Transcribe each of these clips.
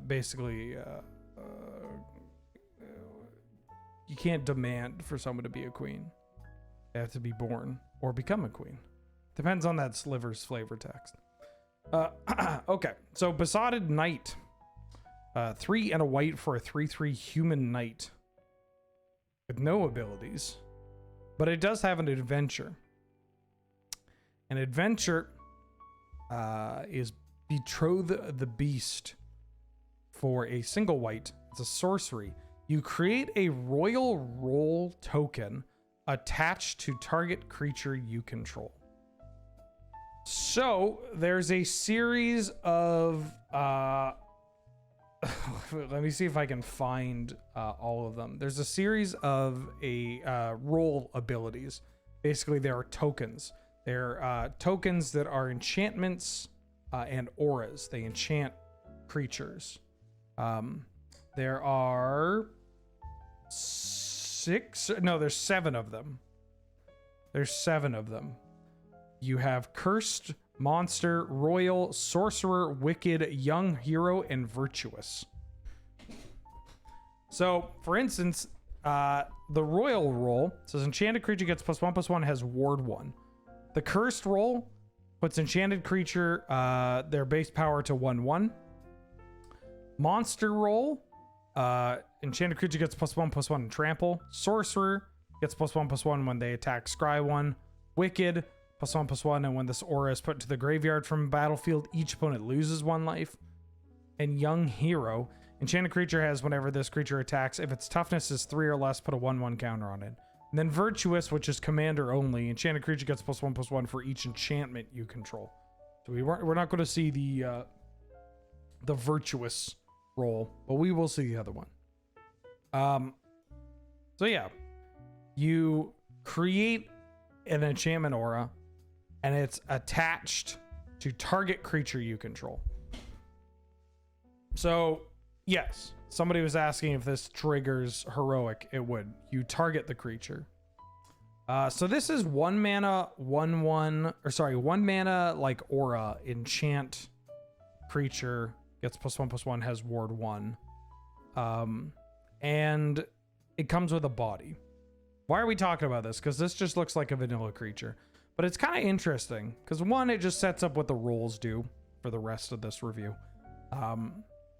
basically, you can't demand for someone to be a queen. They have to be born or become a queen. Depends on that sliver's flavor text. Okay, so Besotted Knight. 3 and a white for a 3/3 human knight. With no abilities. But it does have an adventure. An adventure is Betroth the Beast for a single white. It's a sorcery. You create a royal roll token attached to target creature you control. So there's a series of let me see if I can find all of them. There's a series of roll abilities. Basically, there are tokens. They're tokens that are enchantments and auras. They enchant creatures. There are there's 7 of them. There's 7 of them. You have Cursed, Monster, Royal, Sorcerer, Wicked, Young Hero, and Virtuous. So, for instance, the Royal roll says enchanted creature gets +1/+1, has ward 1. The Cursed roll puts enchanted creature their base power to 1/1. Monster roll, enchanted creature gets +1/+1 and trample. Sorcerer gets +1/+1 when they attack scry 1. Wicked, +1/+1, and when this aura is put to the graveyard from a battlefield, each opponent loses 1 life. And Young Hero, enchanted creature has whenever this creature attacks, if its toughness is 3 or less, put a 1/1 counter on it. And then Virtuous, which is commander only, enchanted creature gets +1/+1 for each enchantment you control. So we're not going to see the Virtuous roll, but we will see the other one. So yeah, you create an enchantment aura, and it's attached to target creature you control. So, yes, somebody was asking if this triggers heroic. It would. You target the creature. So this is 1 mana, 1/1, or sorry, 1 mana like aura, enchant creature, gets +1/+1, has ward 1. And it comes with a body. Why are we talking about this? Because this just looks like a vanilla creature. But it's kind of interesting, because 1, it just sets up what the rolls do for the rest of this review.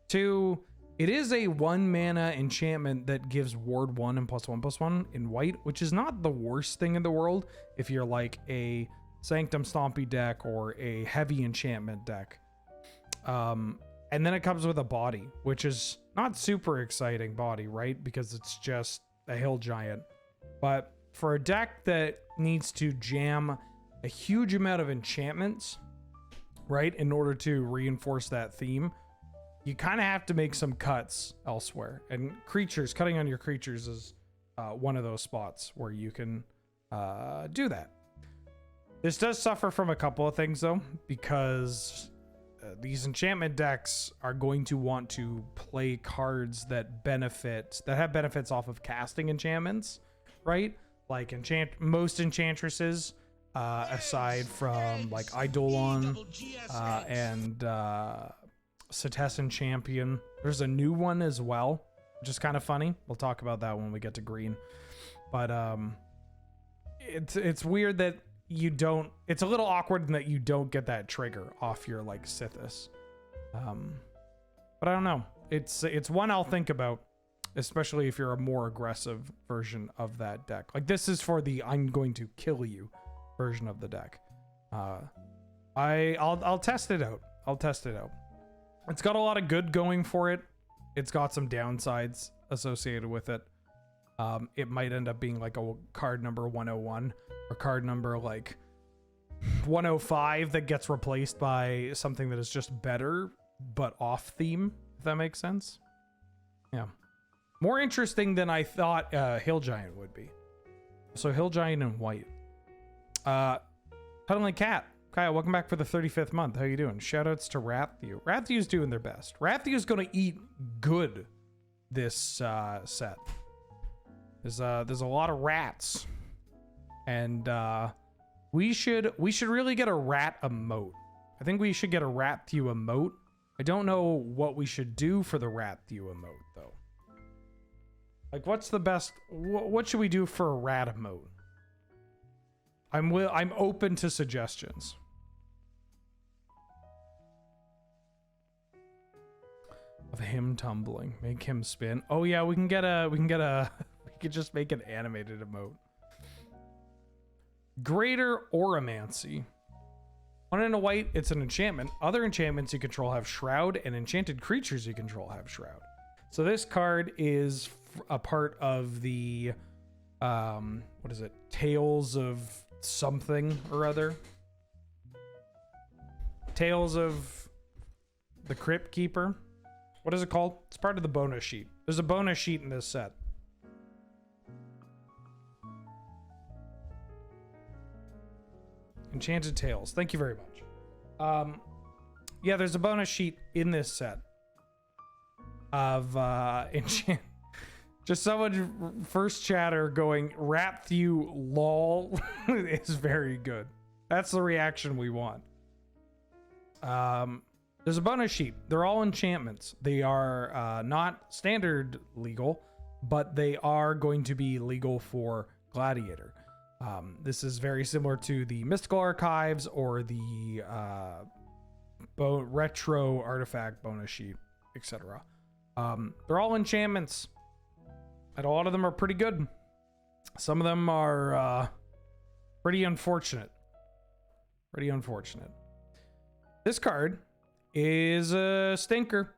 2, it is a 1 mana enchantment that gives ward 1 and +1/+1 in white, which is not the worst thing in the world if you're like a Sanctum Stompy deck or a heavy enchantment deck. And then it comes with a body, which is not super exciting body, right? Because it's just a hill giant. But for a deck that needs to jam a huge amount of enchantments, right, in order to reinforce that theme, you kind of have to make some cuts elsewhere. And creatures, cutting on your creatures is one of those spots where you can do that. This does suffer from a couple of things, though, because these enchantment decks are going to want to play cards that have benefits off of casting enchantments, right? Like most enchantresses, aside from like Eidolon and Setessan Champion. There's a new one as well, which is kind of funny. We'll talk about that when we get to green. But it's weird that you don't. It's a little awkward in that you don't get that trigger off your like Sithis. But I don't know. It's one I'll think about, especially if you're a more aggressive version of that deck. Like this is for the I'm going to kill you version of the deck. I'll test it out. I'll test it out. It's got a lot of good going for it. It's got some downsides associated with it. It might end up being like a card number 101 or card number like 105 that gets replaced by something that is just better but off theme, if that makes sense. Yeah. More interesting than I thought Hill Giant would be. So Hill Giant in white. Cuddling Cat. Kyle, welcome back for the 35th month. How you doing? Shoutouts to Rathew. Rathew's doing their best. Rathew's going to eat good this set. There's a lot of rats. And we should really get a rat emote. I think we should get a Rathew emote I don't know what we should do for the Rat Thew emote, though. Like, what's the best... What should we do for a rat emote? I'm open to suggestions. Of him tumbling. Make him spin. Oh, yeah, we can we could just make an animated emote. Greater Oromancy. 1 and a white, it's an enchantment. Other enchantments you control have Shroud, and enchanted creatures you control have Shroud. So this card is a part of the, what is it? Tales of something or other. Tales of the Crypt Keeper. What is it called? It's part of the bonus sheet. There's a bonus sheet in this set. Enchanted Tales. Thank you very much. Yeah, there's a bonus sheet in this set of enchant. Just someone first chatter going Rat Thew lol is very good. That's the reaction we want. There's a bonus sheet. They're all enchantments. They are not standard legal, but they are going to be legal for Gladiator. This is very similar to the Mystical Archives or the retro artifact bonus sheet, etc. They're all enchantments, and a lot of them are pretty good. Some of them are pretty unfortunate. Pretty unfortunate. This card is a stinker.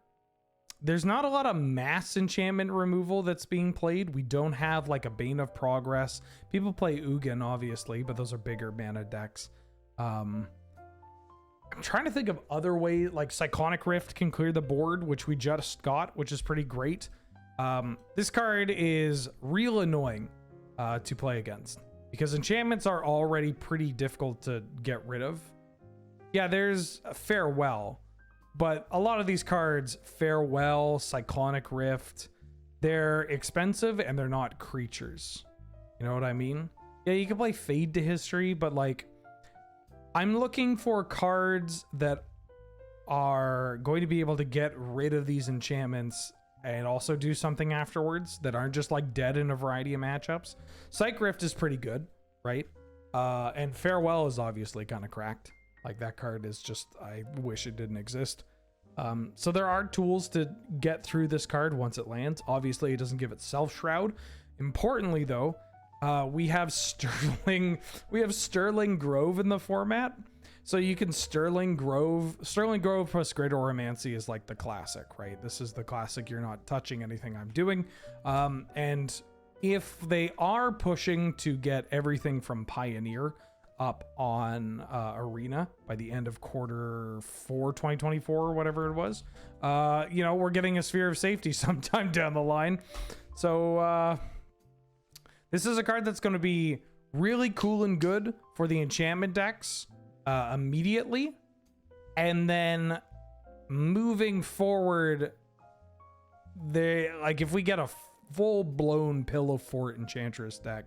There's not a lot of mass enchantment removal that's being played. We don't have like a Bane of Progress. People play Ugin, obviously, but those are bigger mana decks. I'm trying to think of other ways, like Cyclonic Rift can clear the board, which we just got, which is pretty great. This card is real annoying to play against because enchantments are already pretty difficult to get rid of. Yeah, there's Farewell. But a lot of these cards, Farewell, Cyclonic Rift, they're expensive and they're not creatures. You know what I mean? Yeah, you can play Fade to History, but like, I'm looking for cards that are going to be able to get rid of these enchantments and also do something afterwards that aren't just like dead in a variety of matchups. Cyc Rift is pretty good, right? And Farewell is obviously kind of cracked. Like that card is just, I wish it didn't exist. So there are tools to get through this card once it lands. Obviously it doesn't give itself Shroud. Importantly though, we have Sterling Grove in the format. So you can Sterling Grove plus Greater Oromancy is like the classic, right? This is the classic, you're not touching anything I'm doing. And if they are pushing to get everything from Pioneer up on Arena by the end of Q4 2024 or whatever it was, you know, we're getting a Sphere of Safety sometime down the line. So this is a card that's going to be really cool and good for the enchantment decks immediately, and then moving forward, like if we get a full-blown Pillow Fort Enchantress deck,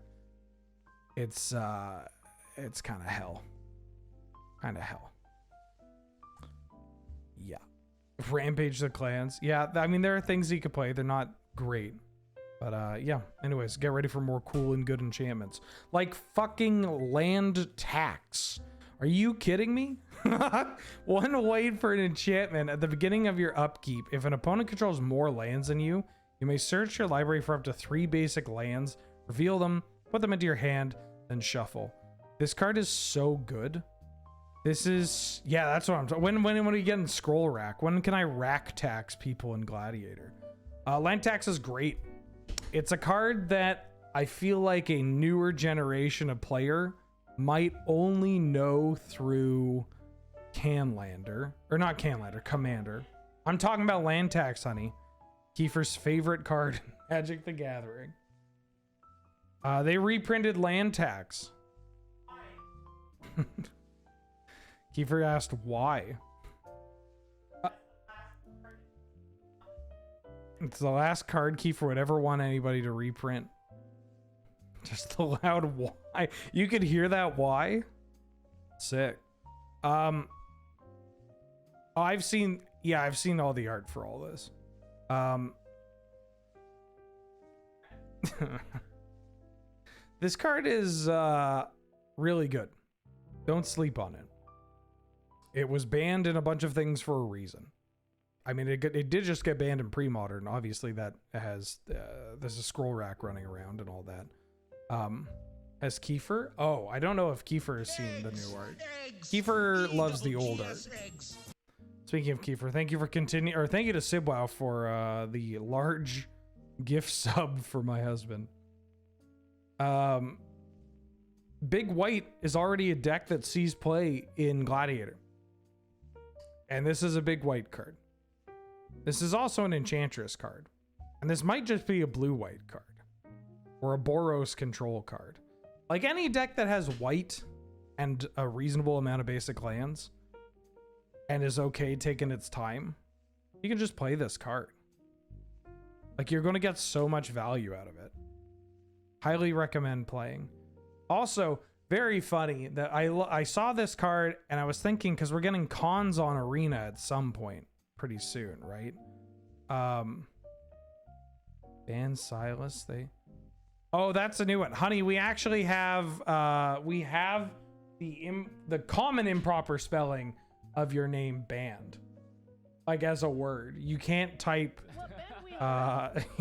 it's kind of hell. Yeah. Rampage the Clans. Yeah, I mean, there are things you could play. They're not great. But yeah, anyways, get ready for more cool and good enchantments. Like fucking Land Tax. Are you kidding me? 1 white for an enchantment at the beginning of your upkeep. If an opponent controls more lands than you, you may search your library for up to 3 basic lands, reveal them, put them into your hand, then shuffle. This card is so good. This is, yeah, that's what I'm talking. When are we getting Scroll Rack? When can I rack tax people in Gladiator? Land Tax is great. It's a card that I feel like a newer generation of player might only know through Canlander, or not Canlander, Commander. I'm talking about Land Tax, honey. Kiefer's favorite card, Magic the Gathering. They reprinted Land Tax. Kiefer asked why. It's the last card Kiefer would ever want anybody to reprint. Just the loud why. You could hear that why? Sick. I've seen Yeah, I've seen all the art for all this. This card is really good. Don't sleep on it. It was banned in a bunch of things for a reason. I mean, it did just get banned in pre-modern. Obviously, that has there's a scroll rack running around and all that. Has Kiefer? Oh, I don't know if Kiefer has seen the new art. Kiefer loves the old art. Speaking of Kiefer, thank you for thank you to Sibwow for the large gift sub for my husband. Big White is already a deck that sees play in Gladiator. And this is a Big White card. This is also an Enchantress card. And this might just be a blue-white card. Or a Boros control card. Like any deck that has white and a reasonable amount of basic lands and is okay taking its time, you can just play this card. Like, you're going to get so much value out of it. Highly recommend playing. Also, very funny that I saw this card and I was thinking, because we're getting cons on Arena at some point pretty soon, right? Ban Silas, Oh, that's a new one. Honey, we actually have the common improper spelling of your name banned. Like, as a word. You can't type Keifer.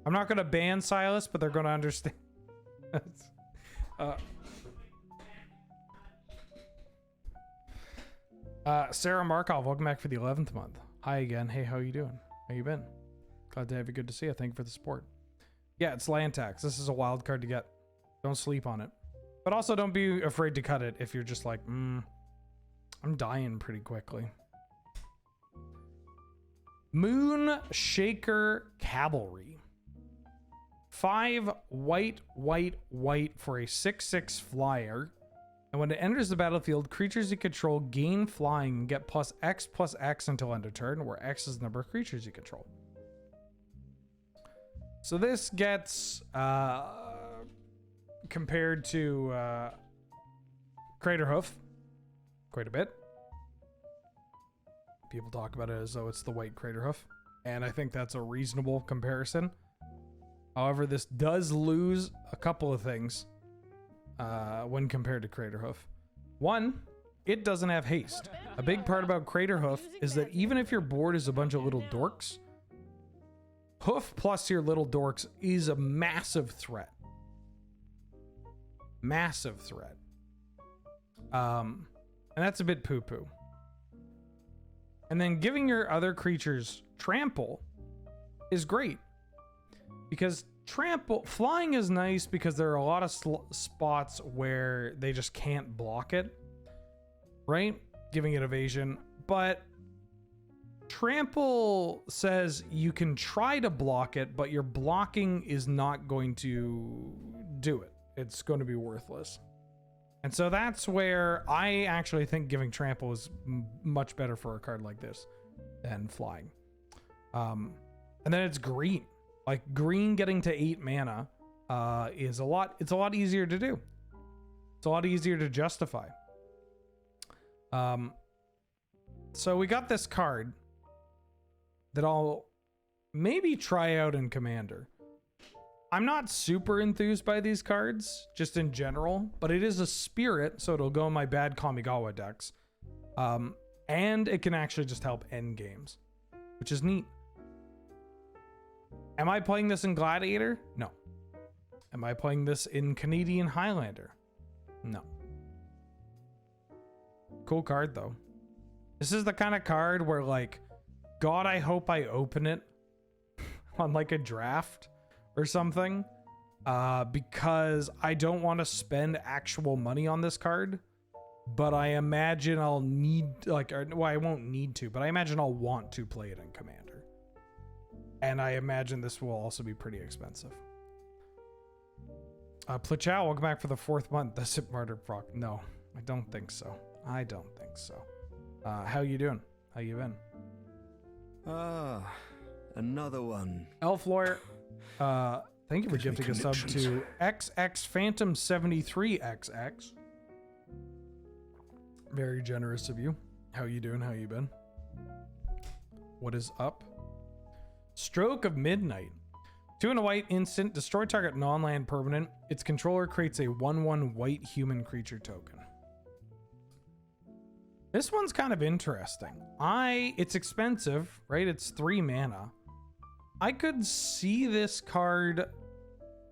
I'm not gonna ban Silas, but they're gonna understand. Sarah Markov, welcome back for the 11th month. Hi again. Hey, how you doing? How you been? Glad to have you. Good to see you. Thank you for the support. Yeah, it's land tax. This is a wild card to get. Don't sleep on it. But also don't be afraid to cut it if you're just like, I'm dying pretty quickly. Moon Shaker Cavalry. 5 white for a 6/6 flyer. And when it enters the battlefield, creatures you control gain flying and get +X until end of turn, where X is the number of creatures you control. So this gets compared to Craterhoof quite a bit. People talk about it as though it's the white Craterhoof, and I think that's a reasonable comparison. However, this does lose a couple of things when compared to Craterhoof. One, it doesn't have haste. A big part about Craterhoof is that even if your board is a bunch of little dorks, Hoof plus your little dorks is a massive threat. Massive threat. And that's a bit poo-poo. And then giving your other creatures trample is great. Because flying is nice because there are a lot of spots where they just can't block it. Right? Giving it evasion. But trample says you can try to block it, but your blocking is not going to do it. It's going to be worthless. And so that's where I actually think giving trample is much better for a card like this than flying. And then it's green. Like, green getting to 8 mana it's a lot easier to do. It's a lot easier to justify. So we got this card that I'll maybe try out in Commander. I'm not super enthused by these cards, just in general, but it is a spirit, so it'll go in my bad Kamigawa decks. And it can actually just help end games, which is neat. Am I playing this in Gladiator? No. Am I playing this in Canadian Highlander? No. Cool card, though. This is the kind of card where, like, God, I hope I open it on, like, a draft or something, because I don't want to spend actual money on this card, but I imagine I'll need, like, well, I won't need to, but I imagine I'll want to play it in Commander. And I imagine this will also be pretty expensive. Plichow, welcome back for the 4th month. Does it murder proc? No, I don't think so. I don't think so. How you doing? How you been? Another one. Elf Lawyer, thank you for gifting a sub to XX Phantom 73XX. Very generous of you. How you doing? How you been? What is up? Stroke of Midnight. 2 and a white instant. Destroy target non-land permanent. Its controller creates a 1/1 white human creature token. This one's kind of interesting. It's expensive, right? It's 3 mana. I could see this card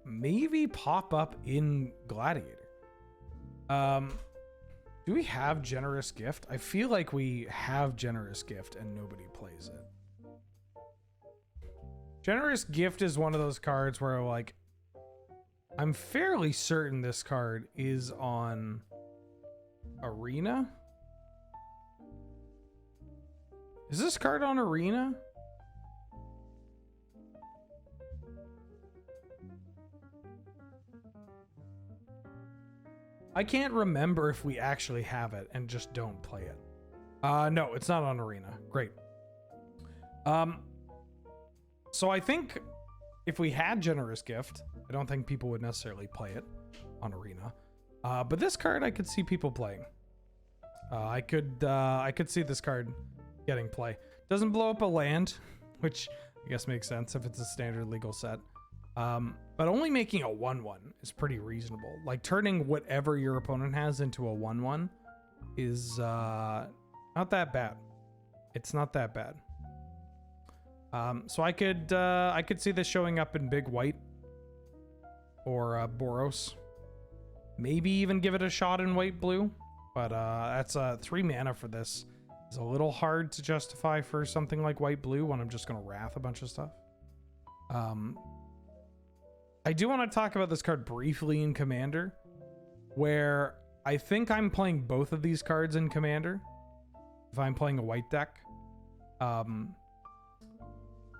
maybe pop up in Gladiator. Do we have Generous Gift? I feel like we have Generous Gift and nobody plays it. Generous Gift is one of those cards where, like, I'm fairly certain this card is on Arena. Is this card on Arena? I can't remember if we actually have it and just don't play it. No, it's not on Arena. Great. So I think if we had Generous Gift, I don't think people would necessarily play it on Arena. But this card I could see people playing. I could see this card getting play. Doesn't blow up a land, which I guess makes sense if it's a standard legal set. But only making a 1/1 is pretty reasonable. Like, turning whatever your opponent has into a 1/1 is not that bad. It's not that bad. So I could see this showing up in big white or Boros. Maybe even give it a shot in white blue. But that's 3 mana for this. It's a little hard to justify for something like white blue when I'm just going to wrath a bunch of stuff. I do want to talk about this card briefly in Commander, where I think I'm playing both of these cards in Commander if I'm playing a white deck.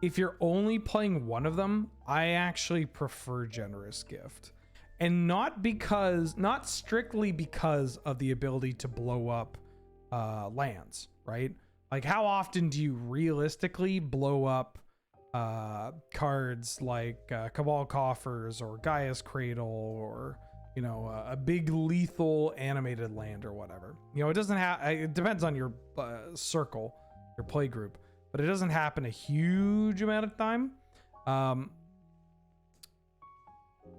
If you're only playing one of them, I actually prefer Generous Gift. And not strictly because of the ability to blow up lands, right? Like, how often do you realistically blow up cards like Cabal Coffers or Gaia's Cradle or, you know, a big lethal animated land or whatever? You know, it depends on your circle, your play group, but it doesn't happen a huge amount of time.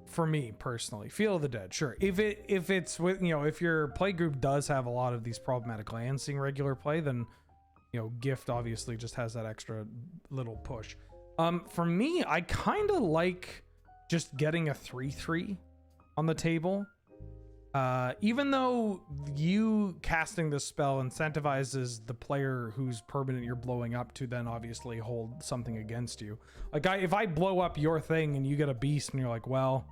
For me personally, Field of the Dead, sure. If it's with, you know, if your play group does have a lot of these problematic lands seeing regular play, then, you know, Gift obviously just has that extra little push. For me, I kind of like just getting a 3/3 on the table. Even though you casting this spell incentivizes the player whose permanent you're blowing up to then obviously hold something against you. Like, if I blow up your thing and you get a beast and you're like, well,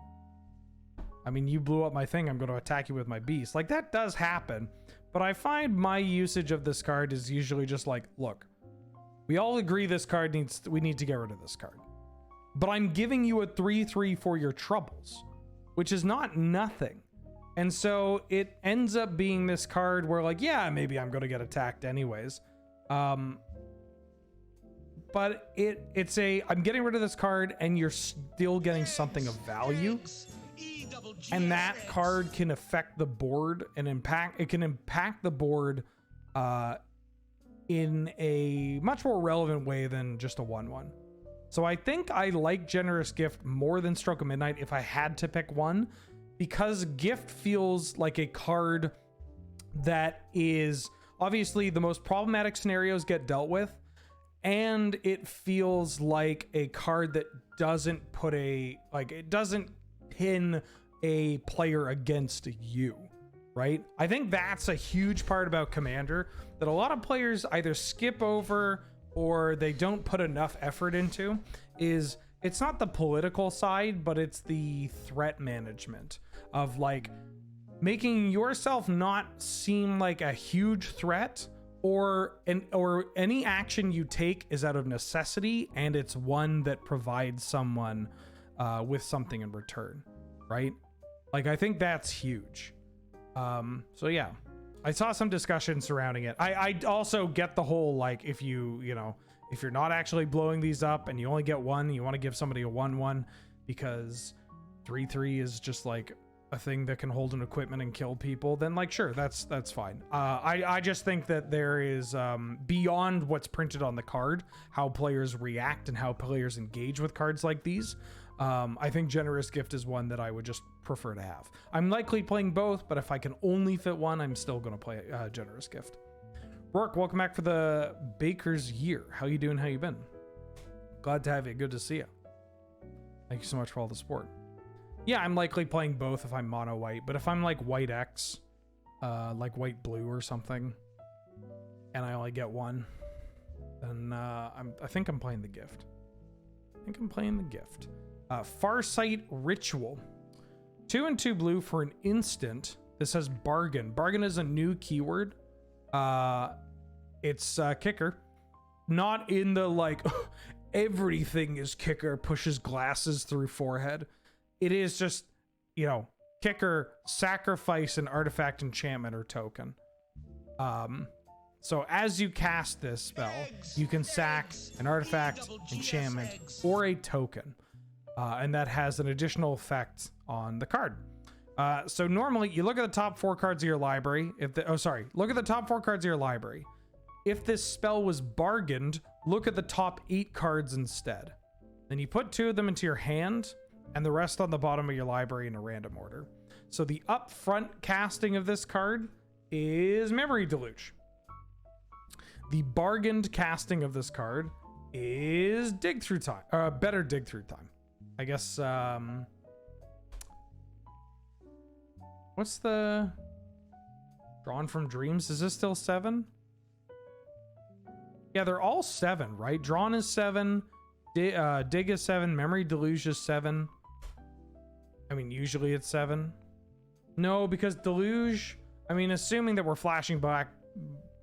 I mean, you blew up my thing, I'm going to attack you with my beast. Like, that does happen. But I find my usage of this card is usually just like, look, we all agree this card we need to get rid of this card. But I'm giving you a 3/3 for your troubles, which is not nothing. And so it ends up being this card where, like, yeah, maybe I'm going to get attacked anyways. But I'm getting rid of this card and you're still getting something of value. And that card can affect the board and it can impact the board in a much more relevant way than just a 1/1. So I think I like Generous Gift more than Stroke of Midnight if I had to pick one, because Gift feels like a card that is obviously the most problematic scenarios get dealt with, and it feels like a card that doesn't it doesn't pin a player against you, right? I think that's a huge part about Commander that a lot of players either skip over or they don't put enough effort into. Is it's not the political side, but it's the threat management of, like, making yourself not seem like a huge threat, or any action you take is out of necessity and it's one that provides someone with something in return, right? Like, I think that's huge. So yeah, I saw some discussion surrounding it. I also get the whole, like, if if you're not actually blowing these up and you only get one, you want to give somebody a 1/1 because 3/3 is just like a thing that can hold an equipment and kill people, then like sure, that's fine. I just think that there is beyond what's printed on the card, how players react and how players engage with cards like these. I think Generous Gift is one that I would just prefer to have. I'm likely playing both, but if I can only fit one, I'm still going to play Generous Gift. Rourke, welcome back for the Baker's Year. How you doing? How you been? Glad to have you. Good to see you. Thank you so much for all the support. Yeah, I'm likely playing both if I'm mono white, but if I'm like white X, like white blue or something, and I only get one, then I think I'm playing the gift. Farsight Ritual. 2 and 2 blue for an instant. This says bargain. Bargain is a new keyword. It's kicker. Not in the like everything is kicker, pushes glasses through forehead. It is just, you know, kicker, sacrifice an artifact, enchantment, or token. So as you cast this spell, you can sack an artifact, enchantment, or a token. And that has an additional effect on the card. So normally you look at the top 4 cards of your library. Look at the top 4 cards of your library. If this spell was bargained, look at the top 8 cards instead. Then you put 2 of them into your hand and the rest on the bottom of your library in a random order. So the upfront casting of this card is Memory Deluge. The bargained casting of this card is Dig Through Time, better Dig Through Time. I guess, what's the Drawn from Dreams? Is this still 7? Yeah, they're all 7, right? Drawn is 7, Dig is 7, Memory Deluge is 7. I mean, usually it's 7. No, because Deluge, I mean, assuming that we're flashing back,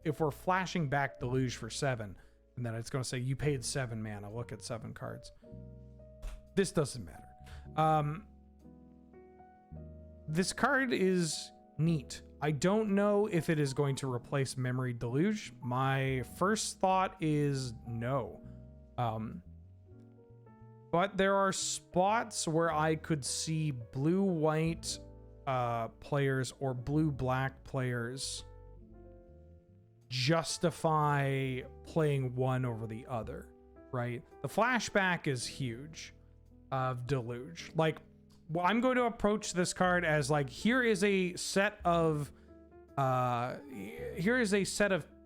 if we're flashing back Deluge for 7, and then it's going to say you paid 7 mana, look at 7 cards. This doesn't matter. This card is neat. I don't know if it is going to replace Memory Deluge. My first thought is no. But there are spots where I could see blue-white players or blue-black players justify playing one over the other, right? The flashback is huge of Deluge. Like, well, I'm going to approach this card as like, here is a set of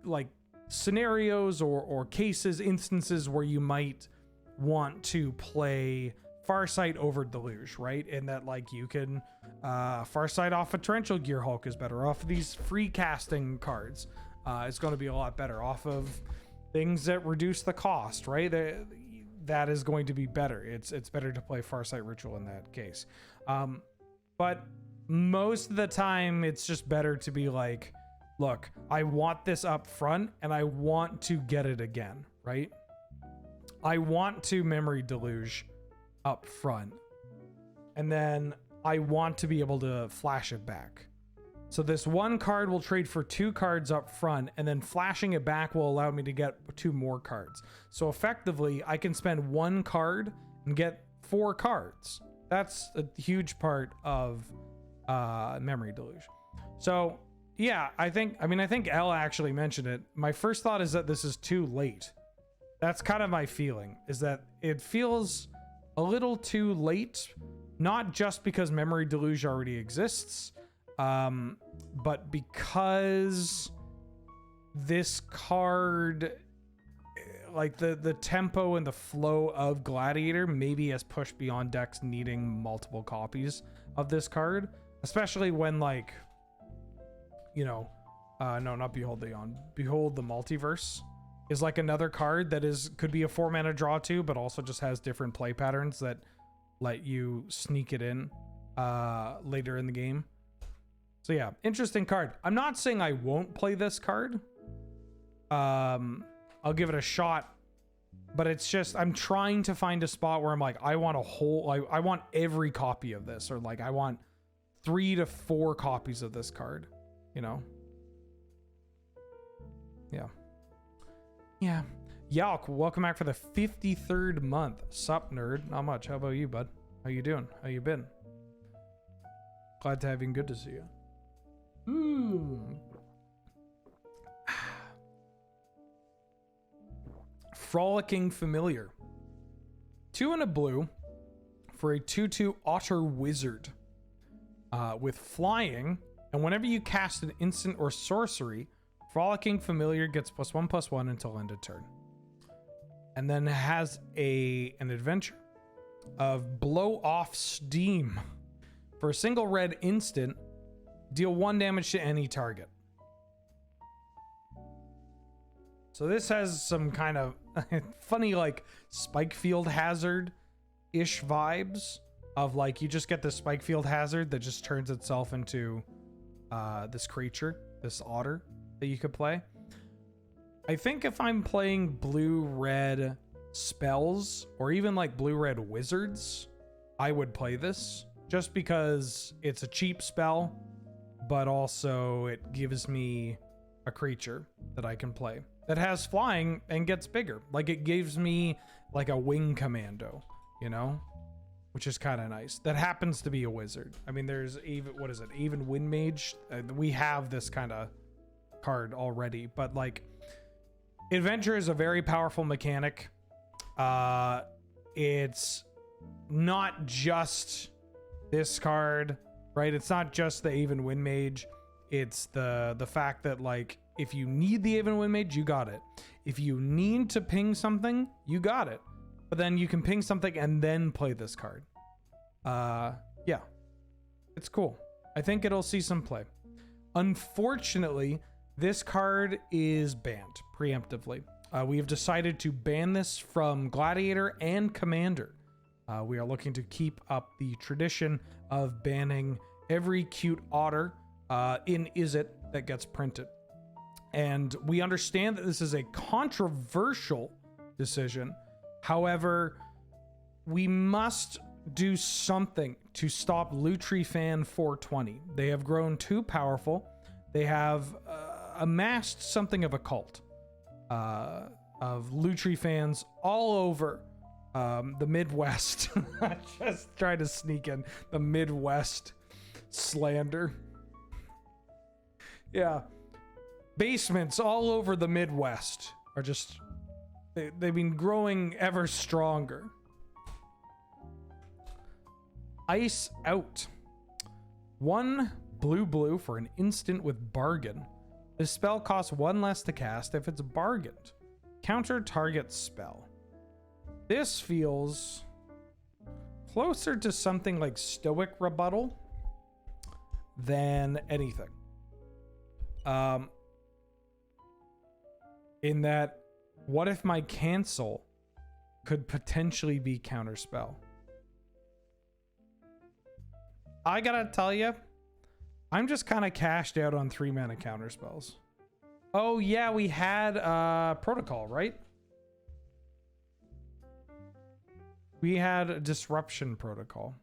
like scenarios or cases, instances where you might want to play Farsight over Deluge, right? And that like you can Farsight off a Torrential Gear Hulk is better off of these free casting cards. It's going to be a lot better off of things that reduce the cost, right? That is going to be better. It's better to play Farsight Ritual in that case. But most of the time it's just better to be like, look, I want this up front and I want to get it again, right? I want to Memory Deluge up front, and then I want to be able to flash it back. So this one card will trade for 2 cards up front, and then flashing it back will allow me to get 2 more cards. So effectively, I can spend 1 card and get 4 cards. That's a huge part of Memory Deluge. So yeah, I think Elle actually mentioned it. My first thought is that this is too late. That's kind of my feeling, is that it feels a little too late, not just because Memory Deluge already exists, but because this card, like the tempo and the flow of Gladiator maybe has pushed beyond decks needing multiple copies of this card, especially when like, you know, no, not Behold the Yawn, Behold the Multiverse is like another card that could be a 4 mana draw too, but also just has different play patterns that let you sneak it in later in the game. So yeah, interesting card. I'm not saying I won't play this card. I'll give it a shot, but it's just, I'm trying to find a spot where I'm like, I want I want every copy of this, or like I want 3 to 4 copies of this card, you know? Yeah. Yeah. Yalk, welcome back for the 53rd month. Sup, nerd? Not much. How about you, bud? How you doing? How you been? Glad to have you. Good to see you. Frolicking Familiar. 2 and a blue for a 2/2 Otter Wizard. With flying, and whenever you cast an instant or sorcery, Frolicking Familiar gets +1/+1 until end of turn. And then has an adventure of Blow Off Steam. For a single red instant, deal 1 damage to any target. So this has some kind of funny, like, Spike Field Hazard-ish vibes of, like, you just get this Spike Field Hazard that just turns itself into this creature, this otter that you could play. I think if I'm playing blue-red spells, or even, like, blue-red wizards, I would play this, just because it's a cheap spell, but also it gives me a creature that I can play that has flying and gets bigger. Like, it gives me like a wing commando, you know, which is kind of nice. That happens to be a wizard. I mean, there's even, what is it? Even Wind Mage. We have this kind of card already, but like, Adventure is a very powerful mechanic. It's not just this card, right? It's not just the Even Wind Mage. It's the fact that, like, if you need the Even Wind Mage, you got it. If you need to ping something, you got it. But then you can ping something and then play this card. Yeah. It's cool. I think it'll see some play. Unfortunately, this card is banned preemptively. We have decided to ban this from Gladiator and Commander. We are looking to keep up the tradition of banning every cute otter in Is It that gets printed. And we understand that this is a controversial decision. However, we must do something to stop Lutrifan 420. They have grown too powerful. They have amassed something of a cult of Lutrifans all over the Midwest. Just trying to sneak in the Midwest slander. Yeah. Basements all over the Midwest are just, they've been growing ever stronger. Ice Out. 1 blue for an instant with Bargain. This spell costs 1 less to cast if it's bargained. Counter target spell. This feels closer to something like Stoic Rebuttal than anything. In that, what if my cancel could potentially be counterspell? I gotta tell you, I'm just kind of cashed out on 3 mana counterspells. Oh yeah, we had Protocol, right? We had a Disruption Protocol.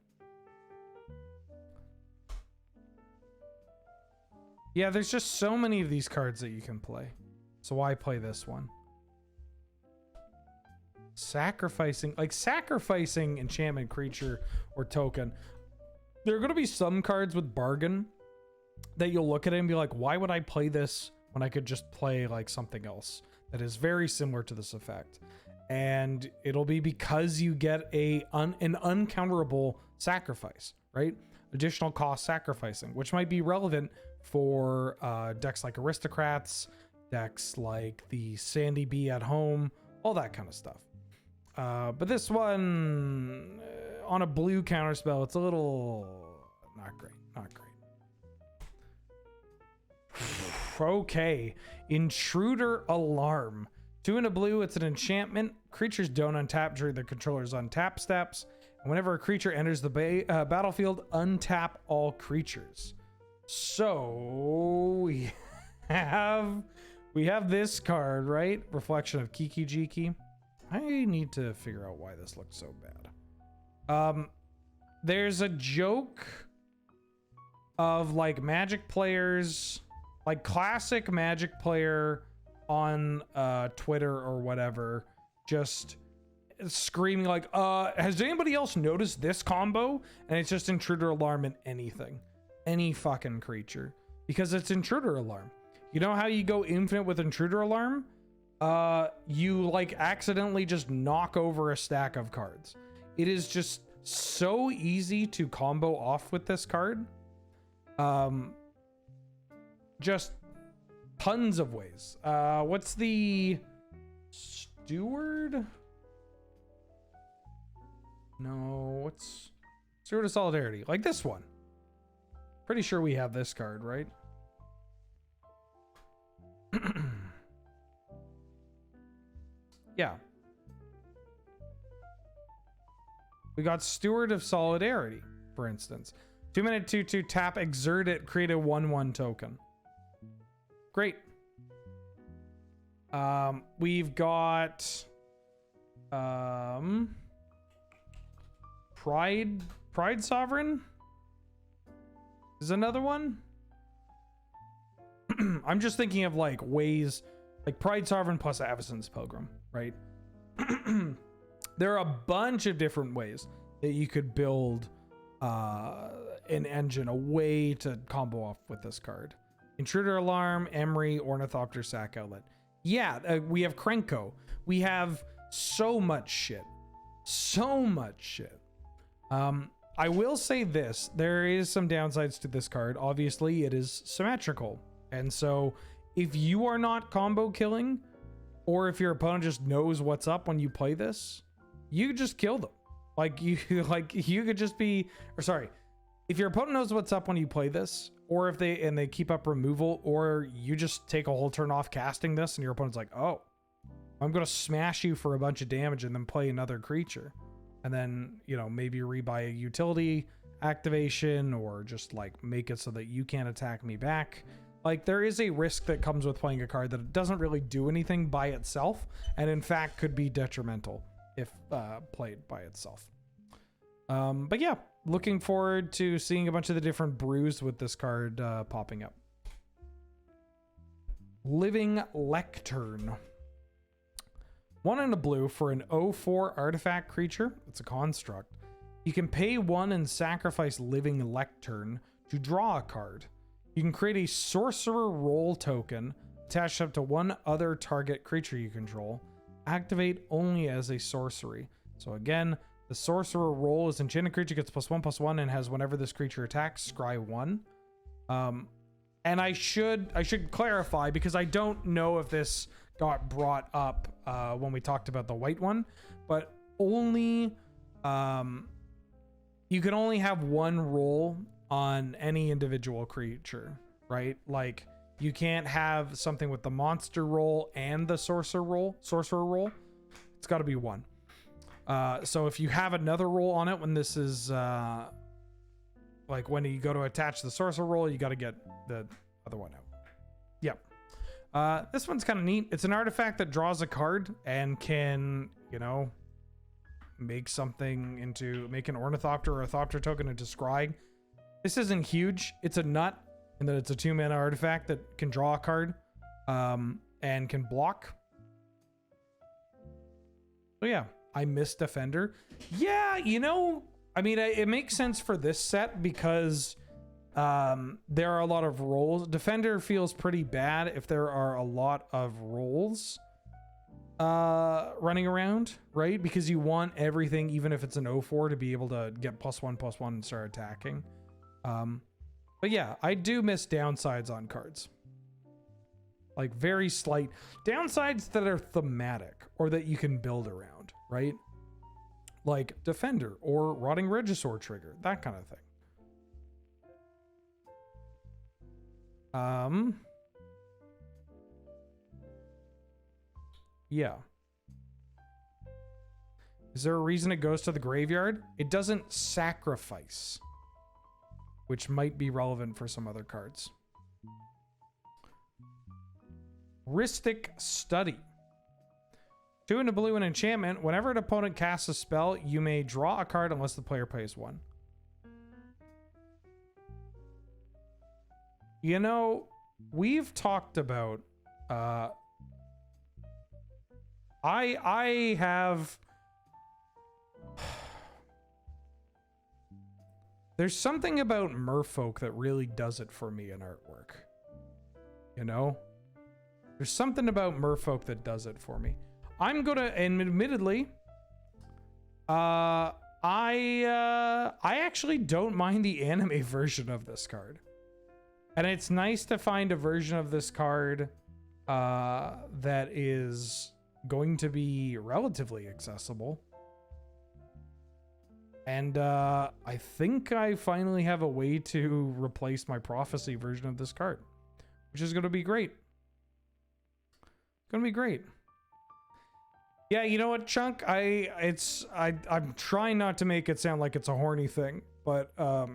Yeah, there's just so many of these cards that you can play. So why play this one? Sacrificing enchantment, creature, or token. There are going to be some cards with Bargain that you'll look at it and be like, why would I play this when I could just play like something else that is very similar to this effect? And it'll be because you get an uncounterable sacrifice, right? Additional cost sacrificing, which might be relevant for decks like Aristocrats, decks like the Sandy Bee at Home, all that kind of stuff. But this one, on a blue counterspell, it's a little not great. Okay, Intruder Alarm. 2 and a blue, it's an enchantment. Creatures don't untap during the controller's untap steps. And whenever a creature enters the battlefield, untap all creatures. So we have this card, right? Reflection of Kiki Jiki. I need to figure out why this looks so bad. There's a joke of like Magic players, like classic Magic player on Twitter or whatever, just screaming like, has anybody else noticed this combo? And it's just Intruder Alarm and anything. any fucking creature because it's Intruder Alarm. You know how you go infinite with Intruder Alarm? You like accidentally just knock over a stack of cards. It is just so easy to combo off with this card. Just tons of ways. What's the Steward? No, what's Steward of Solidarity? Like this one. Pretty sure we have this card, right? Yeah. We got Steward of Solidarity, for instance. 2-minute 2/2 tap, exert it, create a 1/1 token. Great. We've got Pride Sovereign is another one. I'm just thinking of like ways like Pride Sovereign plus Avacyn's Pilgrim, right? There are a bunch of different ways that you could build an engine, a way to combo off with this card. Intruder Alarm, Emery, Ornithopter, Sack Outlet. Yeah, we have Krenko. We have so much shit. So much shit. I will say this. There is some downsides to this card. Obviously, it is symmetrical. And so if you are not combo killing, or if your opponent just knows what's up when you play this, you just kill them. You could just be, or sorry, if your opponent knows what's up when you play this, or if they keep up removal, or you just take a whole turn off casting this and your opponent's like, oh, I'm going to smash you for a bunch of damage and then play another creature. And then, you know, maybe rebuy a utility activation or just like make it so that you can't attack me back. Like there is a risk that comes with playing a card that doesn't really do anything by itself. And in fact could be detrimental if played by itself. But yeah, looking forward to seeing a bunch of the different brews with this card popping up. Living Lectern. 1 and a blue for an 0/4 artifact creature. It's a construct. You can pay 1 and sacrifice Living Lectern to draw a card. You can create a sorcerer role token attached up to 1 other target creature you control. Activate only as a sorcery. So again, the sorcerer role is enchanted creature gets +1/+1 and has whenever this creature attacks, scry 1. And I should clarify because I don't know if this got brought up when we talked about the white one, but only you can only have 1 roll on any individual creature, right? Like you can't have something with the monster roll and the sorcerer roll. It's got to be 1. So if you have another roll on it when this is like when you go to attach the sorcerer roll, you got to get the other one out. Yep. This one's kind of neat. It's an artifact that draws a card and can, you know, make an Ornithopter or a Thopter token into Scry. This isn't huge. It's a nut in that it's a 2-mana artifact that can draw a card and can block. So yeah, I miss Defender. Yeah, you know, I mean, it makes sense for this set because there are a lot of rolls. Defender feels pretty bad if there are a lot of rolls running around, right? Because you want everything, even if it's an 0/4, to be able to get +1/+1 and start attacking. But yeah, I do miss downsides on cards. Like very slight downsides that are thematic or that you can build around, right? Like Defender or Rotting Regisaur trigger, that kind of thing. Yeah. Is there a reason it goes to the graveyard? It doesn't sacrifice, which might be relevant for some other cards. Rhystic Study. 2 and a blue and enchantment. Whenever an opponent casts a spell, you may draw a card unless the player plays 1. You know, we've talked about There's something about merfolk that really does it for me in artwork. You know? There's something about merfolk that does it for me. I'm gonna, and admittedly, I actually don't mind the anime version of this card. And it's nice to find a version of this card that is going to be relatively accessible. And I think I finally have a way to replace my prophecy version of this card, which is going to be great. Going to be great. Yeah, you know what, Chunk? I'm trying not to make it sound like it's a horny thing, but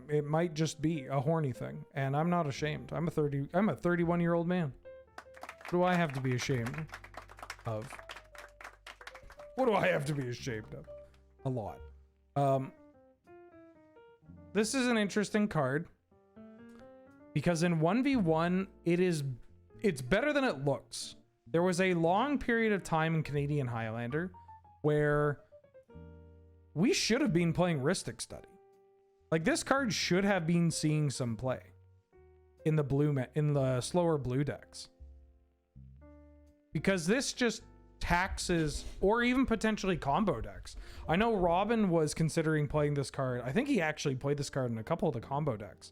it might just be a horny thing, and I'm not ashamed. I'm a 31-year-old man. What do I have to be ashamed of? What do I have to be ashamed of? A lot. This is an interesting card because in 1v1 it's better than it looks. There was a long period of time in Canadian Highlander where we should have been playing Rhystic Study. Like, this card should have been seeing some play in the slower blue decks. Because this just taxes, or even potentially combo decks. I know Robin was considering playing this card. I think he actually played this card in a couple of the combo decks,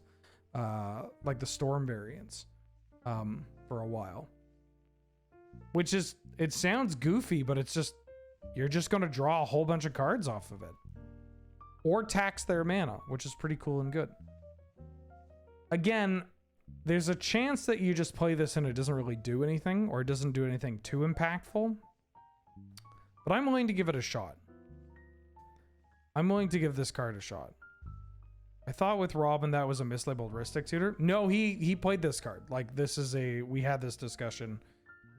like the Storm variants, for a while. Which is, it sounds goofy, but it's just, you're just going to draw a whole bunch of cards off of it. Or tax their mana, which is pretty cool and good. Again, there's a chance that you just play this and it doesn't really do anything, or it doesn't do anything too impactful. But I'm willing to give it a shot. I'm willing to give this card a shot. I thought with Robin that was a mislabeled Rhystic Tutor. No, he played this card. Like, this is we had this discussion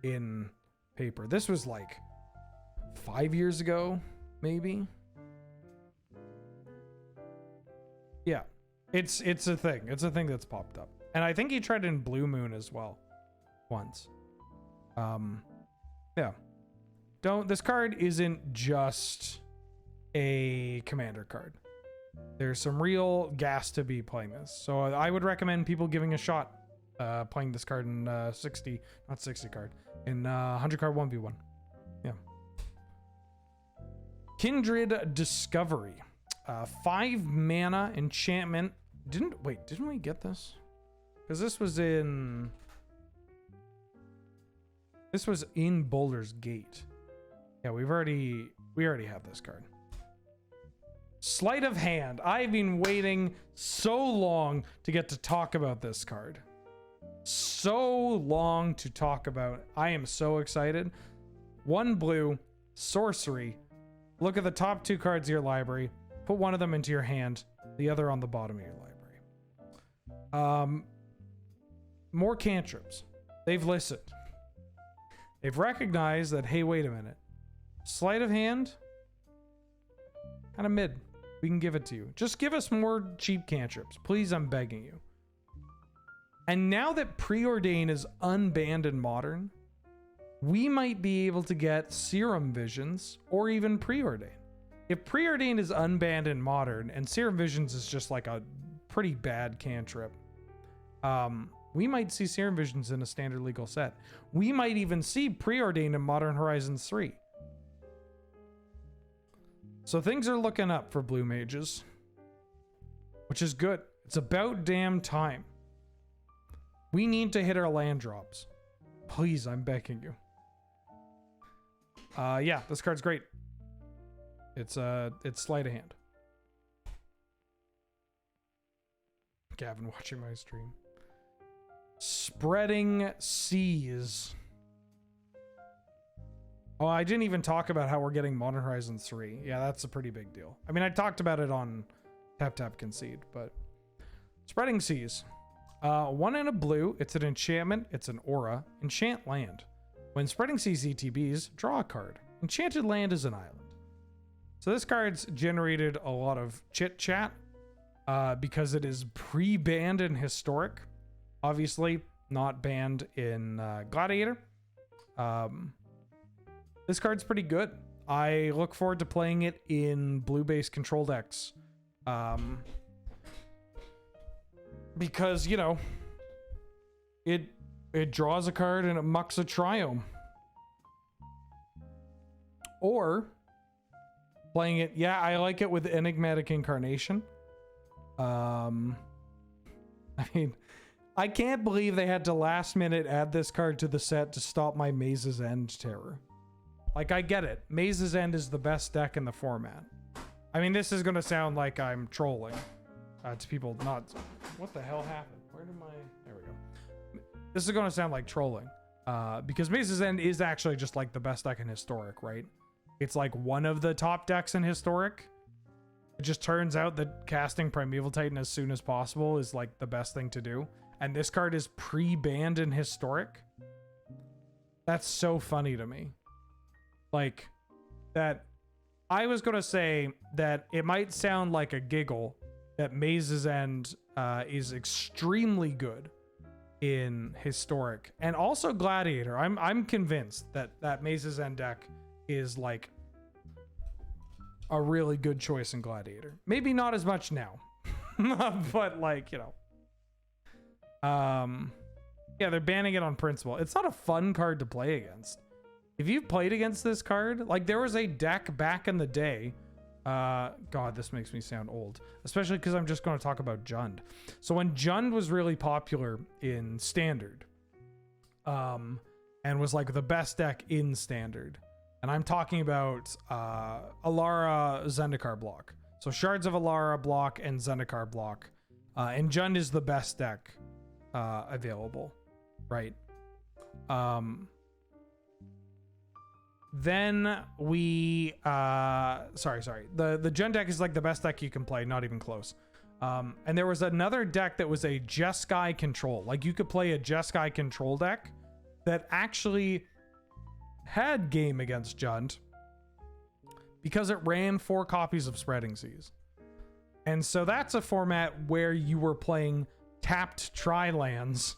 in paper. This was like 5 years ago, maybe. Yeah, it's a thing. It's a thing that's popped up. And I think he tried it in Blue Moon as well once. Yeah. This card isn't just a commander card. There's some real gas to be playing this. So I would recommend people giving a shot playing this card in 100 card 1v1. Yeah. Kindred Discovery. 5 mana enchantment. Didn't we get this? Because this was in Boulder's Gate. Yeah, we already have this card. Sleight of Hand. I've been waiting so long to get to talk about this card. So long to talk about. I am so excited. 1 blue, sorcery. Look at the top 2 cards of your library. Put one of them into your hand, the other on the bottom of your library. More cantrips. They've listened. They've recognized that, hey, wait a minute. Sleight of hand? Kind of mid. We can give it to you. Just give us more cheap cantrips. Please, I'm begging you. And now that Preordain is unbanned in Modern, we might be able to get Serum Visions or even Preordain. If Preordain is unbanned in Modern and Serum Visions is just like a pretty bad cantrip, we might see Serum Visions in a standard legal set. We might even see Preordain in Modern Horizons 3. So things are looking up for blue mages, which is good. It's about damn time. We need to hit our land drops. Please, I'm begging you. Yeah, this card's great. It's sleight of hand. Gavin watching my stream. Spreading Seas. Oh, I didn't even talk about how we're getting Modern Horizons 3. Yeah, that's a pretty big deal. I mean, I talked about it on Tap Tap Concede, but Spreading Seas. 1 and a blue. It's an enchantment. It's an aura. Enchant land. When Spreading Seas ETBs, draw a card. Enchanted land is an island. So this card's generated a lot of chit chat because it is pre-banned in Historic. Obviously, not banned in Gladiator. This card's pretty good. I look forward to playing it in blue-based control decks because, you know, it draws a card and it mucks a triome. Or playing it, yeah, I like it with Enigmatic Incarnation. I mean, I can't believe they had to last minute add this card to the set to stop my Maze's End terror. Like, I get it. Maze's End is the best deck in the format. I mean, this is going to sound like I'm trolling to people not... What the hell happened? Where did my... There we go. This is going to sound like trolling. Because Maze's End is actually just like the best deck in Historic, right? It's like one of the top decks in Historic. It just turns out that casting Primeval Titan as soon as possible is like the best thing to do. And this card is pre-banned in Historic. That's so funny to me. Like, that... I was going to say that it might sound like a giggle that Maze's End is extremely good in Historic. And also Gladiator. I'm convinced that Maze's End deck is like a really good choice in Gladiator. Maybe not as much now. But like, you know. Yeah, they're banning it on principle. It's not a fun card to play against. If you've played against this card, like there was a deck back in the day. God, this makes me sound old, especially because I'm just going to talk about Jund. So when Jund was really popular in Standard, and was like the best deck in Standard, and I'm talking about Alara Zendikar block. So Shards of Alara block and Zendikar block, and Jund is the best deck available, right? Then we sorry the Jund deck is like the best deck you can play, not even close. And there was another deck that was a Jeskai control, like you could play a Jeskai control deck that actually had game against Jund because it ran 4 copies of Spreading Seas. And so that's a format where you were playing tapped tri-lands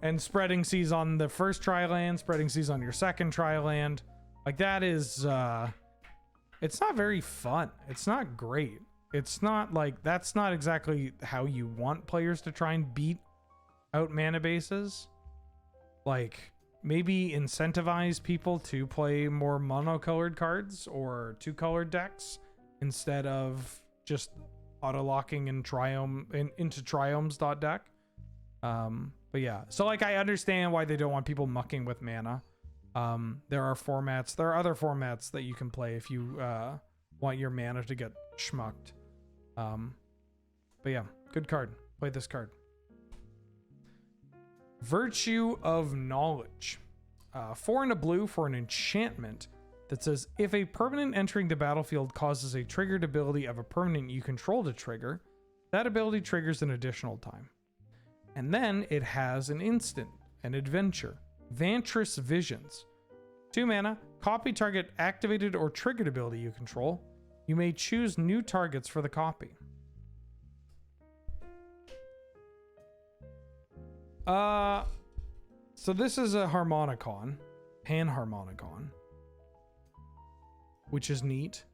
and Spreading Seas on the first tri-land, Spreading Seas on your second tri-land. Like that is, it's not very fun. It's not great. It's not like, that's not exactly how you want players to try and beat out mana bases. Like maybe incentivize people to play more monocolored cards or 2-colored decks instead of just auto-locking in into triomes.deck. But yeah, so like I understand why they don't want people mucking with mana. There are other formats that you can play if you want your mana to get schmucked. But yeah, good card. Play this card. Virtue of Knowledge. 4 and a blue for an enchantment that says if a permanent entering the battlefield causes a triggered ability of a permanent you control to trigger, that ability triggers an additional time. And then it has an instant, an adventure. Vantress Visions. 2 mana, copy target activated or triggered ability you control. You may choose new targets for the copy. So this is a Harmonicon, Panharmonicon, which is neat.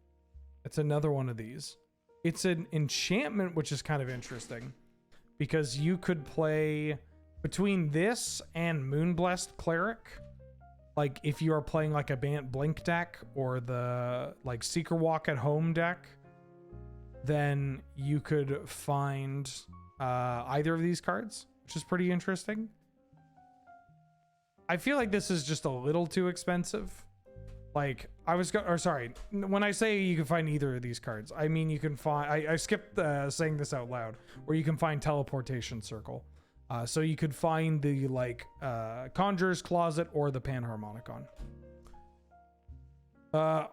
It's another one of these. It's an enchantment, which is kind of interesting because you could play between this and Moonblessed Cleric. Like if you are playing like a Bant Blink deck or the like Seeker Walk at Home deck, then you could find either of these cards, which is pretty interesting. I feel like this is just a little too expensive. Like when I say you can find either of these cards, I mean you can find, I skipped saying this out loud, where you can find Teleportation Circle. So you could find the like Conjurer's Closet or the Panharmonicon.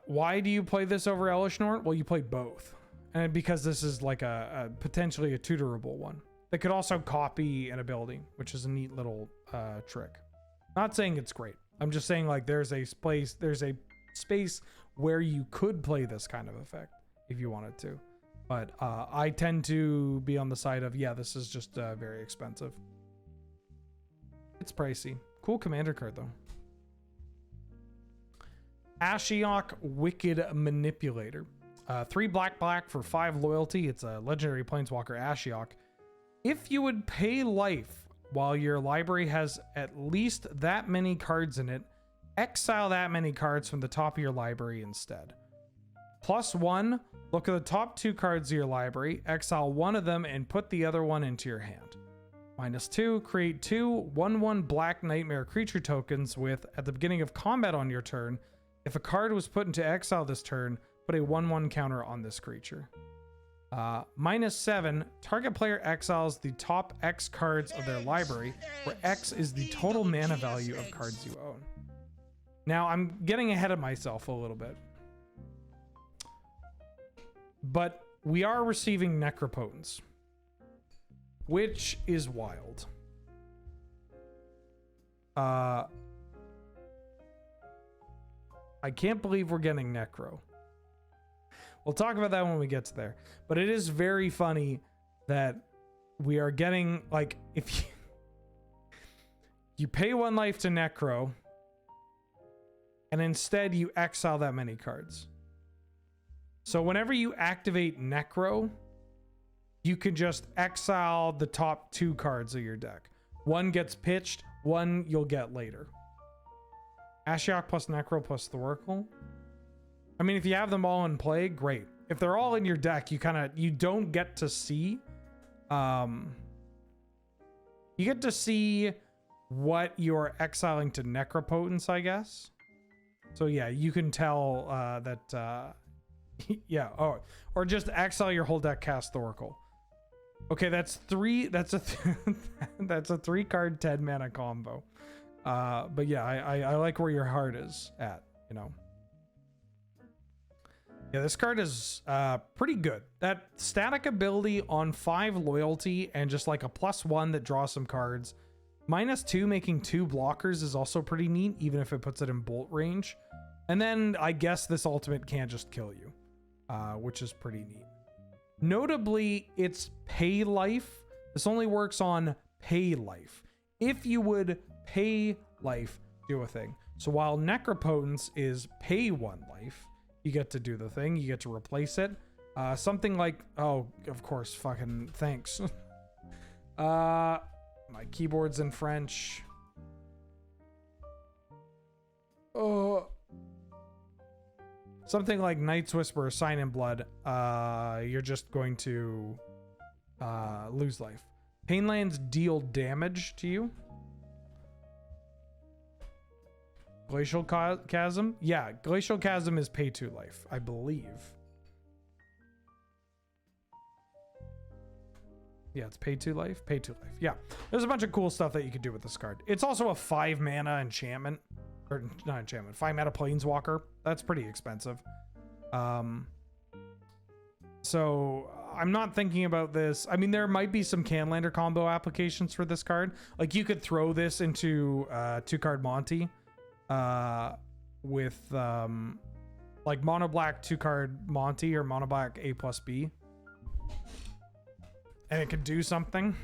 Why do you play this over Elish Norn? Well, you play both. And because this is like a potentially a tutorable one. That could also copy an ability, which is a neat little trick. Not saying it's great. I'm just saying like there's a space where you could play this kind of effect if you wanted to. But I tend to be on the side of, yeah, this is just very expensive. It's pricey. Cool commander card, though. Ashiok Wicked Manipulator. 3 black for 5 loyalty. It's a legendary planeswalker Ashiok. If you would pay life while your library has at least that many cards in it, exile that many cards from the top of your library instead. +1, look at the top 2 cards of your library, exile one of them and put the other one into your hand. -2, create 2 1/1 black nightmare creature tokens with, at the beginning of combat on your turn, if a card was put into exile this turn, put a 1/1 counter on this creature. -7, target player exiles the top X cards of their library, where X is the total mana value of cards you own. Now, I'm getting ahead of myself a little bit. But we are receiving Necropotence, which is wild. I can't believe we're getting Necro. We'll talk about that when we get to there. But it is very funny that we are getting, like, if you pay 1 life to Necro, and instead you exile that many cards. So whenever you activate Necro, you can just exile the top 2 cards of your deck. One gets pitched, one you'll get later. Ashiok plus Necro plus Thoracle. I mean, if you have them all in play, great. If they're all in your deck, you don't get to see. You get to see what you're exiling to Necropotence, I guess. So yeah, you can tell that. Yeah. Oh, or just exile your whole deck, cast Thoracle. Okay, that's 3. That's a that's a 3-card 10 mana combo. But yeah, I like where your heart is at. You know. Yeah, this card is pretty good. That static ability on 5 loyalty and just like a +1 that draws some cards. -2 making 2 blockers is also pretty neat, even if it puts it in bolt range. And then I guess this ultimate can't just kill you, which is pretty neat. Notably, it's pay life. This only works on pay life. If you would pay life, do a thing. So while Necropotence is pay 1 life, you get to do the thing. You get to replace it. Something like, oh, of course, fucking thanks. My keyboard's in French. Oh. Something like Night's Whisper, Sign in Blood. You're just going to lose life. Painlands deal damage to you. Glacial Chasm? Yeah, Glacial Chasm is pay 2 life, I believe. Yeah, it's pay 2 life. Pay 2 life. Yeah, there's a bunch of cool stuff that you could do with this card. It's also a 5 mana enchantment. Or not enchantment, 5 mana Planeswalker. That's pretty expensive. So I'm not thinking about this. I mean, there might be some Canlander combo applications for this card. Like you could throw this into 2-card Monty with like mono black 2-card Monty or mono black A+B. And it could do something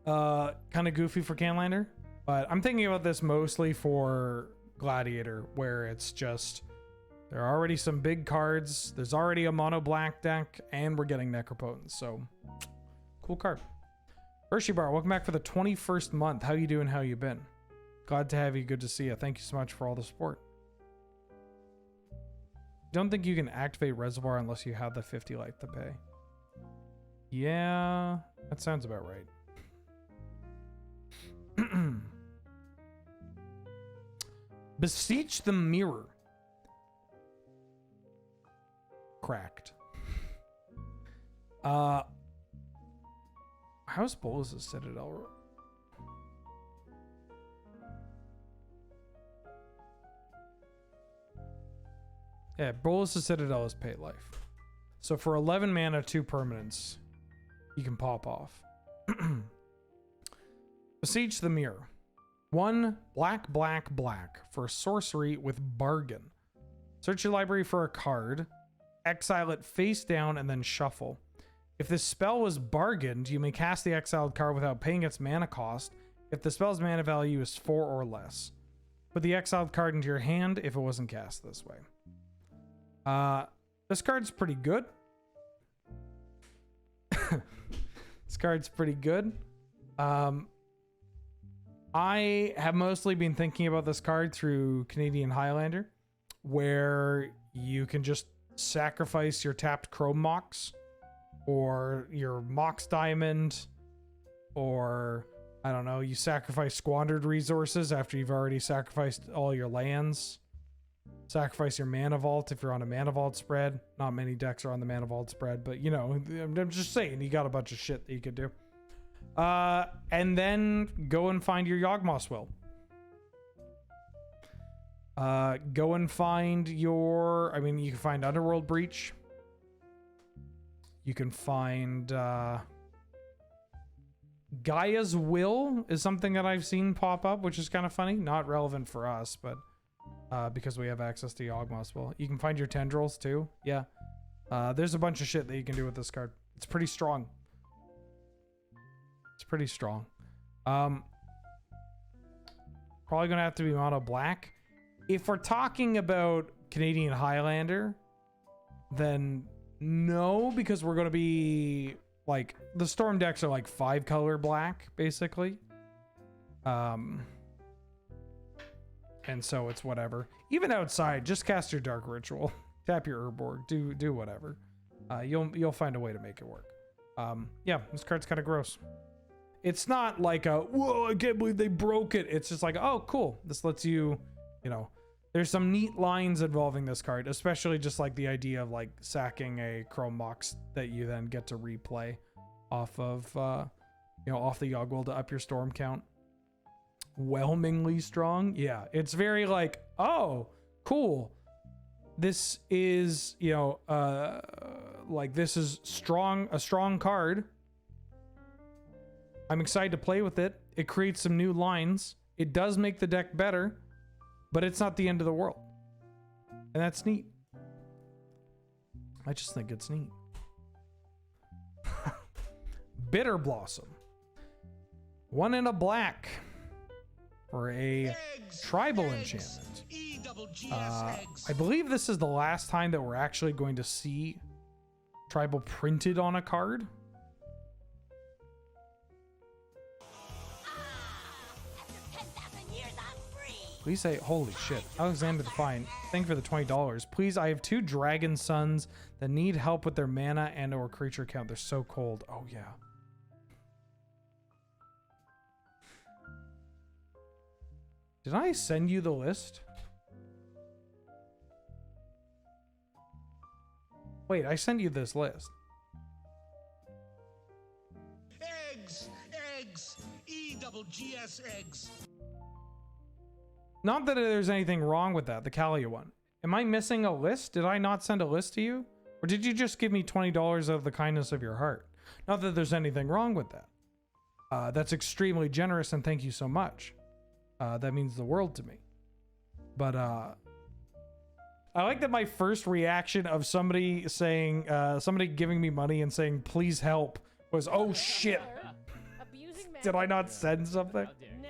kind of goofy for Canlander. But I'm thinking about this mostly for Gladiator, where it's just, there are already some big cards, there's already a mono black deck, and we're getting Necropotence, so cool card. Urshibar, welcome back for the 21st month. How you doing? How you been? Glad to have you. Good to see you. Thank you so much for all the support. Don't think you can activate Reservoir unless you have the 50 life to pay. Yeah, that sounds about right. Beseech the Mirror. Cracked. How's Bolas' Citadel? Yeah, Bolas' Citadel is pay life. So for 11 mana, 2 permanents, you can pop off. Beseech the Mirror. 1 black, black, black for sorcery with bargain. Search your library for a card, exile it face down, and then shuffle. If this spell was bargained, you may cast the exiled card without paying its mana cost if the spell's mana value is 4 or less. Put the exiled card into your hand if it wasn't cast this way. This card's pretty good. This card's pretty good. I have mostly been thinking about this card through Canadian Highlander, where you can just sacrifice your tapped Chrome Mox or your Mox Diamond, or I don't know, you sacrifice squandered resources after you've already sacrificed all your lands. Sacrifice your Mana Vault if you're on a Mana Vault spread. Not many decks are on the Mana Vault spread, but you know, I'm just saying, you got a bunch of shit that you could do. And then go and find your Yawgmoth's Will. Go and find your, I mean, you can find Underworld Breach. You can find, Gaia's Will is something that I've seen pop up, which is kind of funny. Not relevant for us, but because we have access to Yawgmoth's Will. You can find your Tendrils too. Yeah. There's a bunch of shit that you can do with this card. It's pretty strong. It's pretty strong. Probably gonna have to be mono black. If we're talking about Canadian Highlander, then no, because we're gonna be like, the Storm decks are like 5-color black, basically. And so it's whatever. Even outside, just cast your Dark Ritual. Tap your Urborg. Do whatever. You'll find a way to make it work. Yeah, this card's kind of gross. It's not like a, whoa, I can't believe they broke it. It's just like, oh, cool. This lets you, you know, there's some neat lines involving this card, especially just like the idea of like sacking a Chrome Mox that you then get to replay off of, you know, off the Yawgwill to up your storm count. Whelmingly strong. Yeah, it's very like, oh, cool. This is, you know, like this is strong, a strong card. I'm excited to play with it. It creates some new lines. It does make the deck better, but it's not the end of the world. And that's neat. I just think it's neat. Bitter Blossom. 1 in a black for a tribal enchantment. I believe this is the last time that we're actually going to see tribal printed on a card. Please say, holy shit. Alexander the Fine, thank you for the $20. Please, I have 2 Dragon Sons that need help with their mana and or creature count. They're so cold. Oh, yeah. Did I send you the list? Wait, I sent you this list. Eggs! EGGS eggs. Not that there's anything wrong with that, the Kalia one. Am I missing a list? Did I not send a list to you? Or did you just give me $20 of the kindness of your heart? Not that there's anything wrong with that. That's extremely generous and thank you so much. That means the world to me. But I like that my first reaction of somebody saying, somebody giving me money and saying, please help, was, oh shit. Did I not send something? No.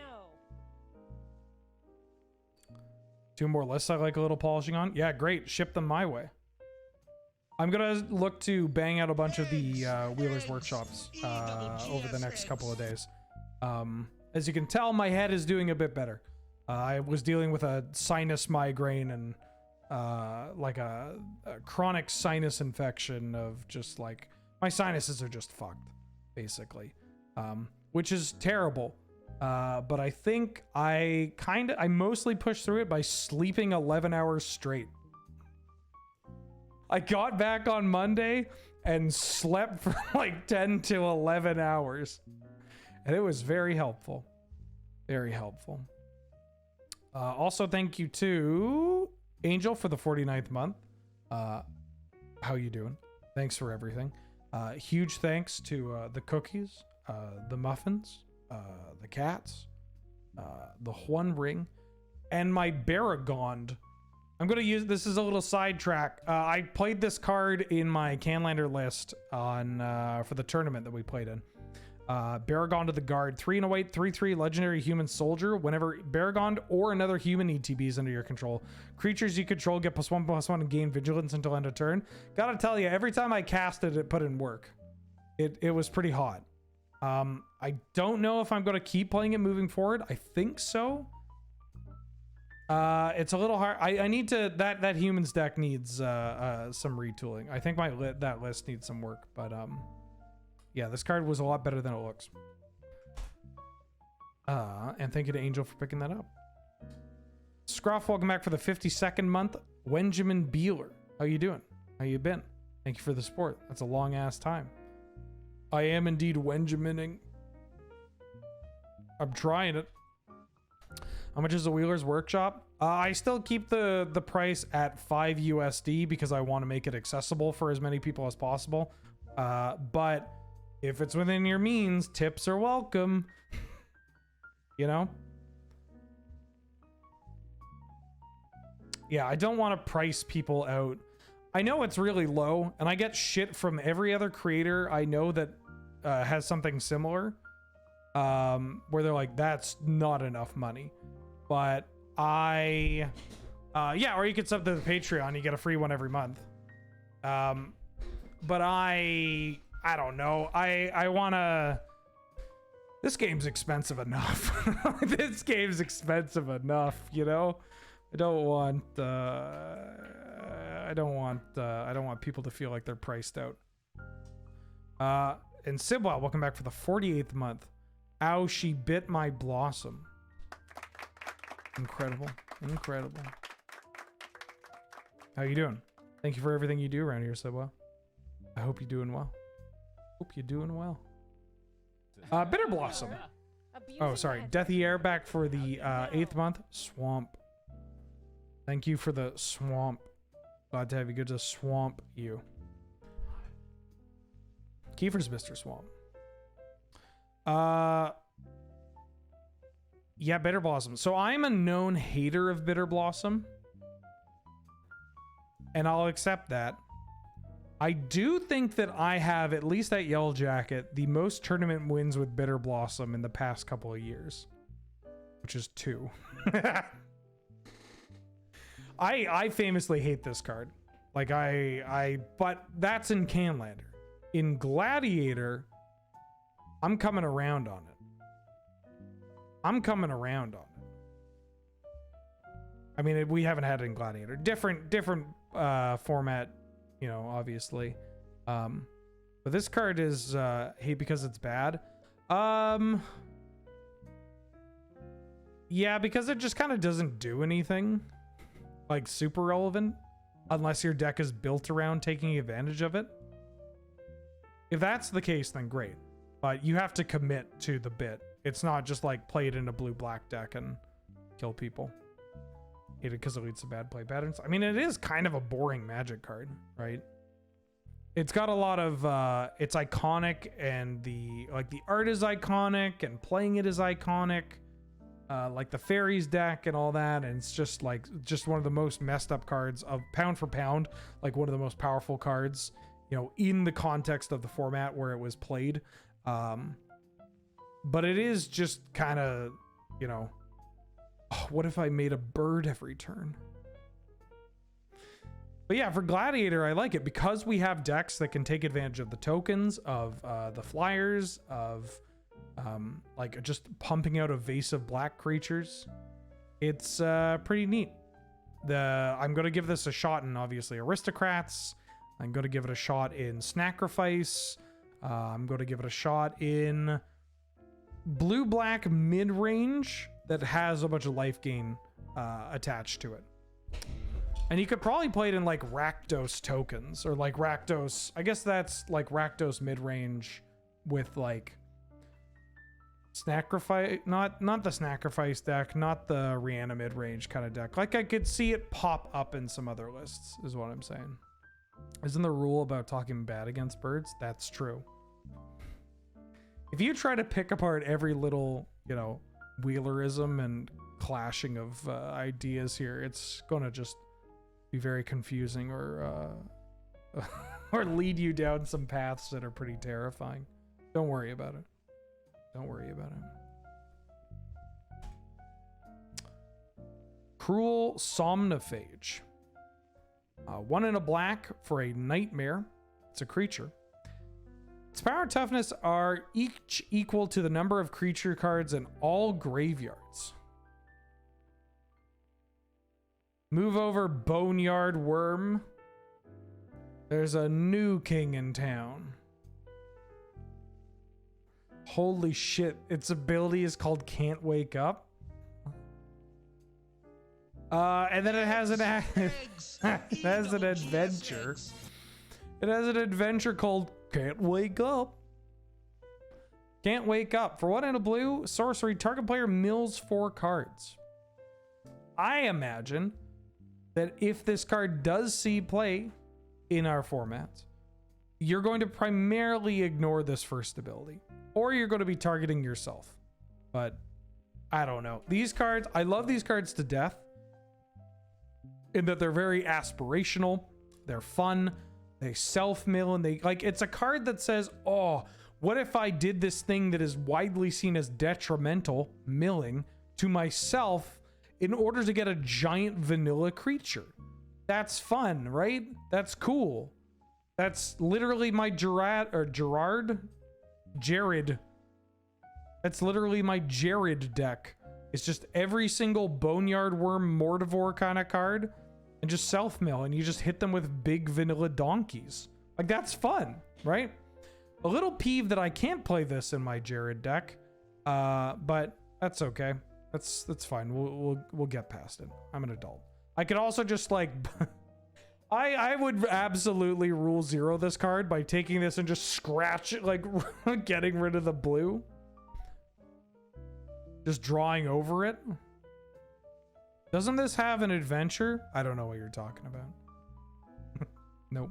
2 more lists I like a little polishing on. Yeah, great. Ship them my way. I'm gonna look to bang out a bunch of the Wheeler's Workshops over the next couple of days. As you can tell, my head is doing a bit better. I was dealing with a sinus migraine and like a chronic sinus infection of just like, my sinuses are just fucked, basically, which is terrible. But I think I mostly pushed through it by sleeping 11 hours straight. I got back on Monday and slept for like 10 to 11 hours. And it was very helpful. Very helpful. Also, thank you to Angel for the 49th month. How you doing? Thanks for everything. Huge thanks to the cookies, the muffins, the cats, the Juan ring, and my Baragond. I'm going to use this as a little sidetrack. I played this card in my Canlander list on for the tournament that we played in. Baragond of the Guard, 3 and a white, 3/3 legendary human soldier. Whenever Baragond or another human ETBs under your control, creatures you control get +1/+1 and gain vigilance until end of turn. Gotta tell you, every time I cast it, it put in work. It was pretty hot. I don't know if I'm going to keep playing it moving forward. I think so. It's a little hard. I need to, that humans deck needs some retooling. I think that list needs some work, but yeah, this card was a lot better than it looks. And thank you to Angel for picking that up. Scruff, welcome back for the 52nd month. Wenjamin Beeler, how you doing? How you been? Thank you for the support. That's a long ass time. I am indeed Wenjamining. I'm trying it. How much is the Wheeler's Workshop? I still keep the price at 5 USD because I want to make it accessible for as many people as possible. But if it's within your means, tips are welcome. You know? Yeah, I don't want to price people out. I know it's really low, and I get shit from every other creator I know that has something similar. Where they're like, that's not enough money. But yeah, or you could sub to the Patreon, you get a free one every month. But I don't know. I wanna... This game's expensive enough. This game's expensive enough, you know? I don't want people to feel like they're priced out. And Sibwell, welcome back for the 48th month. Ow, she bit my blossom. Incredible. Incredible. How you doing? Thank you for everything you do around here, Sibwell. I hope you're doing well. Hope you're doing well. Bitter Blossom. Oh, sorry. Deathy Air back for the 8th month. Swamp. Thank you for the swamp. Glad to have you. Good to swamp you. Kiefer's Mr. Swamp. Yeah, Bitter Blossom. So I'm a known hater of Bitter Blossom. And I'll accept that. I do think that I have, at least at Yellow Jacket, the most tournament wins with Bitter Blossom in the past couple of years. Which is 2. I famously hate this card. Like but that's in Canlander. In Gladiator, I'm coming around on it. I mean, we haven't had it in Gladiator. Different format, you know, obviously. But this card is hate because it's bad. Yeah, because it just kind of doesn't do anything like super relevant unless your deck is built around taking advantage of it. If that's the case, then great. But you have to commit to the bit. It's not just like play it in a blue-black deck and kill people. Hate it because it leads to bad play patterns. I mean, it is kind of a boring Magic card, right? It's got a lot of it's iconic, and the art is iconic, and playing it is iconic. Like the fairies deck and all that, and it's just one of the most messed up cards of pound for pound, like one of the most powerful cards, you know, in the context of the format where it was played. But it is just kind of, you know, oh, what if I made a bird every turn? But yeah, for Gladiator, I like it because we have decks that can take advantage of the tokens, of the flyers, of like just pumping out evasive black creatures. It's pretty neat. I'm going to give this a shot in, obviously, Aristocrats. I'm going to give it a shot in Sacrifice. I'm going to give it a shot in blue-black mid-range that has a bunch of life gain attached to it. And you could probably play it in like Rakdos tokens, or like Rakdos. I guess that's like Rakdos mid-range with like Sacrifice, not the Sacrifice deck, not the Rihanna mid-range kind of deck. Like I could see it pop up in some other lists, is what I'm saying. Isn't the rule about talking bad against birds? That's true. If you try to pick apart every little, you know, Wheelerism and clashing of ideas here, it's gonna just be very confusing, or or lead you down some paths that are pretty terrifying. Don't worry about it. Don't worry about it. Cruel Somnophage. 1 and a black for a nightmare. It's a creature. Its power and toughness are each equal to the number of creature cards in all graveyards. Move over, Boneyard Worm. There's a new king in town. Holy shit, its ability is called Can't Wake Up. And then it has an it has an adventure. It has an adventure called Can't Wake Up. Can't Wake Up. For 1 and a blue, sorcery, target player mills 4 cards. I imagine that if this card does see play in our formats, you're going to primarily ignore this first ability, or you're going to be targeting yourself. But I don't know. These cards, I love these cards to death in that they're very aspirational, they're fun, they self-mill, and they like, it's a card that says, oh, what if I did this thing that is widely seen as detrimental, milling, to myself in order to get a giant vanilla creature? That's fun, right? That's cool. That's literally my Jared. That's literally my Jared deck. It's just every single Boneyard Worm Mortivore kind of card and just self-mill, and you just hit them with big vanilla donkeys. Like, that's fun, right? A little peeve that I can't play this in my Jared deck, but that's okay. That's fine. We'll get past it. I'm an adult. I could also just like I would absolutely rule 0 this card by taking this and just scratch it, like getting rid of the blue. Just drawing over it. Doesn't this have an adventure? I don't know what you're talking about. Nope.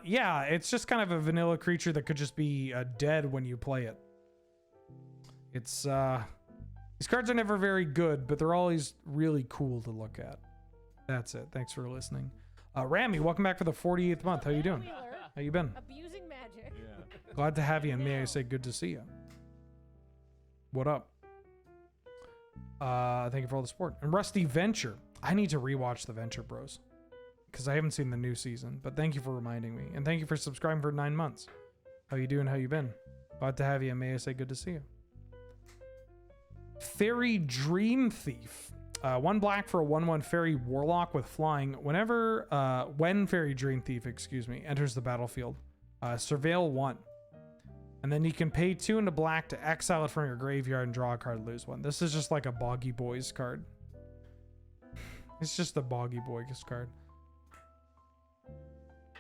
Yeah, it's just kind of a vanilla creature that could just be dead when you play it. It's these cards are never very good, but they're always really cool to look at. That's it. Thanks for listening. Rami, welcome back for the 48th month. How you doing? How you been? Abusing magic. Yeah. Glad to have you, and may I say good to see you. What up? Thank you for all the support. And Rusty Venture. I need to rewatch the Venture Bros because I haven't seen the new season, but thank you for reminding me. And thank you for subscribing for 9 months. How you doing? How you been? Glad to have you, and may I say good to see you. Fairy Dream Thief. 1 black for a 1/1 fairy warlock with flying. When Fairy Dream Thief, enters the battlefield, surveil 1. And then you can pay 2 into black to exile it from your graveyard and draw a card, lose 1. This is just like a Boggy Boys card. It's just a Boggy Boys card.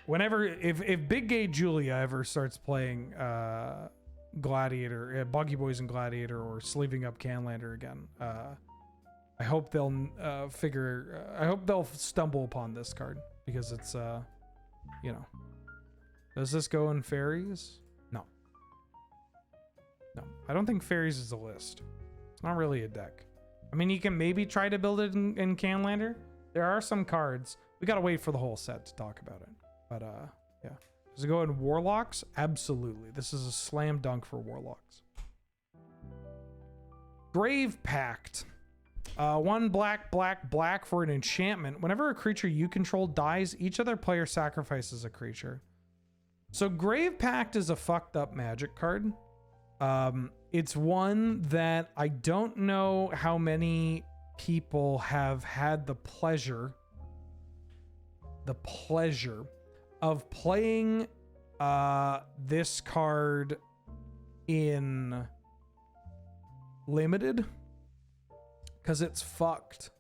If Big Gay Julia ever starts playing Gladiator, Boggy Boys and Gladiator, or sleeving up Highlander again, I hope they'll I hope they'll stumble upon this card, because it's does this go in fairies? No, I don't think fairies is a list. It's not really a deck. I mean, you can maybe try to build it in Highlander. There are some cards. We gotta wait for the whole set to talk about it. But yeah. Does it go in warlocks? Absolutely. This is a slam dunk for warlocks. Grave Pact. 1 black for an enchantment. Whenever a creature you control dies, each other player sacrifices a creature. So Grave Pact is a fucked up magic card. It's one that I don't know how many people have had the pleasure of playing this card in limited, because it's fucked.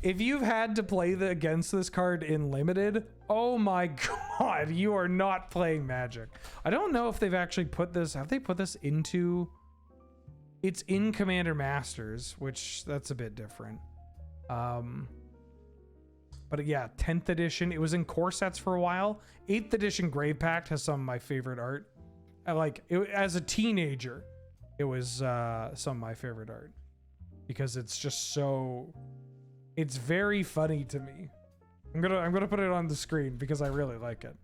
If you've had to play against this card in limited, oh my god, you are not playing Magic. I don't know if they've actually put this, have they put this into, it's in Commander Masters, which that's a bit different. But yeah, 10th edition, it was in core sets for a while. 8th edition Grave Pact has some of my favorite art. As a teenager, it was some of my favorite art, because it's just so, it's very funny to me. I'm gonna put it on the screen because I really like it.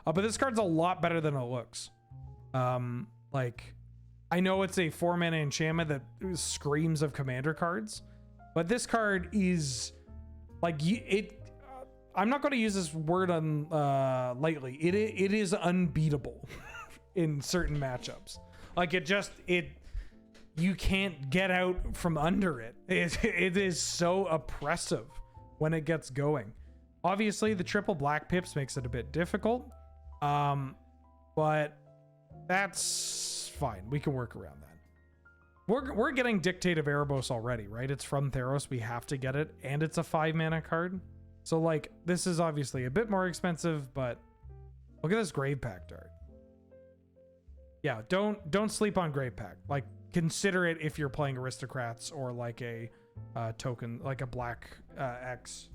But this card's a lot better than it looks. I know it's a 4-mana enchantment that screams of commander cards, but this card is like I'm not going to use this word lightly. It is unbeatable in certain matchups. Like you can't get out from under it. It is so oppressive when it gets going. Obviously, the triple black pips makes it a bit difficult, but that's fine. We can work around that. We're getting Dictate of Erebos already, right? It's from Theros. We have to get it, and it's a 5 mana card. So like, this is obviously a bit more expensive, but look at this Grave Pact art. Yeah, don't sleep on Grave Pact. Like, consider it if you're playing Aristocrats or like a token, like a black X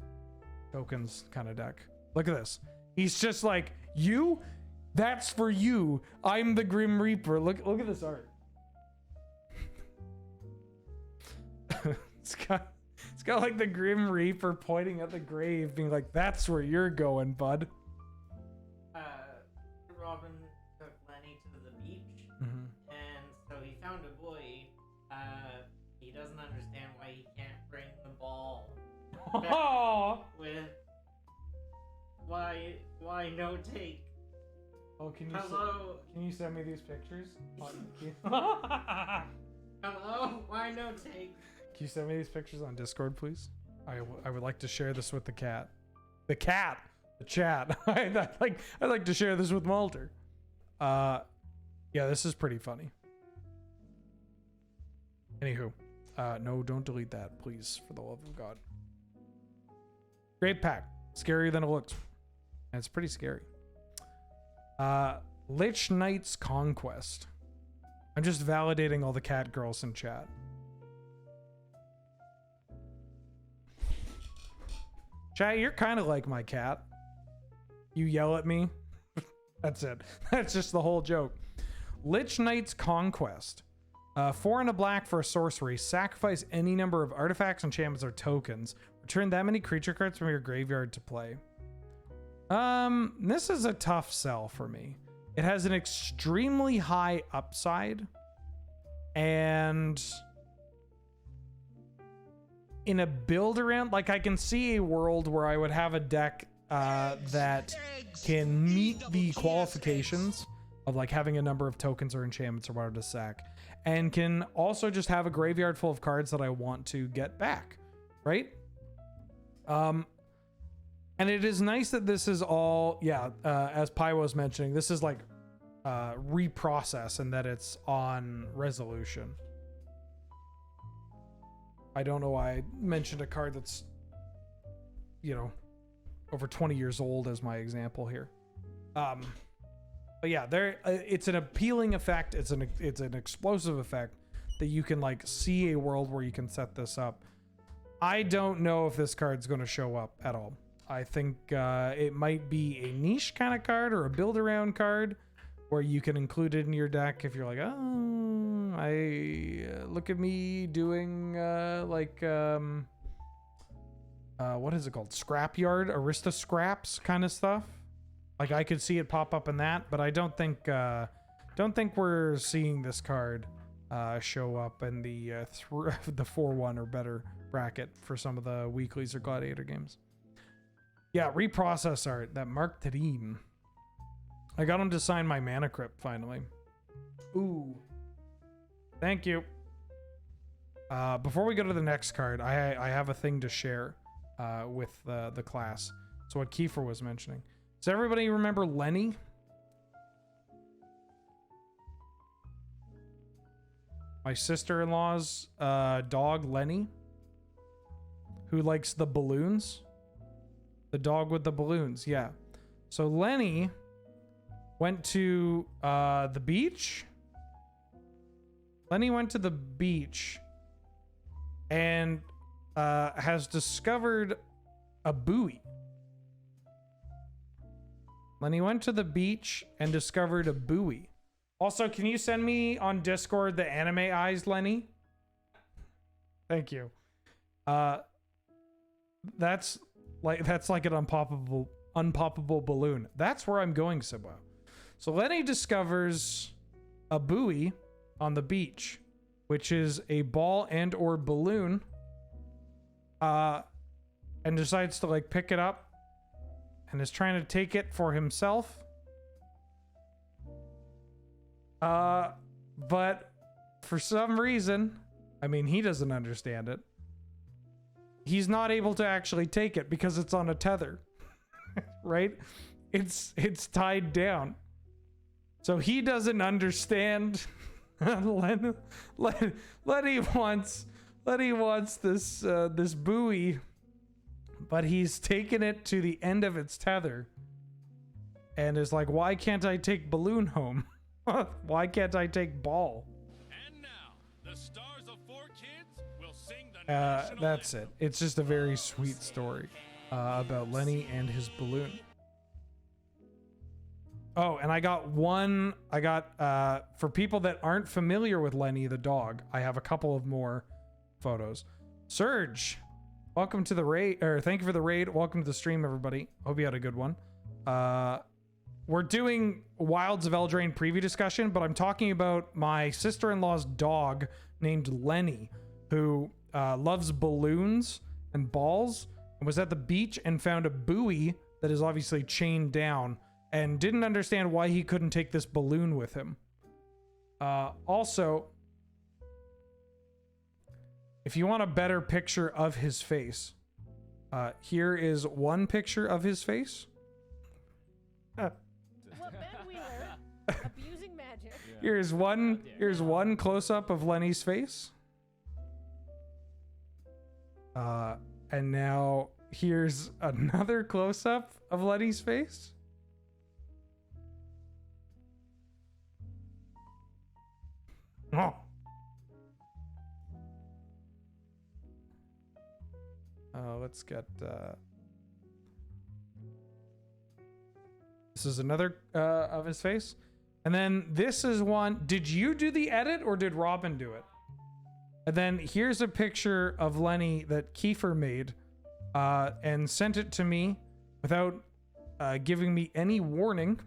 tokens kind of deck. Look at this. He's just like, you? That's for you. I'm the Grim Reaper. Look at this art. It's got like the Grim Reaper pointing at the grave, being like, "That's where you're going, bud." Robin took Lenny to the beach, and so he found a buoy. He doesn't understand why he can't bring the ball back with why no take. Oh, can you send me these pictures? Hello, why no take? Can you send me these pictures on Discord, please? I would like to share this with the cat. The cat! The chat. I'd like to share this with Malter. Yeah, this is pretty funny. Anywho. No, don't delete that, please, for the love of God. Great pack. Scarier than it looks. And it's pretty scary. Lich Knight's Conquest. I'm just validating all the cat girls in chat. Chat, you're kind of like my cat. You yell at me. That's it. That's just the whole joke. Lich Knight's Conquest. 4 and a black for a sorcery. Sacrifice any number of artifacts, enchantments, or tokens. Return that many creature cards from your graveyard to play. This is a tough sell for me. It has an extremely high upside. And in a build around, like, I can see a world where I would have a deck that can meet the qualifications of like having a number of tokens or enchantments or whatever to sack, and can also just have a graveyard full of cards that I want to get back, right? And it is nice that this is all, as Pi was mentioning, this is like reprocess and that it's on resolution. I don't know why I mentioned a card that's, over 20 years old as my example here. But yeah, it's an appealing effect. It's an explosive effect that you can like see a world where you can set this up. I don't know if this card's going to show up at all. I think it might be a niche kind of card or a build around card where you can include it in your deck if you're like, look at me doing what is it called? Scrapyard, Arista Scraps kind of stuff. Like I could see it pop up in that, but I don't think we're seeing this card show up in the 4-1 or better bracket for some of the weeklies or Gladiator games. Yeah, reprocess art, that Mark Tadine. I got him to sign my Mana Crypt finally. Ooh. Thank you. Before we go to the next card, I have a thing to share with the class. So what Kiefer was mentioning. Does everybody remember Lenny? My sister-in-law's dog, Lenny, who likes the balloons. The dog with the balloons, yeah. So Lenny went to the beach. Lenny went to the beach and has discovered a buoy. Lenny went to the beach and discovered a buoy. Also, can you send me on Discord the anime eyes, Lenny? Thank you. That's like an unpoppable balloon. That's where I'm going, Sibwa. So Lenny discovers a buoy on the beach, which is a ball and or balloon, and decides to like pick it up and is trying to take it for himself. But for some reason, I mean, he doesn't understand it. He's not able to actually take it because it's on a tether, right? It's tied down. So he doesn't understand. Lenny wants this buoy, but he's taken it to the end of its tether and is like, why can't I take Balloon home? Why can't I take Ball? And now, the stars of Four Kids will sing the national That's anthem. it. It's just a very sweet story about Lenny and his balloon. Oh, and I got for people that aren't familiar with Lenny the dog, I have a couple of more photos. Surge, welcome to the raid, or thank you for the raid. Welcome to the stream, everybody. Hope you had a good one. We're doing Wilds of Eldraine preview discussion, but I'm talking about my sister-in-law's dog named Lenny, who loves balloons and balls, and was at the beach and found a buoy that is obviously chained down, and didn't understand why he couldn't take this balloon with him. Also, if you want a better picture of his face, here is one picture of his face. Well, Ben Wheeler, abusing magic. Here's one close-up of Lenny's face. And now here's another close-up of Lenny's face. Oh. Let's get this is another of his face. And then this is one. Did you do the edit or did Robin do it? And then here's a picture of Lenny that Kiefer made and sent it to me without giving me any warning.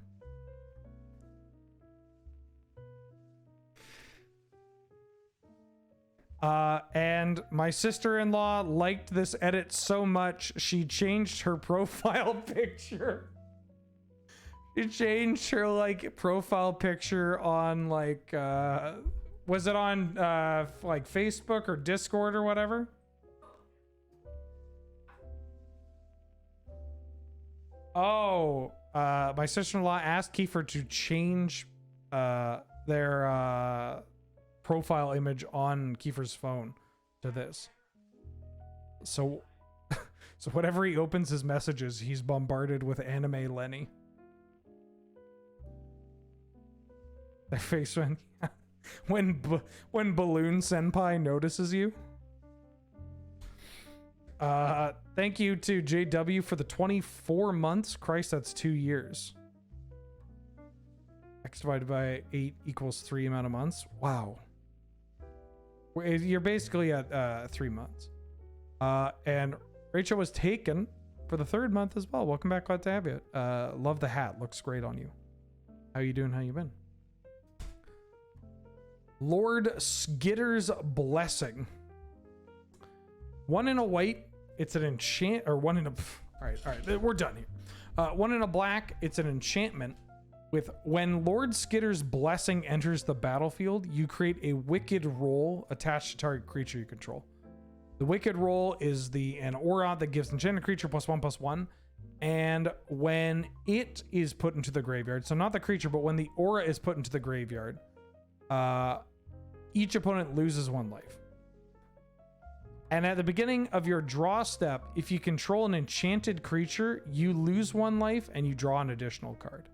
And my sister-in-law liked this edit so much, she changed her profile picture. She changed her profile picture on was it on Facebook or Discord or whatever? Oh, my sister-in-law asked Kiefer to change their profile image on Kiefer's phone to this. So whenever he opens his messages, he's bombarded with anime Lenny. Their face when Balloon Senpai notices you. Thank you to JW for the 24 months. Christ, that's 2 years. X divided by 8 equals 3 amount of months. Wow. You're basically at 3 months. And Rachel was taken for the 3rd month as well. Welcome back. Glad to have you. Love the hat. Looks great on you. How you doing? How you been? Lord Skitter's Blessing. 1 in a white. It's an enchant, or 1 in a. All right. We're done here. 1 in a black. It's an enchantment. With when Lord Skitter's Blessing enters the battlefield, you create a wicked roll attached to target creature you control. The wicked roll is an aura that gives enchanted creature +1/+1. And when it is put into the graveyard, so not the creature, but when the aura is put into the graveyard, each opponent loses 1 life. And at the beginning of your draw step, if you control an enchanted creature, you lose 1 life and you draw an additional card.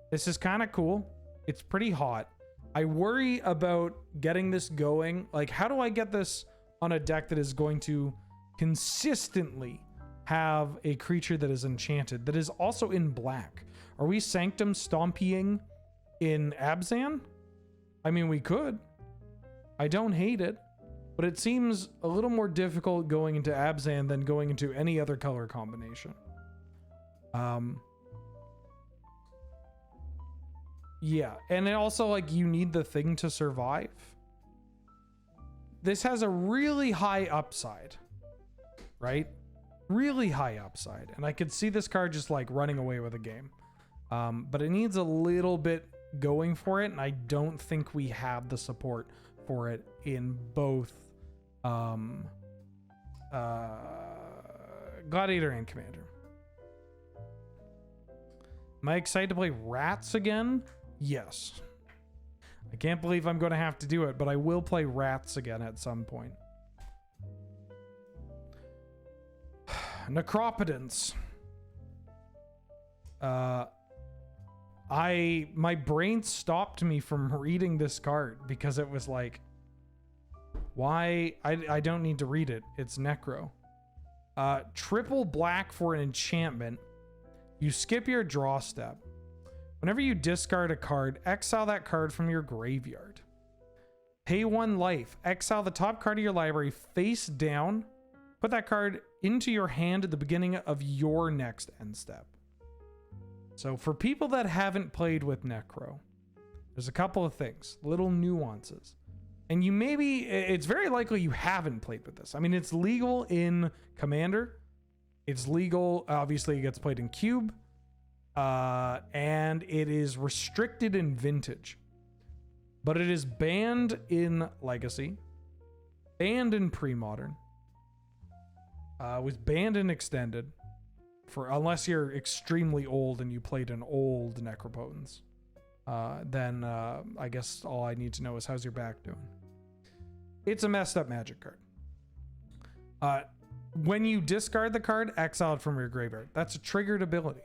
This is kind of cool. It's pretty hot. I worry about getting this going. Like, how do I get this on a deck that is going to consistently have a creature that is enchanted, that is also in black? Are we Sanctum Stompying in Abzan? I mean, we could. I don't hate it, but it seems a little more difficult going into Abzan than going into any other color combination. Yeah, and it also, you need the thing to survive. This has a really high upside, right? really high upside, and I could see this card just like running away with a game. But it needs a little bit going for it, and I don't think we have the support for it in both Gladiator and Commander. Am I excited to play Rats again? Yes. I can't believe I'm going to have to do it, but I will play Rats again at some point. Necropotence. My brain stopped me from reading this card because it was like, why? I don't need to read it. It's Necro. Triple black for an enchantment. You skip your draw step. Whenever you discard a card, exile that card from your graveyard. Pay 1 life. Exile the top card of your library face down. Put that card into your hand at the beginning of your next end step. So for people that haven't played with Necro, there's a couple of things, little nuances. And it's very likely you haven't played with this. I mean, it's legal in Commander. It's legal, obviously it gets played in Cube. And it is restricted in Vintage. But it is banned in Legacy. Banned in Pre-Modern. Was banned in Extended. Unless you're extremely old and you played an old Necropotence. Then I guess all I need to know is how's your back doing. It's a messed up Magic card. When you discard the card, exile it from your graveyard. That's a triggered ability.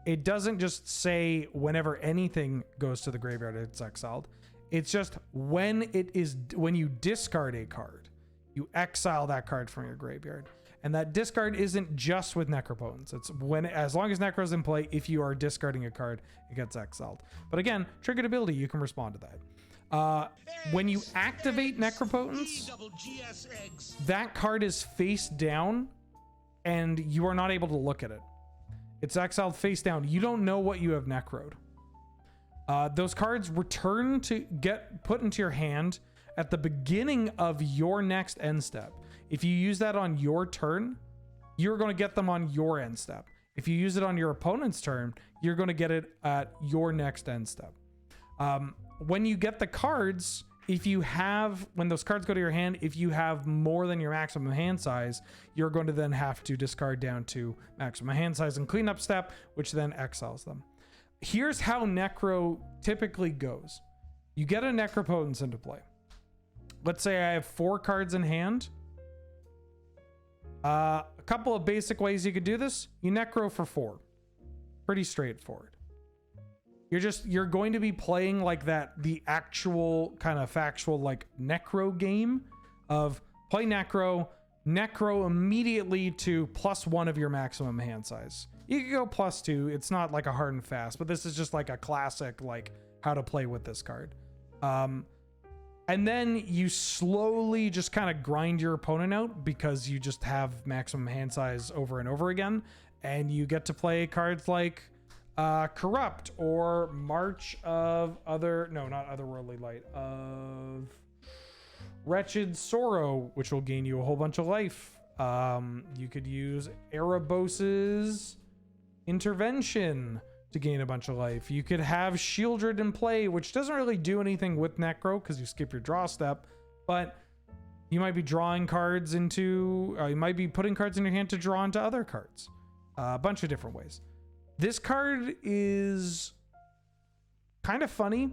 It doesn't just say whenever anything goes to the graveyard, it's exiled. It's just when you discard a card, you exile that card from your graveyard. And that discard isn't just with Necropotence. It's as long as Necro's in play, if you are discarding a card, it gets exiled. But again, triggered ability, you can respond to that. When you activate Necropotence, that card is face down and you are not able to look at it. It's exiled face down. You don't know what you have necroed. Those cards return to get put into your hand at the beginning of your next end step. If you use that on your turn, you're going to get them on your end step. If you use it on your opponent's turn, you're going to get it at your next end step. When you get the cards, when those cards go to your hand, if you have more than your maximum hand size, you're going to then have to discard down to maximum hand size and cleanup step, which then exiles them. Here's how Necro typically goes. You get a Necropotence into play. Let's say I have 4 cards in hand. A couple of basic ways you could do this. You Necro for 4. Pretty straightforward. You're going to be playing like that, the actual kind of factual like Necro game of play Necro immediately to +1 of your maximum hand size. You could go +2. It's not like a hard and fast, but this is just like a classic, like how to play with this card. And then you slowly just kind of grind your opponent out because you just have maximum hand size over and over again. And you get to play cards like Corrupt or March of Otherworldly Light, of Wretched Sorrow, which will gain you a whole bunch of life. You could use Erebos's Intervention to gain a bunch of life. You could have Shieldred in play, which doesn't really do anything with Necro because you skip your draw step, but you might be drawing cards you might be putting cards in your hand to draw into other cards. A bunch of different ways. This card is kind of funny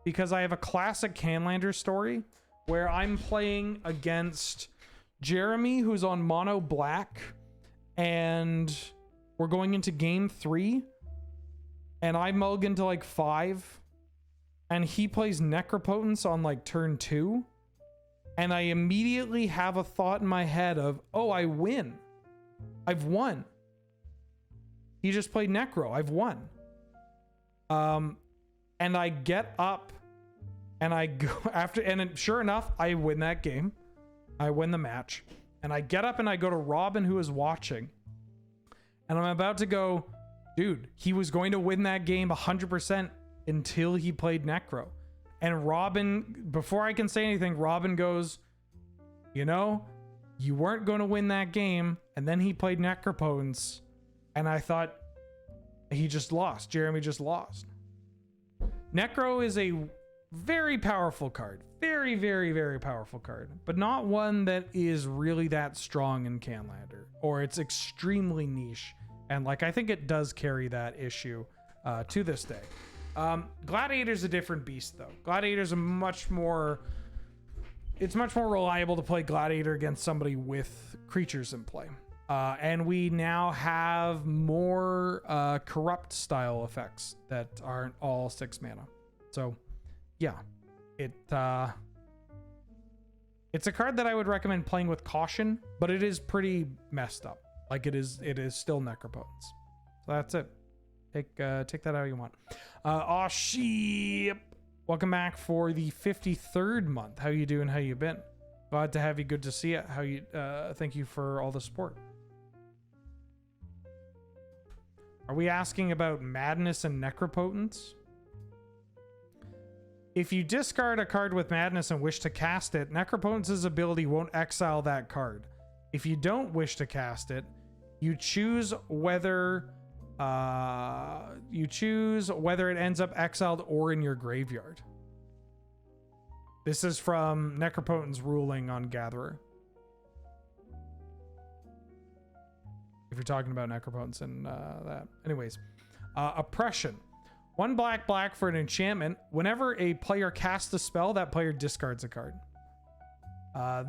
because I have a classic Highlander story where I'm playing against Jeremy, who's on mono black, and we're going into game 3, and I mulligan to like 5, and he plays Necropotence on like turn 2, and I immediately have a thought in my head of, oh, I win. I've won. He just played Necro. I've won. And I get up and I go after, and sure enough, I win that game. I win the match. And I get up and I go to Robin, who is watching. And I'm about to go, dude, he was going to win that game 100% until he played Necro. And Robin, before I can say anything, Robin goes, you know, you weren't going to win that game. And then he played Necropotence, and I thought he just lost. Jeremy just lost. Necro is a very powerful card. Very, very, very powerful card. But not one that is really that strong in Highlander. Or it's extremely niche. And like, I think it does carry that issue to this day. Gladiator's a different beast, though. Gladiator's it's much more reliable to play Gladiator against somebody with creatures in play. And we now have more corrupt style effects that aren't all 6 mana. So yeah, it's a card that I would recommend playing with caution, but it is pretty messed up. Like it is still Necropotence. So that's it. Take that how you want. Sheep. Welcome back for the 53rd month. How you doing? How you been? Glad to have you. Good to see you. How you? Thank you for all the support. Are we asking about Madness and Necropotence? If you discard a card with Madness and wish to cast it, Necropotence's ability won't exile that card. If you don't wish to cast it, you choose whether it ends up exiled or in your graveyard. This is from Necropotence ruling on Gatherer. If you're talking about Necropotence and that. Anyways, Oppression. 1 black for an enchantment. Whenever a player casts a spell, that player discards a card.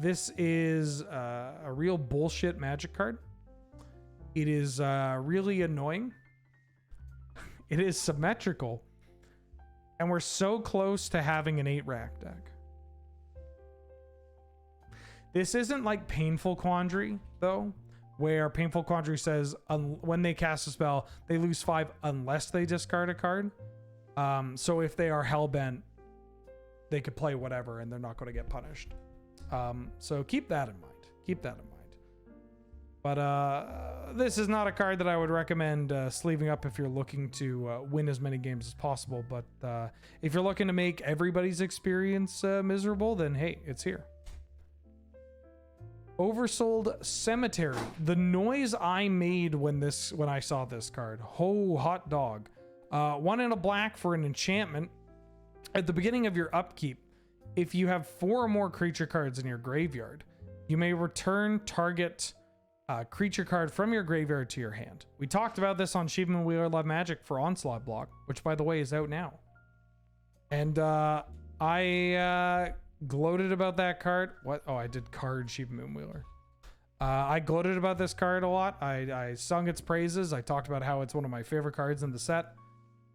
This is a real bullshit magic card. It is really annoying. It is symmetrical. And we're so close to having an 8-rack deck. This isn't like Painful Quandary, though, where Painful Quandary says when they cast a spell, they lose 5 unless they discard a card. So if they are hellbent, they could play whatever and they're not going to get punished. So keep that in mind. Keep that in mind. But this is not a card that I would recommend sleeving up if you're looking to win as many games as possible. But if you're looking to make everybody's experience miserable, then hey, it's here. Oversold Cemetery. The noise I made when I saw this card. Oh, hot dog. 1 and a black for an enchantment. At the beginning of your upkeep, if you have 4 or more creature cards in your graveyard, you may return target creature card from your graveyard to your hand. We talked about this on Sheepman and Wheeler Love Magic for Onslaught block, which by the way is out now. And I gloated about that card. What? Oh, I did card Sheepman and Wheeler. I gloated about this card a lot. I sung its praises. I talked about how it's one of my favorite cards in the set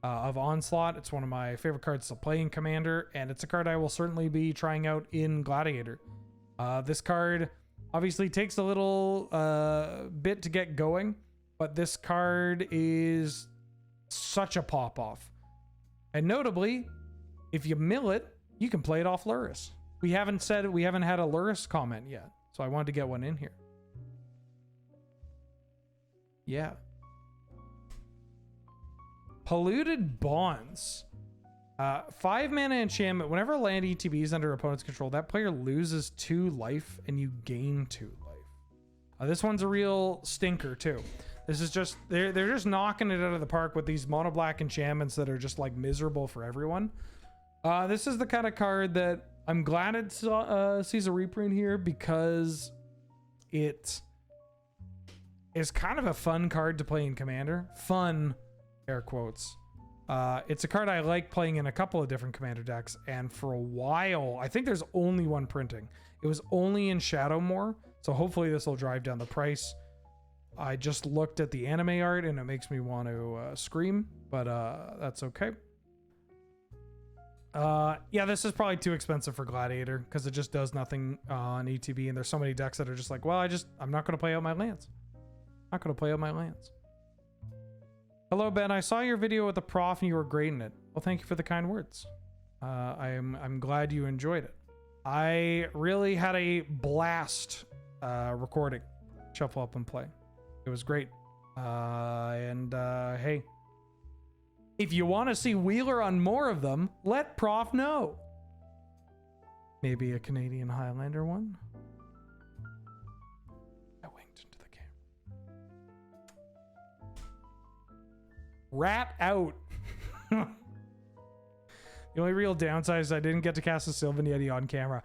of Onslaught. It's one of my favorite cards to play in Commander, and it's a card I will certainly be trying out in Gladiator. This card obviously takes a little bit to get going, but this card is such a pop-off. And notably, if you mill it, you can play it off Lurrus. We haven't had a Lurrus comment yet, so I wanted to get one in here. Yeah. Polluted Bonds. 5 mana enchantment. Whenever a land ETB is under opponent's control, that player loses 2 life and you gain 2 life. This one's a real stinker too. This is just, they're just knocking it out of the park with these mono black enchantments that are just like miserable for everyone. This is the kind of card that I'm glad it sees a reprint here, because it is kind of a fun card to play in Commander. Fun, air quotes. It's a card I like playing in a couple of different Commander decks, and for a while, I think there's only one printing. It was only in Shadowmoor, so hopefully this will drive down the price. I just looked at the anime art and it makes me want to scream, but that's okay. Yeah, this is probably too expensive for Gladiator because it just does nothing on ETB, and there's so many decks that are just like, well, I'm not going to play out my lands. Not going to play out my lands. Hello, Ben. I saw your video with the prof and you were great in it. Well, thank you for the kind words. I'm glad you enjoyed it. I really had a blast recording Shuffle Up and Play. It was great. Hey, if you want to see Wheeler on more of them, let Prof know. Maybe a Canadian Highlander one. Rat out. The only real downside is I didn't get to cast a Sylvan Yeti on camera.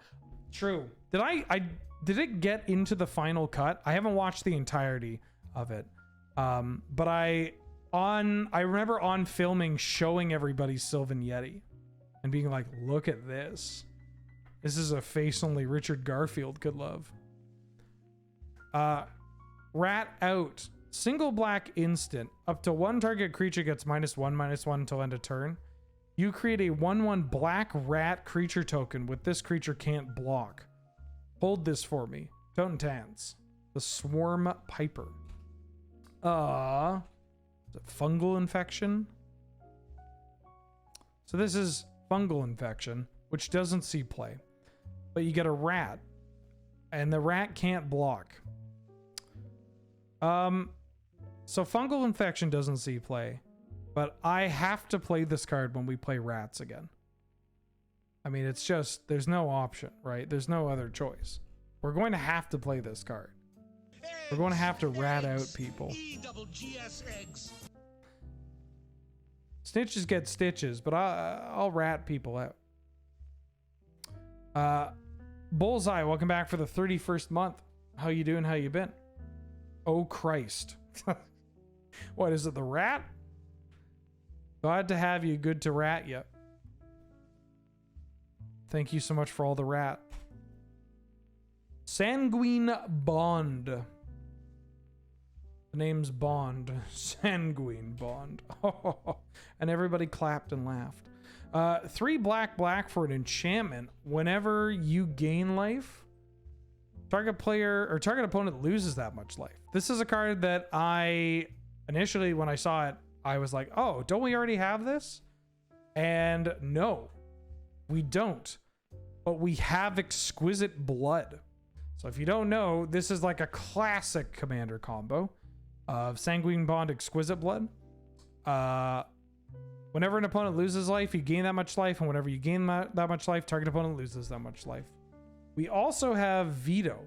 True. Did it get into the final cut? I haven't watched the entirety of it. But I remember on filming showing everybody Sylvan Yeti and being like, look at this. This is a face only Richard Garfield could love. Rat out. Single black instant. Up to one target creature gets -1/-1 until end of turn. You create a 1/1 black rat creature token with this creature can't block. Hold this for me. Tans. The Swarm Piper. Is it fungal infection? So this is fungal infection, which doesn't see play. But you get a rat. And the rat can't block. So fungal infection doesn't see play. But I have to play this card when we play rats again. I mean, it's just, there's no option, right? There's no other choice. We're going to have to play this card. We're going to have to rat out people. E-double-G-S eggs. Snitches get stitches, but I'll rat people out. Bullseye, welcome back for the 31st month. How you doing? How you been? Oh, Christ. What is it, the rat? Glad to have you. Good to rat you. Thank you so much for all the rat. Sanguine Bond. The name's Bond. Sanguine Bond. And everybody clapped and laughed. 3 black for an enchantment. Whenever you gain life, target player or target opponent loses that much life. This is a card that I initially, when I saw it, I was like, oh, don't we already have this? And no, we don't. But we have Exquisite Blood. So if you don't know, this is like a classic commander combo of Sanguine Bond, Exquisite Blood. Whenever an opponent loses life, you gain that much life. And whenever you gain that much life, target opponent loses that much life. We also have Veto.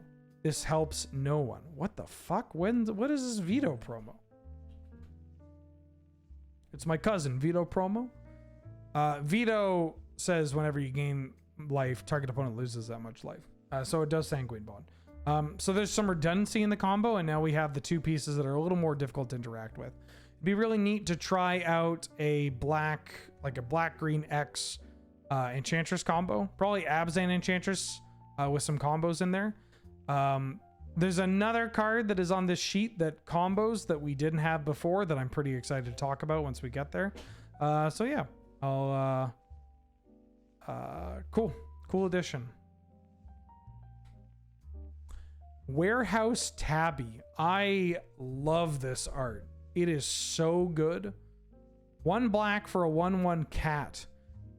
This helps no one. What the fuck? What is this Veto promo? It's my cousin, Veto promo. Veto says whenever you gain life, target opponent loses that much life. So it does Sanguine Bond. So there's some redundancy in the combo, and now we have the 2 pieces that are a little more difficult to interact with. It'd be really neat to try out a black-green X Enchantress combo. Probably Abzan Enchantress with some combos in there. There's another card that is on this sheet that combos that we didn't have before that I'm pretty excited to talk about once we get there. So yeah, cool addition. Warehouse Tabby. I love this art. It is so good. 1 black for a 1/1 cat.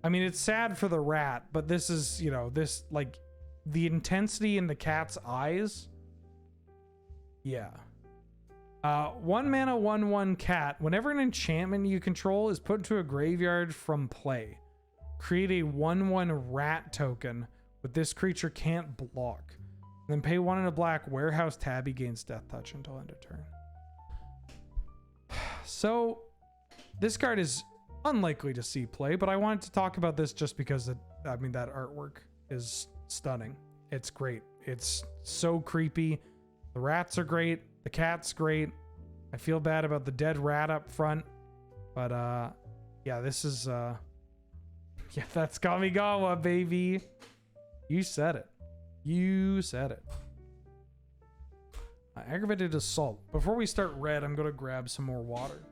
I mean, it's sad for the rat, but this is, this, like, the intensity in the cat's eyes. Yeah. 1 mana, 1/1 cat. Whenever an enchantment you control is put into a graveyard from play, create a 1/1 rat token with this creature can't block. Then pay 1 and a black. Warehouse Tabby gains Death Touch until end of turn. So, this card is unlikely to see play, but I wanted to talk about this just because that artwork is stunning. It's great. It's so creepy. The rats are great. The cat's great. I feel bad about the dead rat up front, but yeah, this is yeah, that's Kamigawa, baby. You said it. You said it. Aggravated Assault. Before we start red, I'm gonna grab some more water.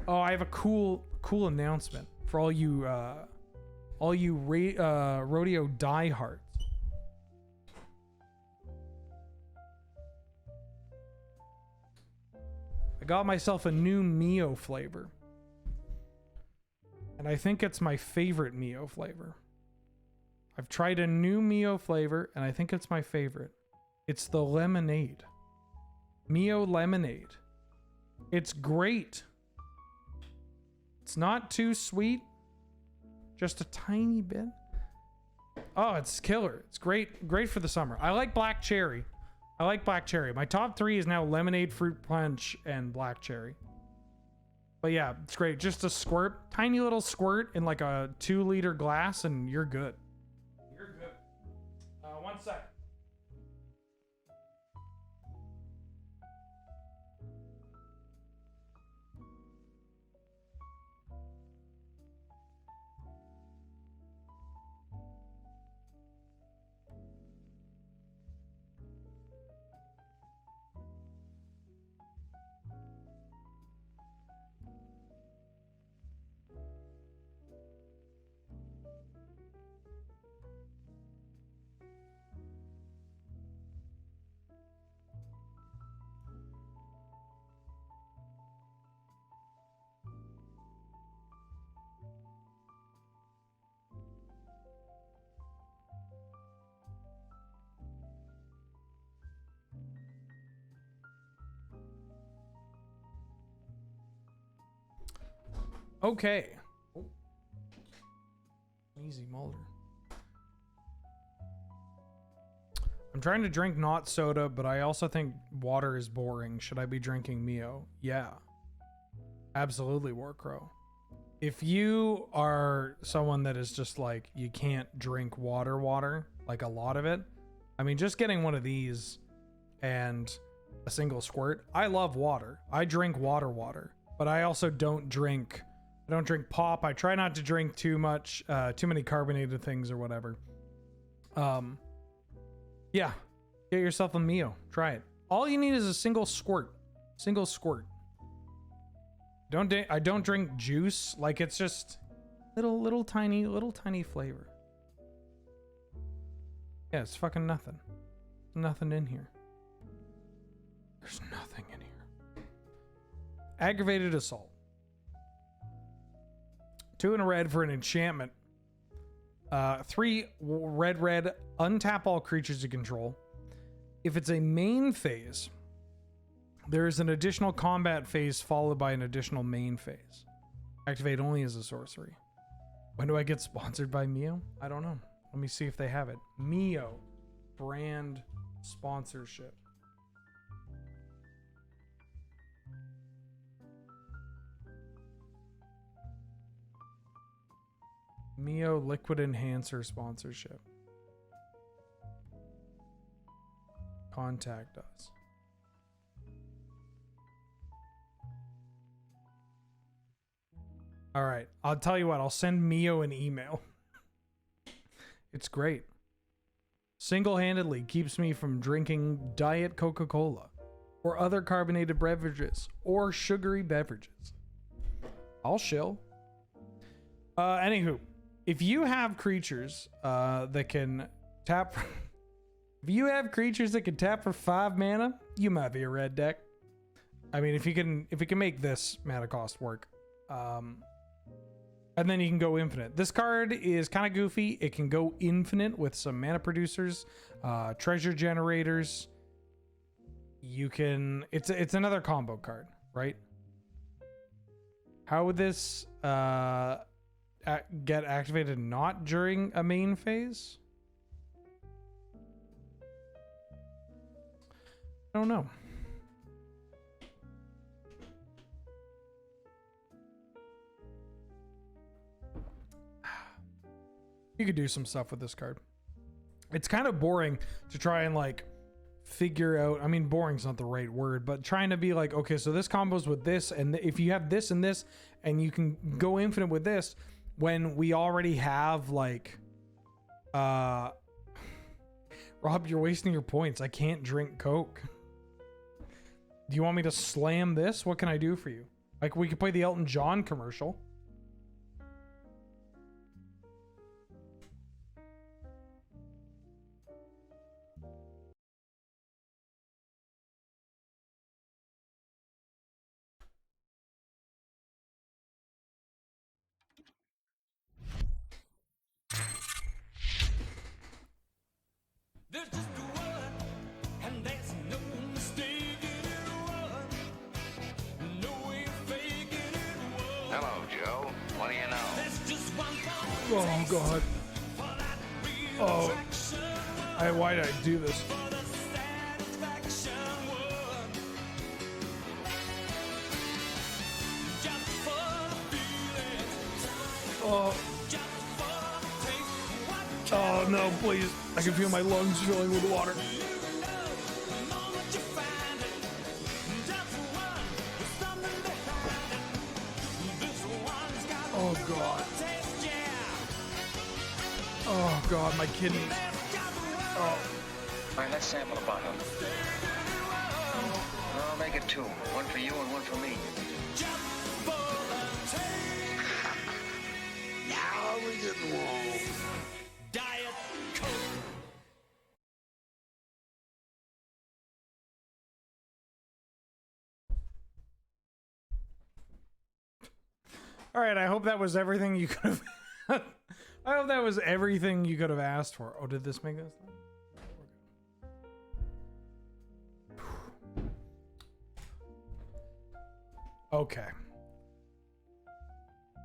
Oh, I have a cool announcement for all you rodeo diehards. I got myself a new Mio flavor, and I think it's my favorite Mio flavor. I've tried a new Mio flavor, and I think it's my favorite. It's the lemonade. Mio lemonade. It's great. It's not too sweet. Just a tiny bit. Oh, it's killer. It's great. Great for the summer. I like black cherry. My top 3 is now lemonade, fruit punch, and black cherry. But yeah, it's great. Just a squirt, tiny little squirt in like a 2-liter glass, and you're good. You're good. 1 second. Okay. Oh. Easy Mulder. I'm trying to drink not soda, but I also think water is boring. Should I be drinking Mio? Yeah. Absolutely, Warcrow. If you are someone that is just like, you can't drink water, like a lot of it, I mean, just getting one of these and a single squirt. I love water. I drink water, but I also don't drink pop. I try not to drink too much, too many carbonated things or whatever. Yeah, get yourself a Mio. Try it. All you need is a single squirt. I don't drink juice. Like, it's just little tiny flavor. Yeah, it's fucking nothing. Nothing in here. There's nothing in here. Aggravated assault. 2 and a red for an enchantment. 3 red, untap all creatures you control. If it's a main phase, there is an additional combat phase followed by an additional main phase. Activate only as a sorcery. When do I get sponsored by Mio? I don't know. Let me see if they have it. Mio brand sponsorship. Mio Liquid Enhancer sponsorship. Contact us. All right, I'll tell you what, I'll send Mio an email. It's great. Single-handedly keeps me from drinking Diet Coca-Cola or other carbonated beverages or sugary beverages. I'll shill. Anywho, if you have creatures that can tap if you have creatures that can tap for 5 mana, you might be a red deck. I mean, if you can make this mana cost work. And then you can go infinite. This card is kind of goofy. It can go infinite with some mana producers, treasure generators. You can, it's another combo card, right? How would this get activated not during a main phase? I don't know. You could do some stuff with this card. It's kind of boring to try and like figure out. I mean, boring's not the right word, but trying to be like, okay, so this combos with this, and if you have this and this, and you can go infinite with this, when we already have like, Rob, you're wasting your points. I can't drink Coke. Do you want me to slam this? What can I do for you? Like, we could play the Elton John commercial. There's just one, and there's no mistake in one. No way of faking it one. Hello, Joe. What do you know? There's just one Oh God. for that Oh. reattraction one. Why did I do this? For the satisfaction one. Just Oh no, please. I can feel my lungs filling with water. Oh god. Oh god, my kidneys. Oh. Alright, let's sample a bottle. I'll make it two. One for you and one for me. Now we getting warm. Diet Coke. All right, I hope that was everything you could have. I hope that was everything you could have asked for. Oh, did this make this? Okay.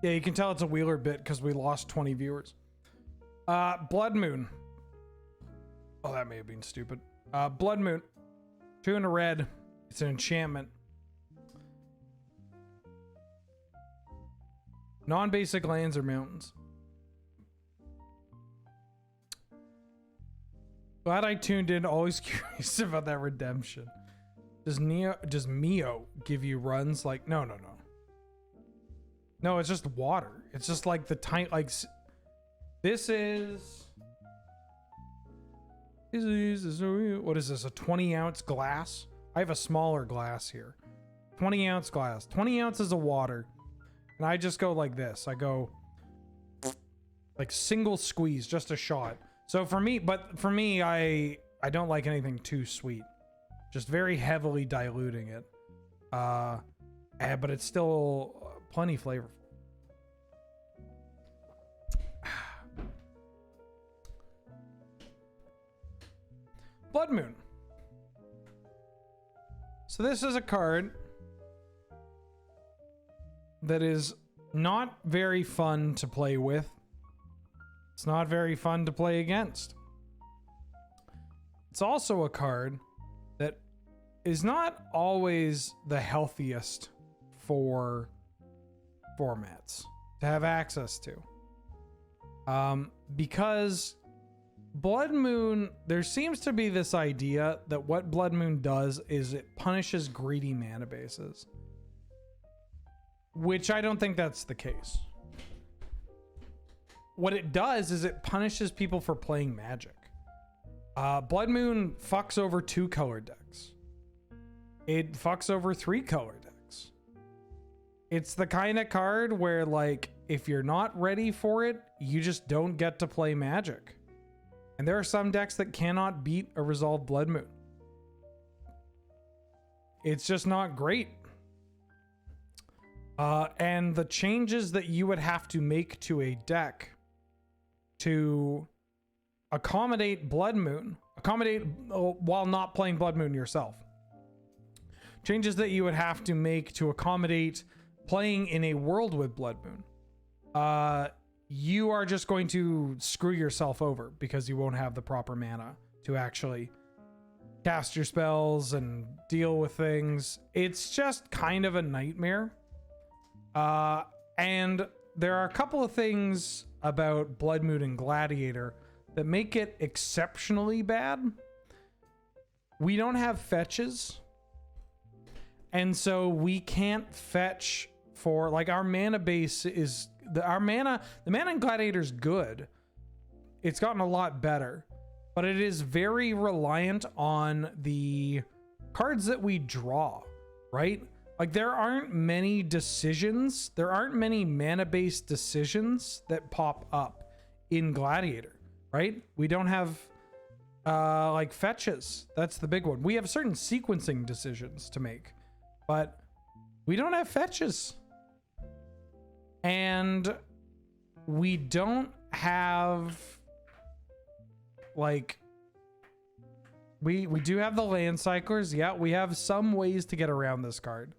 Yeah, you can tell it's a Wheeler bit because we lost 20 viewers. Blood Moon. Oh, that may have been stupid. Blood Moon. 2 in a red. It's an enchantment. Non-basic lands or mountains. Glad I tuned in. Always curious about that redemption. Does Mio give you runs like no. No, it's just water. It's just like the tiny this is what is this? A 20-ounce glass? I have a smaller glass here. 20-ounce glass. 20 ounces of water. And I just go like this. I go like single squeeze, just a shot. So for me, I don't like anything too sweet. Just very heavily diluting it. But it's still plenty flavorful. Blood Moon. So this is a card that is not very fun to play with. It's not very fun to play against. It's also a card that is not always the healthiest for formats to have access to. Because Blood Moon, there seems to be this idea that what Blood Moon does is it punishes greedy mana bases. Which I don't think that's the case. What it does is it punishes people for playing Magic. Blood Moon fucks over 2-color decks. It fucks over 3-color decks. It's the kind of card where, like, if you're not ready for it, you just don't get to play Magic. And there are some decks that cannot beat a Resolved Blood Moon. It's just not great. And the changes that you would have to make to a deck to accommodate Blood Moon, while not playing Blood Moon yourself. Changes that you would have to make to accommodate playing in a world with Blood Moon. You are just going to screw yourself over because you won't have the proper mana to actually cast your spells and deal with things. It's just kind of a nightmare. And there are a couple of things about Blood Moon and Gladiator that make it exceptionally bad. We don't have fetches. And so we can't fetch for, like, our mana base is the mana in Gladiator is good. It's gotten a lot better, but it is very reliant on the cards that we draw, right? Like, there aren't many decisions. There aren't many mana-based decisions that pop up in Gladiator, right? We don't have, like, fetches. That's the big one. We have certain sequencing decisions to make, but we don't have fetches. And we don't have, like, we do have the land cyclers. Yeah, we have some ways to get around this card.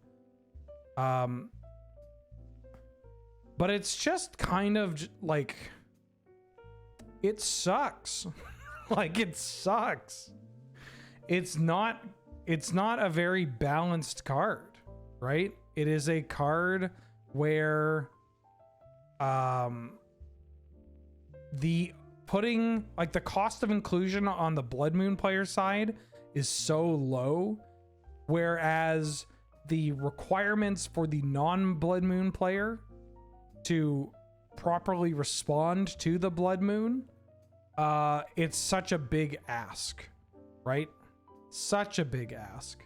But it's just kind of like, it sucks. Like, it sucks. It's not a very balanced card, right? It is a card where the putting like the cost of inclusion on the Blood Moon player side is so low, whereas the requirements for the non-Blood Moon player to properly respond to the Blood Moon, it's such a big ask, right? Such a big ask.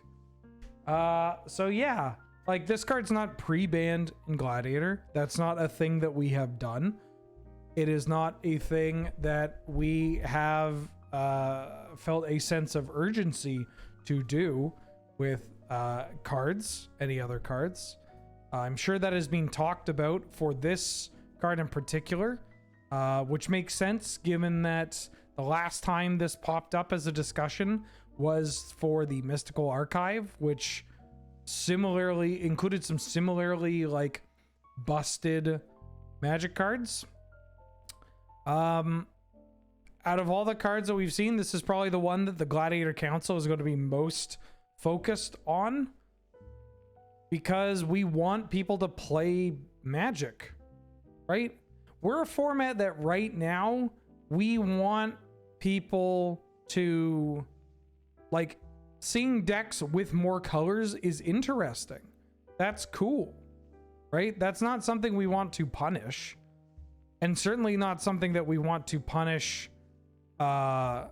So yeah, like this card's not pre-banned in Gladiator. That's not a thing that we have done. It is not a thing that we have felt a sense of urgency to do with cards, any other cards. I'm sure that is being talked about for this card in particular, which makes sense given that the last time this popped up as a discussion was for the Mystical Archive, which similarly included some similarly like busted Magic cards. Out of all the cards that we've seen, this is probably the one that the Gladiator Council is going to be most focused on, because we want people to play Magic, right? We're a format that right now we want people to like, seeing decks with more colors is interesting. That's cool, right? That's not something we want to punish, and certainly not something that we want to punish like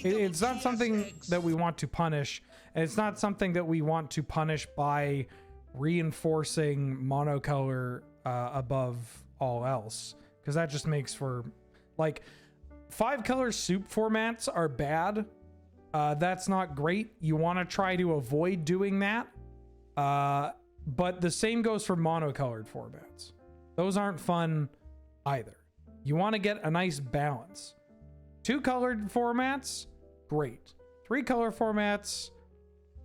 it's not something that we want to punish, and it's not something that we want to punish by reinforcing monocolor above all else, because that just makes for like 5-color soup formats are bad. That's not great. You want to try to avoid doing that, but the same goes for monocolored formats. Those aren't fun either. You want to get a nice balance. 2-colored formats, great. 3-color formats,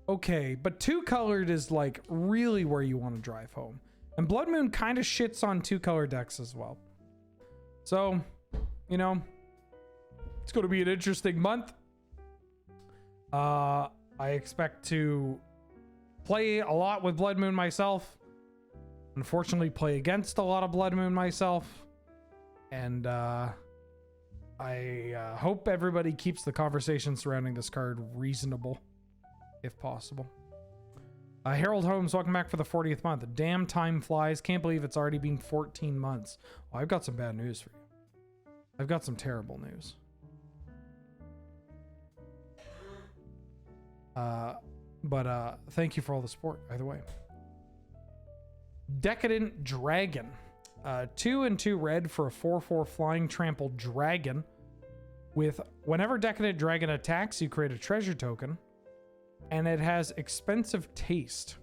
okay. But 2-colored is like really where you want to drive home. And Blood Moon kind of shits on 2-color decks as well. So, you know, it's going to be an interesting month. I expect to play a lot with Blood Moon myself. Unfortunately, play against a lot of Blood Moon myself. And I hope everybody keeps the conversation surrounding this card reasonable, if possible. Harold Holmes, welcome back for the 40th month. Damn, time flies. Can't believe it's already been 14 months. Well, I've got some bad news for you. I've got some terrible news. But thank you for all the support, either way. Decadent Dragon. 2 and 2 red for a 4/4 flying trampled dragon. With whenever Decadent Dragon attacks, you create a treasure token. And it has Expensive Taste.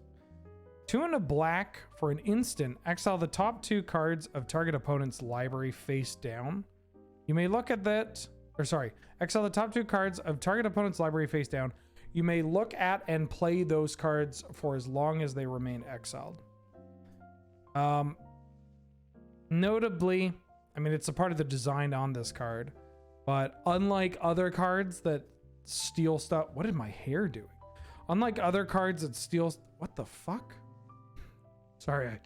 2 and a black for an instant. Exile the top 2 cards of target opponent's library face down. You may look at that. Or sorry. Exile the top 2 cards of target opponent's library face down. You may look at and play those cards for as long as they remain exiled. Notably, I mean, it's a part of the design on this card, but unlike other cards that steal stuff, what is my hair doing? Unlike other cards that steal, what the fuck? Sorry,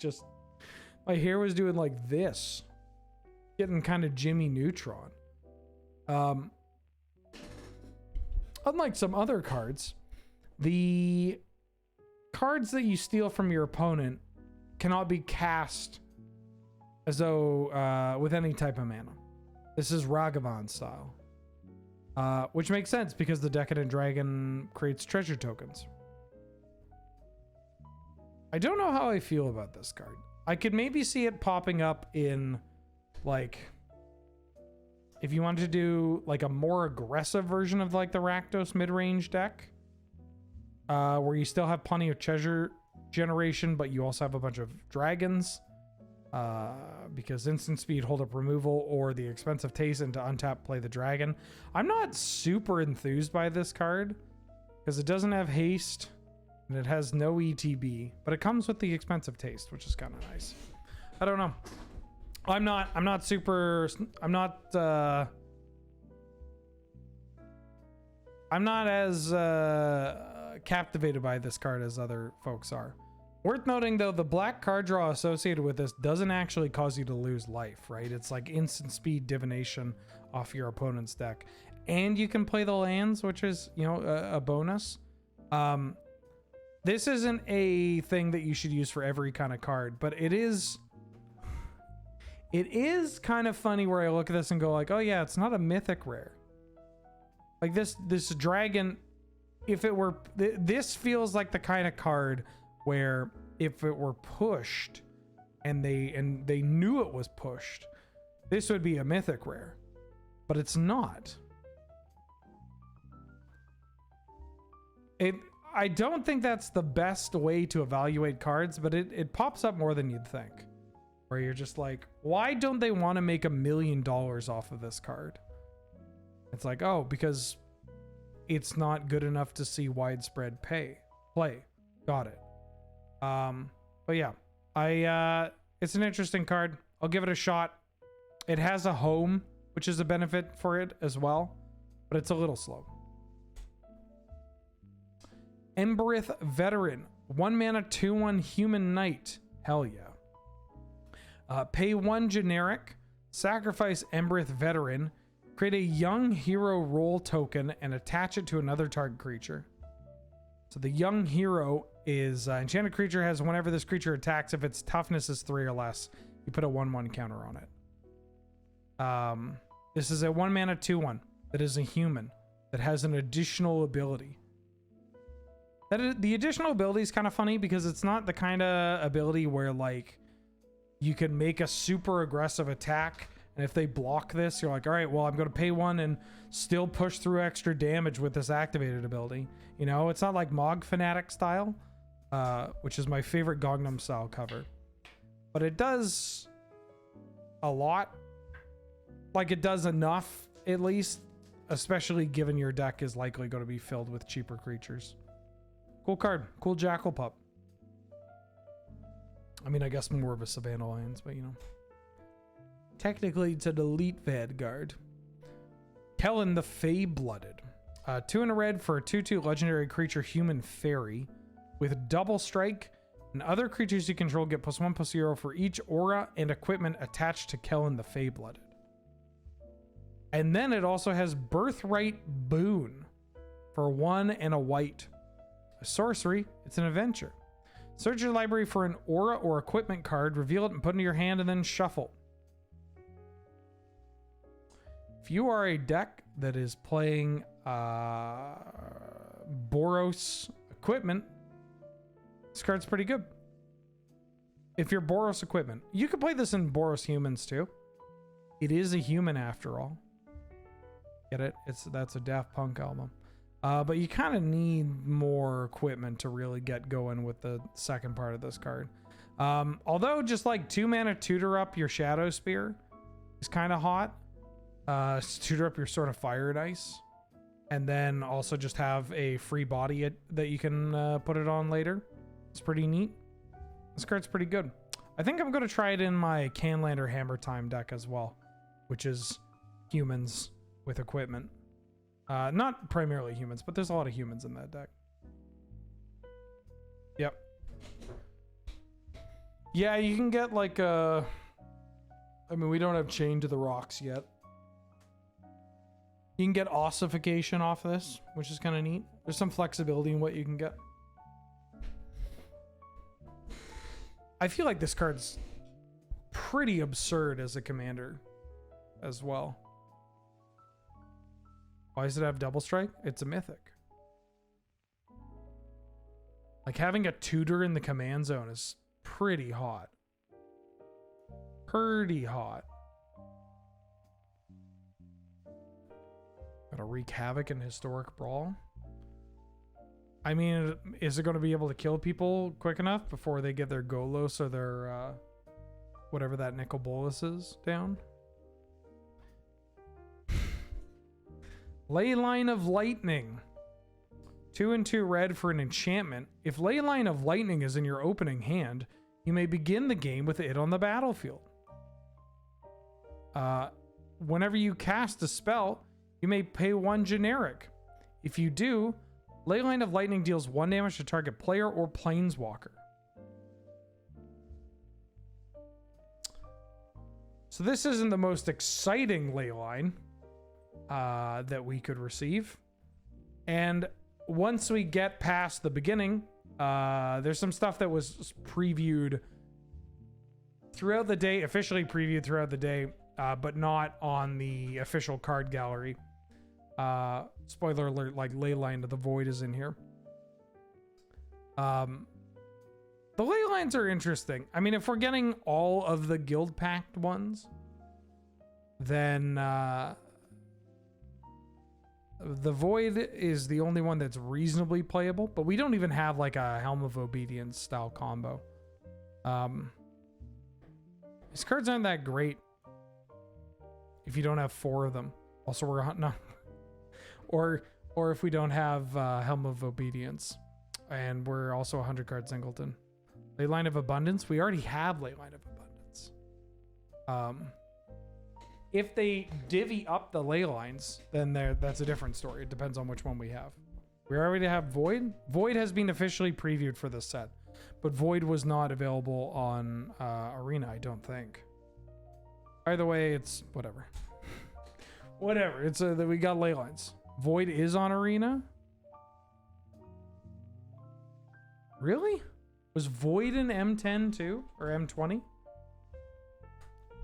my hair was doing like this, getting kind of Jimmy Neutron. Unlike some other cards, the cards that you steal from your opponent cannot be cast as though with any type of mana. This is Ragavan style, which makes sense because the Decadent Dragon creates treasure tokens. I don't know how I feel about this card. I could maybe see it popping up in like, if you wanted to do like a more aggressive version of like the Rakdos mid-range deck, where you still have plenty of treasure generation, but you also have a bunch of dragons, because instant speed, hold up removal, or the Expensive Taste, and to untap play the dragon. I'm not super enthused by this card because it doesn't have haste and it has no ETB, but it comes with the Expensive Taste, which is kind of nice. I don't know. I'm not as captivated by this card as other folks are, Worth noting though, the black card draw associated with this doesn't actually cause you to lose life, right? It's like instant speed divination off your opponent's deck. And you can play the lands, which is, you know, a bonus. This isn't a thing that you should use for every kind of card, but it is kind of funny where I look at this and go like, oh yeah, it's not a mythic rare. Like this dragon, if it were, this feels like the kind of card where if it were pushed and they knew it was pushed, this would be a mythic rare, but it's not. I don't think that's the best way to evaluate cards, but it pops up more than you'd think, where you're just like, why don't they want to make $1 million off of this card? It's like, oh, because it's not good enough to see widespread play. Got it. But yeah, it's an interesting card. I'll give it a shot. It has a home, which is a benefit for it as well, but it's a little slow. Emberith Veteran, 1 mana, 2/1 human knight. Hell yeah. Pay 1 generic, sacrifice Emberith Veteran, create a young hero role token, and attach it to another target creature. So the young hero is enchanted creature has whenever this creature attacks, if its toughness is 3 or less, you put a 1/1 counter on it. This is a 1 mana 2/1 that is a human that has an additional ability. The additional ability is kind of funny because it's not the kind of ability where like you can make a super aggressive attack, and if they block this, you're like, all right, well, I'm going to pay 1 and still push through extra damage with this activated ability. You know, it's not like Mog Fanatic style, which is my favorite Gangnam style cover, but it does a lot. Like it does enough, at least, especially given your deck is likely going to be filled with cheaper creatures. Cool card. Cool Jackal Pup. I mean, I guess more of a Savannah Lions, but you know. Technically, it's an elite Vanguard. Kellen the Fey-Blooded. 2 and a red for a 2/2 legendary creature human fairy with double strike, and other creatures you control get +1/+0 for each aura and equipment attached to Kellen the Fey-Blooded. And then it also has Birthright Boon for 1 and a white. A sorcery, it's an adventure. Search your library for an aura or equipment card, reveal it and put it in your hand, and then shuffle. If you are a deck that is playing Boros equipment, this card's pretty good. If you're Boros equipment, you could play this in Boros humans too. It is a human after all. Get it? That's a Daft Punk album. But you kind of need more equipment to really get going with the second part of this card. Although just like 2 mana tutor up your Shadow Spear is kind of hot. Tutor up your Sword of Fire and Ice. And then also just have a free body that you can put it on later. It's pretty neat. This card's pretty good. I think I'm going to try it in my Canlander Hammer Time deck as well, which is humans with equipment. Not primarily humans, but there's a lot of humans in that deck. Yep. Yeah, you can get like I mean, we don't have Chained to the Rocks yet. You can get ossification off this, which is kind of neat. There's some flexibility in what you can get. I feel like this card's pretty absurd as a commander as well. Why does it have double strike? It's a mythic. Like having a tutor in the command zone is pretty hot. Pretty hot. Gotta wreak havoc in Historic Brawl. I mean, is it going to be able to kill people quick enough before they get their Golos or their whatever that Nicol Bolas is down? Leyline of Lightning. 2 and 2 red for an enchantment. If Leyline of Lightning is in your opening hand, you may begin the game with it on the battlefield. Whenever you cast a spell, you may pay 1 generic. If you do, Leyline of Lightning deals 1 damage to target player or planeswalker. So this isn't the most exciting ley line that we could receive. And once we get past the beginning, there's some stuff that was previewed throughout the day, officially previewed throughout the day, but not on the official card gallery. Spoiler alert, like Leyline of the Void is in here. The ley lines are interesting. I mean, if we're getting all of the guild packed ones, then the Void is the only one that's reasonably playable, but we don't even have like a Helm of Obedience style combo. These cards aren't that great if you don't have 4 of them. Also, we're not, or if we don't have Helm of Obedience, and we're also 100 card singleton. Leyline of Abundance. We already have Leyline of Abundance. If they divvy up the ley lines, then that's a different story. It depends on which one we have. We already have Void. Void has been officially previewed for this set, but Void was not available on Arena, I don't think. Either way, it's whatever. Whatever. It's that we got ley lines. Void is on Arena. Really? Was Void in M10 too? Or M20?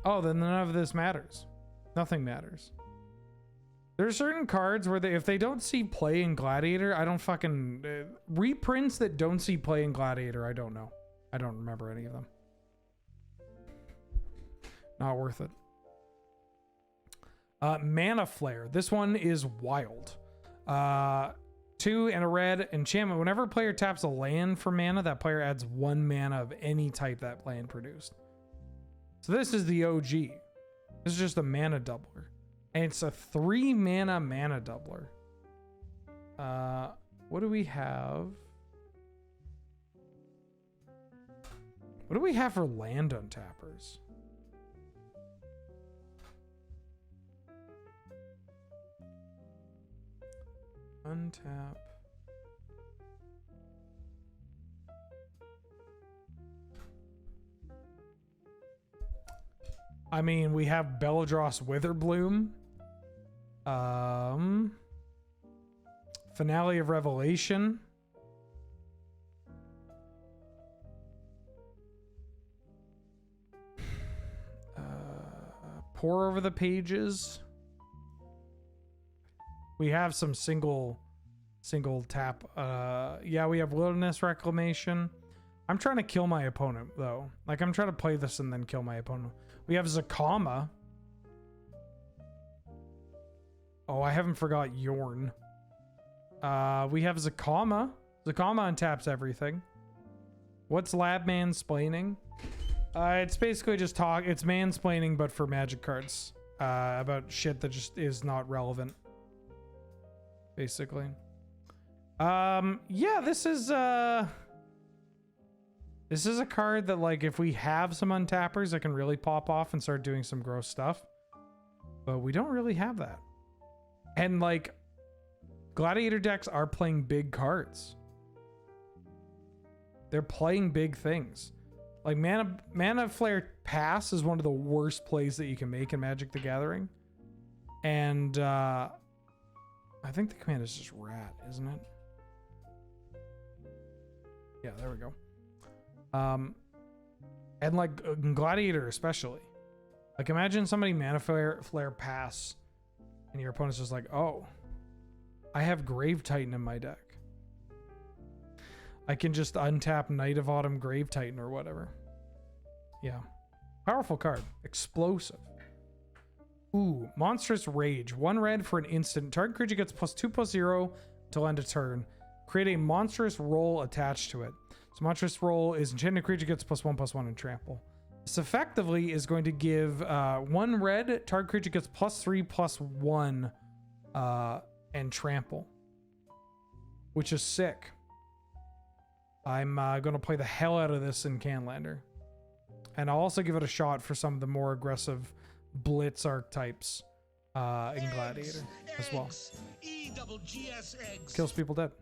Oh, then none of this matters. Nothing matters. There are certain cards where if they don't see play in Gladiator, I don't fucking... reprints that don't see play in Gladiator, I don't know. I don't remember any of them. Not worth it. Mana Flare. This one is wild. 2 and a red enchantment. Whenever a player taps a land for mana, that player adds 1 mana of any type that land produced. So this is the OG. This is just a mana doubler. And it's a 3 mana doubler. What do we have? What do we have for land untappers? Untap. I mean, we have Beladros Witherbloom. Finale of Revelation. Pour Over the Pages. We have some single tap. Yeah, we have Wilderness Reclamation. I'm trying to kill my opponent, though. Like, I'm trying to play this and then kill my opponent. We have Zakama. Oh, I haven't forgot Yorn. We have Zakama. Zakama untaps everything. What's Lab Mansplaining? It's basically just talk. It's mansplaining, but for Magic cards. About shit that just is not relevant. Basically. Yeah, this is a card that, like, if we have some untappers, it can really pop off and start doing some gross stuff. But we don't really have that. And, like, Gladiator decks are playing big cards. They're playing big things. Like, Mana Flare Pass is one of the worst plays that you can make in Magic the Gathering. And, I think the command is just Rat, isn't it? Yeah, there we go. And like Gladiator especially. Like, imagine somebody Mana Flare Pass and your opponent's just like, oh, I have Grave Titan in my deck. I can just untap Night of Autumn Grave Titan or whatever. Yeah. Powerful card. Explosive. Ooh, Monstrous Rage. 1 red for an instant. Target creature gets +2/+0 till end of turn. Create a monstrous roll attached to it. So monstrous roll is enchanted creature gets +1/+1 and trample. This effectively is going to give 1 red, target creature gets +3/+1 and trample, which is sick. I'm going to play the hell out of this in Highlander. And I'll also give it a shot for some of the more aggressive Blitz archetypes in Gladiator as well. Kills people dead.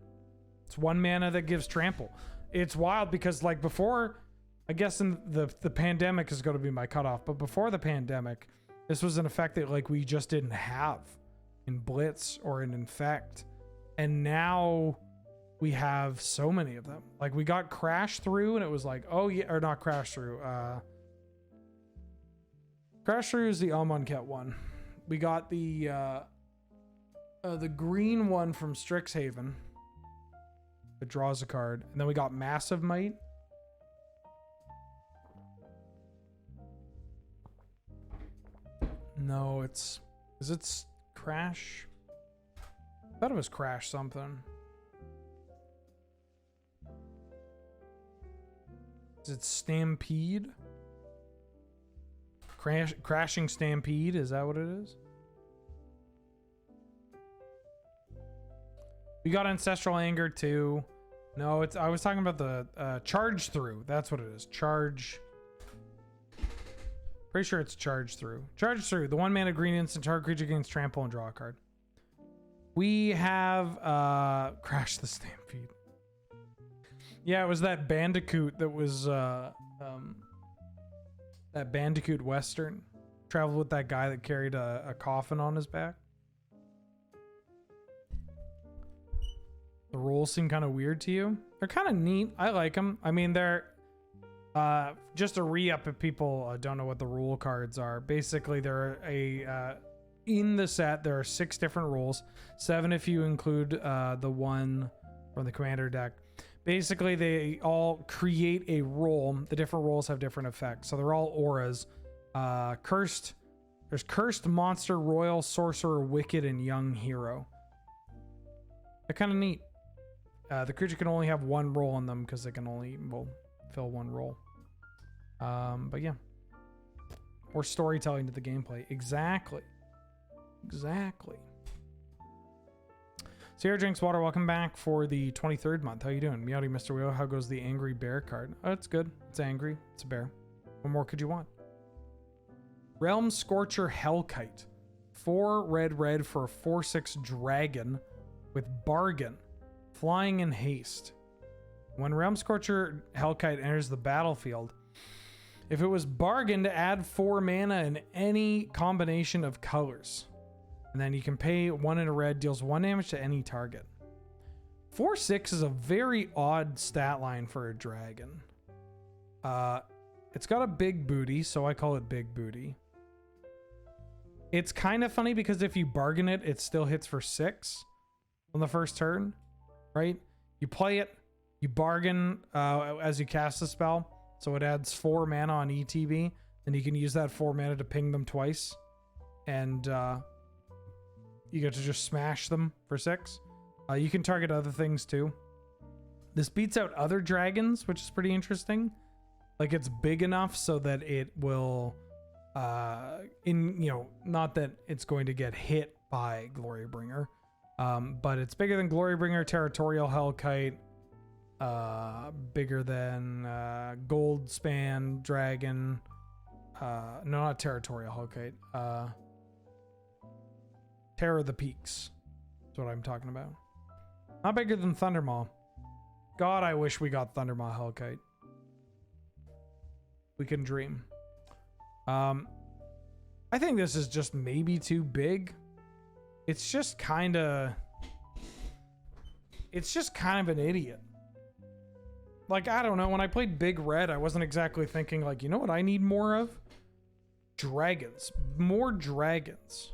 It's 1 mana that gives trample. It's wild because, like, before, I guess in the pandemic is going to be my cutoff, but before the pandemic, this was an effect that like we just didn't have in Blitz or in Infect, and now we have so many of them. Like we got Crash Through, and it was like, oh yeah, or not Crash Through. Crash Through is the Amonkhet one. We got the green one from Strixhaven that draws a card, and then we got Massive Might. No, is it Crash? I thought it was Crash something. Is it Stampede? Crashing Stampede, is that what it is? We got Ancestral Anger too. No, I was talking about the Charge Through. That's what it is. Pretty sure it's Charge Through. Charge Through. The 1-mana green instant target creature gains trample and draw a card. We have Crash the Stampede. Yeah, it was that Bandicoot that was that Bandicoot Western. Traveled with that guy that carried a coffin on his back. The rules seem kind of weird to you. They're kind of neat. I like them. I mean, they're just a re-up if people don't know what the rule cards are. Basically, they're in the set, there are 6 different rules. 7 if you include the one from the commander deck. Basically, they all create a role. The different roles have different effects. So they're all auras. Cursed. There's Cursed, Monster, Royal, Sorcerer, Wicked, and Young Hero. They're kind of neat. The creature can only have 1 role in them because they can only fill 1 role. But yeah. More storytelling to the gameplay. Exactly. Sierra Drinks Water, welcome back for the 23rd month. How you doing? Meowdy, Mr. Wheel. How goes the Angry Bear card? Oh, it's good. It's angry. It's a bear. What more could you want? Realm Scorcher Hellkite. 4 red for a 4/6 dragon with Bargain. Flying and Haste. When Realm Scorcher Hellkite enters the battlefield, if it was Bargain to add 4 mana in any combination of colors, and then you can pay 1 in a red, deals 1 damage to any target. 4/6 is a very odd stat line for a dragon. It's got a big booty, so I call it big booty. It's kind of funny because if you bargain it, it still hits for 6 on the first turn, right? You play it, you bargain as you cast the spell, so it adds 4 mana on ETB, and you can use that 4 mana to ping them twice, and you get to just smash them for 6. You can target other things too. This beats out other dragons, which is pretty interesting. Like, it's big enough so that it will, not that it's going to get hit by Glorybringer, but it's bigger than Glorybringer, Territorial Hellkite, bigger than Goldspan Dragon. No, not Territorial Hellkite. Terror of the Peaks. That's what I'm talking about. Not bigger than Thundermaw. God, I wish we got Thundermaw Hellkite. We can dream. I think this is just maybe too big. It's just kind of an idiot. Like, I don't know. When I played Big Red, I wasn't exactly thinking, like, you know what I need more of? Dragons. More dragons.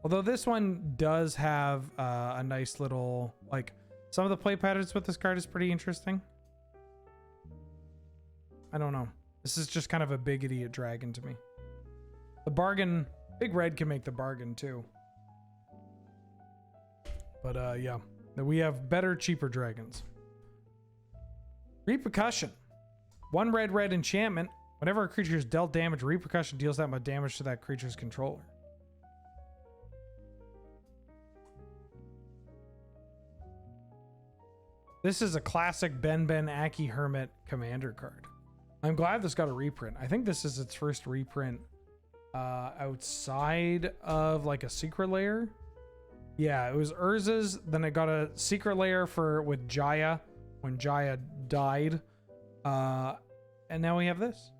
Although this one does have a nice little, like, some of the play patterns with this card is pretty interesting. I don't know. This is just kind of a big idiot dragon to me. The bargain, Big Red can make the bargain too. But yeah, we have better, cheaper dragons. Repercussion. 1 red enchantment. Whenever a creature is dealt damage, Repercussion deals that much damage to that creature's controller. This is a classic Ben Aki Hermit commander card. I'm glad this got a reprint. I think this is its first reprint outside of like a secret layer. Yeah, it was Urza's, then it got a secret layer with Jaya when Jaya died. And now we have this.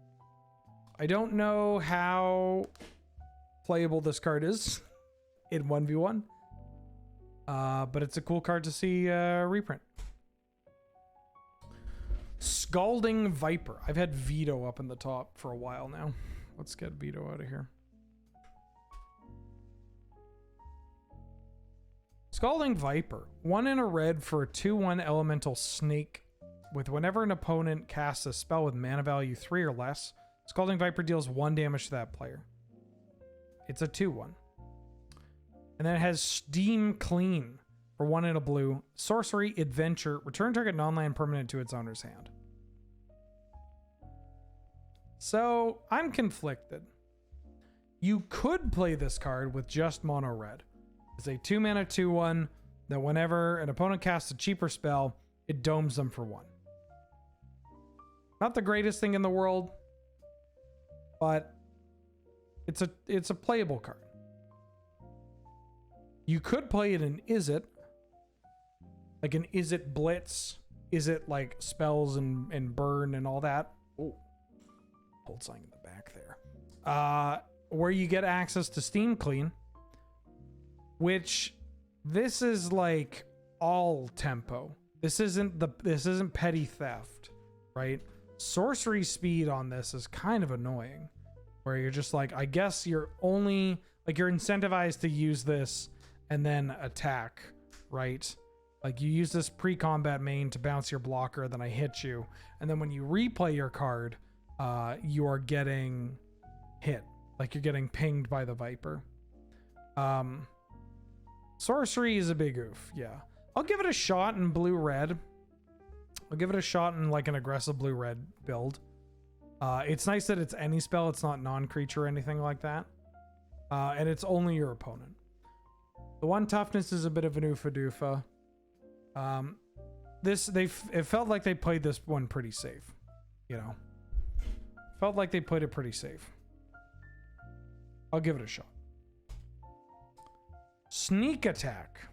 I don't know how playable this card is in 1v1. But it's a cool card to see reprint. Scalding Viper. I've had Veto up in the top for a while now. Let's get Veto out of here. Scalding Viper. 1 in a red for a 2/1 elemental snake. With whenever an opponent casts a spell with mana value 3 or less, Scalding Viper deals 1 damage to that player. It's a 2/1. And then it has Steam Clean for 1 in a blue. Sorcery, Adventure. Return target non-land permanent to its owner's hand. So, I'm conflicted. You could play this card with just mono red. It's a 2 mana 2/1 that whenever an opponent casts a cheaper spell, it domes them for 1. Not the greatest thing in the world, but it's a playable card. You could play it in Is It, like an Is It Blitz, Is It like spells and burn and all that. Oh, hold something in the back there. Where you get access to Steam Clean, which this is like all tempo. This isn't petty theft, right? Sorcery speed on this is kind of annoying, where you're just like, I guess you're only like you're incentivized to use this and then attack, right? Like you use this pre-combat main to bounce your blocker, then I hit you, and then when you replay your card, you are getting hit, like you're getting pinged by the Viper. Sorcery is a big oof, yeah. I'll give it a shot in blue-red. I'll give it a shot in like an aggressive blue-red build. It's nice that it's any spell. It's not non-creature or anything like that. And it's only your opponent. The 1 toughness is a bit of an oofa-doofa. It felt like they played this one pretty safe. You know? Felt like they played it pretty safe. I'll give it a shot. Sneak Attack.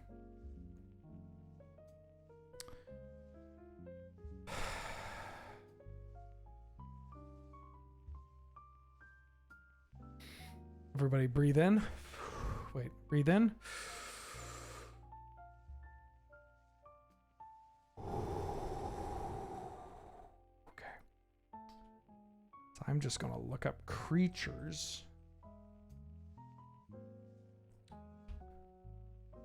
Everybody breathe in. Wait, breathe in. Okay. So I'm just going to look up creatures.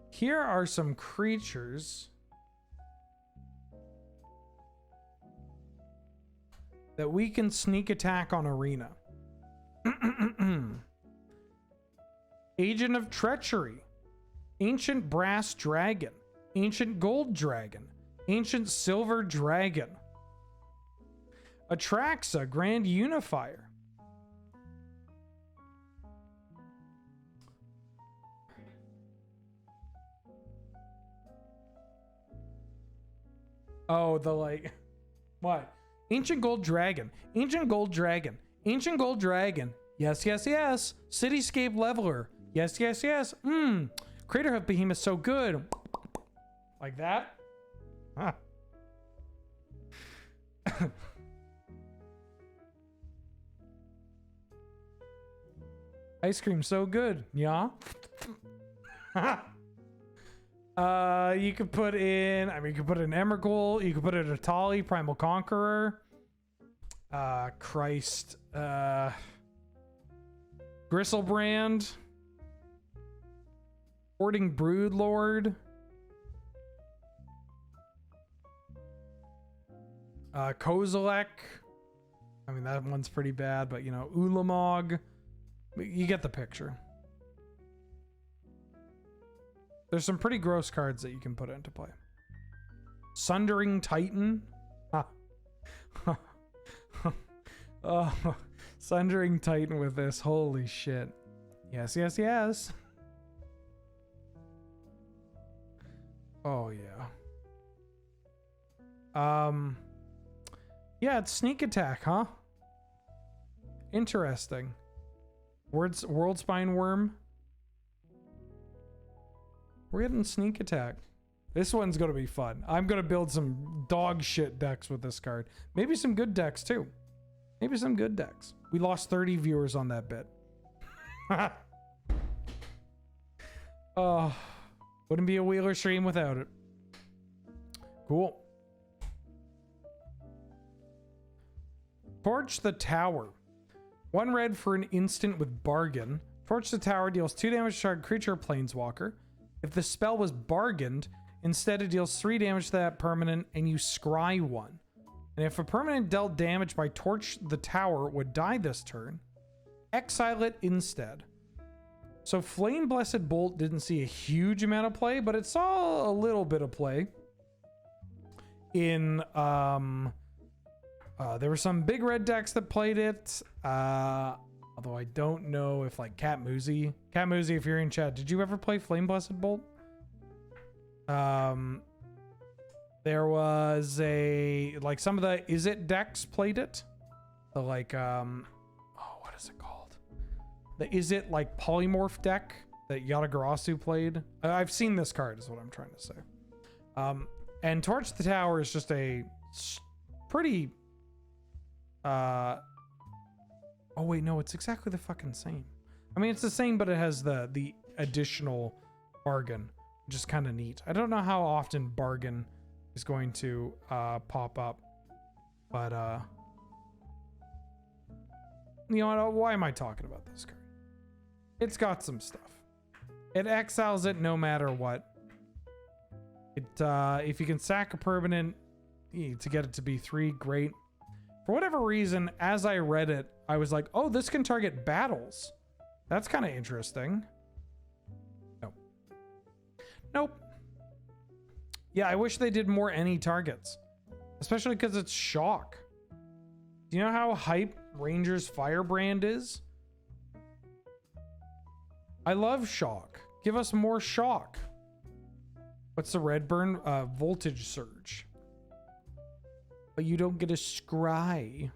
Here are some creatures that we can sneak attack on Arena. Agent of Treachery, Ancient Brass Dragon, Ancient Gold Dragon, Ancient Silver Dragon, Atraxa, Grand Unifier, oh, the like, what? Ancient Gold Dragon, Ancient Gold Dragon, Ancient Gold Dragon, yes, yes, yes, Cityscape Leveler, yes, yes, yes, Craterhoof Behemoth, so good, like that, huh. Ice cream so good, yeah. You could put in, I mean, you could put in Emrakul, you could put in Atali, Primal Conqueror, Christ, Gristlebrand, Hoarding Broodlord, Kozilek. I mean, that one's pretty bad, but you know, Ulamog. You get the picture. There's some pretty gross cards that you can put into play. Sundering Titan. Oh, Sundering Titan with this. Holy shit. Yes, yes, yes. Oh, yeah. Yeah, it's Sneak Attack, huh? Interesting. World Spine Worm. We're getting Sneak Attack. This one's gonna be fun. I'm gonna build some dog shit decks with this card. Maybe some good decks too. Maybe some good decks. We lost 30 viewers on that bit. Oh, wouldn't be a Wheeler stream without it. Cool. Torch the Tower. 1 red for an instant with Bargain. Torch the Tower deals 2 damage to target creature or planeswalker. If the spell was bargained, instead it deals 3 damage to that permanent and you scry 1. And if a permanent dealt damage by Torch the Tower would die this turn, exile it instead. So Flame Blessed Bolt didn't see a huge amount of play, but it saw a little bit of play. In there were some big red decks that played it. Although I don't know if like Cat Moozy, if you're in chat, did you ever play Flame Blessed Bolt? There was a like some of the Is It decks played it. The like what is it called? The Is It like polymorph deck that Yatagarasu played. I've seen this card is what I'm trying to say. And Torch the Tower is just a pretty oh wait, no, it's exactly the fucking same. I mean, it's the same, but it has the additional bargain, which is kind of neat. I don't know how often bargain is going to pop up, but you know what? Why am I talking about this card? It's got some stuff. It exiles it no matter what. It if you can sack a permanent to get it to be 3, great. For whatever reason, as I read it, I was like, oh, this can target battles. That's kind of interesting. Nope. Nope. Yeah, I wish they did more any targets. Especially because it's shock. Do you know how hype Ranger's Firebrand is? I love shock. Give us more shock. What's the red burn? Voltage Surge. But you don't get a scry.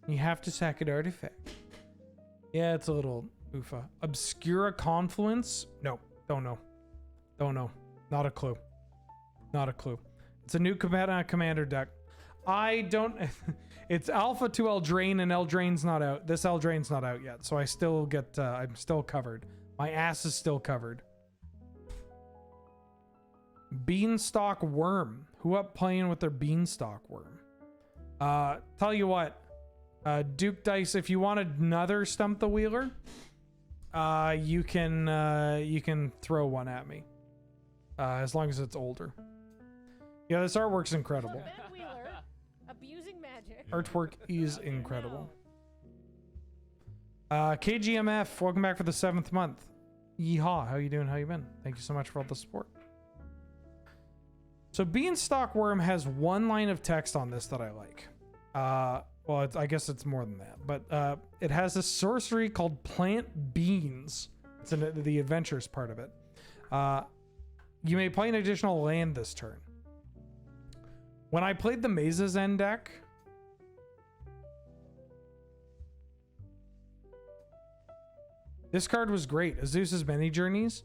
You have to sack an artifact. Yeah, it's a little oofa. Obscura Confluence? No, don't know. Don't know. Not a clue. Not a clue. It's a new commander deck. I don't... It's alpha to Eldraine, and Eldraine's not out. This Eldraine's not out yet, so I still get... I'm still covered. My ass is still covered. Beanstalk Worm. Who up playing with their Beanstalk Worm? Tell you what, Duke Dice, if you want another Stump the Wheeler, you can throw one at me, as long as it's older. Yeah, this artwork's incredible. Ben Wheeler, abusing magic. Artwork is incredible. KGMF, welcome back for the 7th month. Yeehaw, how you doing? How you been? Thank you so much for all the support. So Beanstalk Worm has 1 line of text on this that I like. Well, I guess it's more than that, but it has a sorcery called Plant Beans. It's in the adventures part of it. You may play an additional land this turn. When I played the Maze's End deck, this card was great. Azusa's Many Journeys.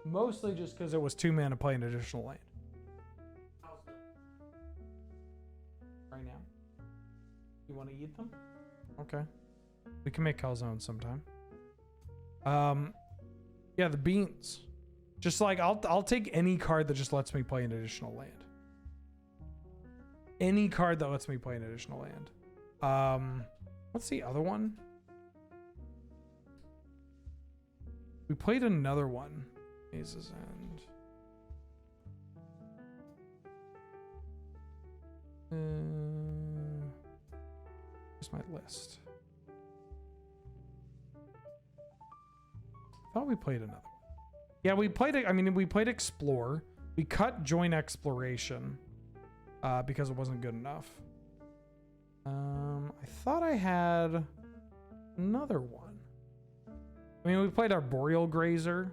Mostly just because it was 2 mana to play an additional land. Right now. You want to eat them? Okay. We can make calzone sometime. Yeah, the beans. Just like I'll take any card that just lets me play an additional land. Any card that lets me play an additional land. What's the other one? We played another one. Maze's End. Where's my list? I thought we played another one. Yeah, we played it. I mean, we played Explore. We cut Join Exploration because it wasn't good enough. I thought I had another one. I mean, we played Arboreal Grazer.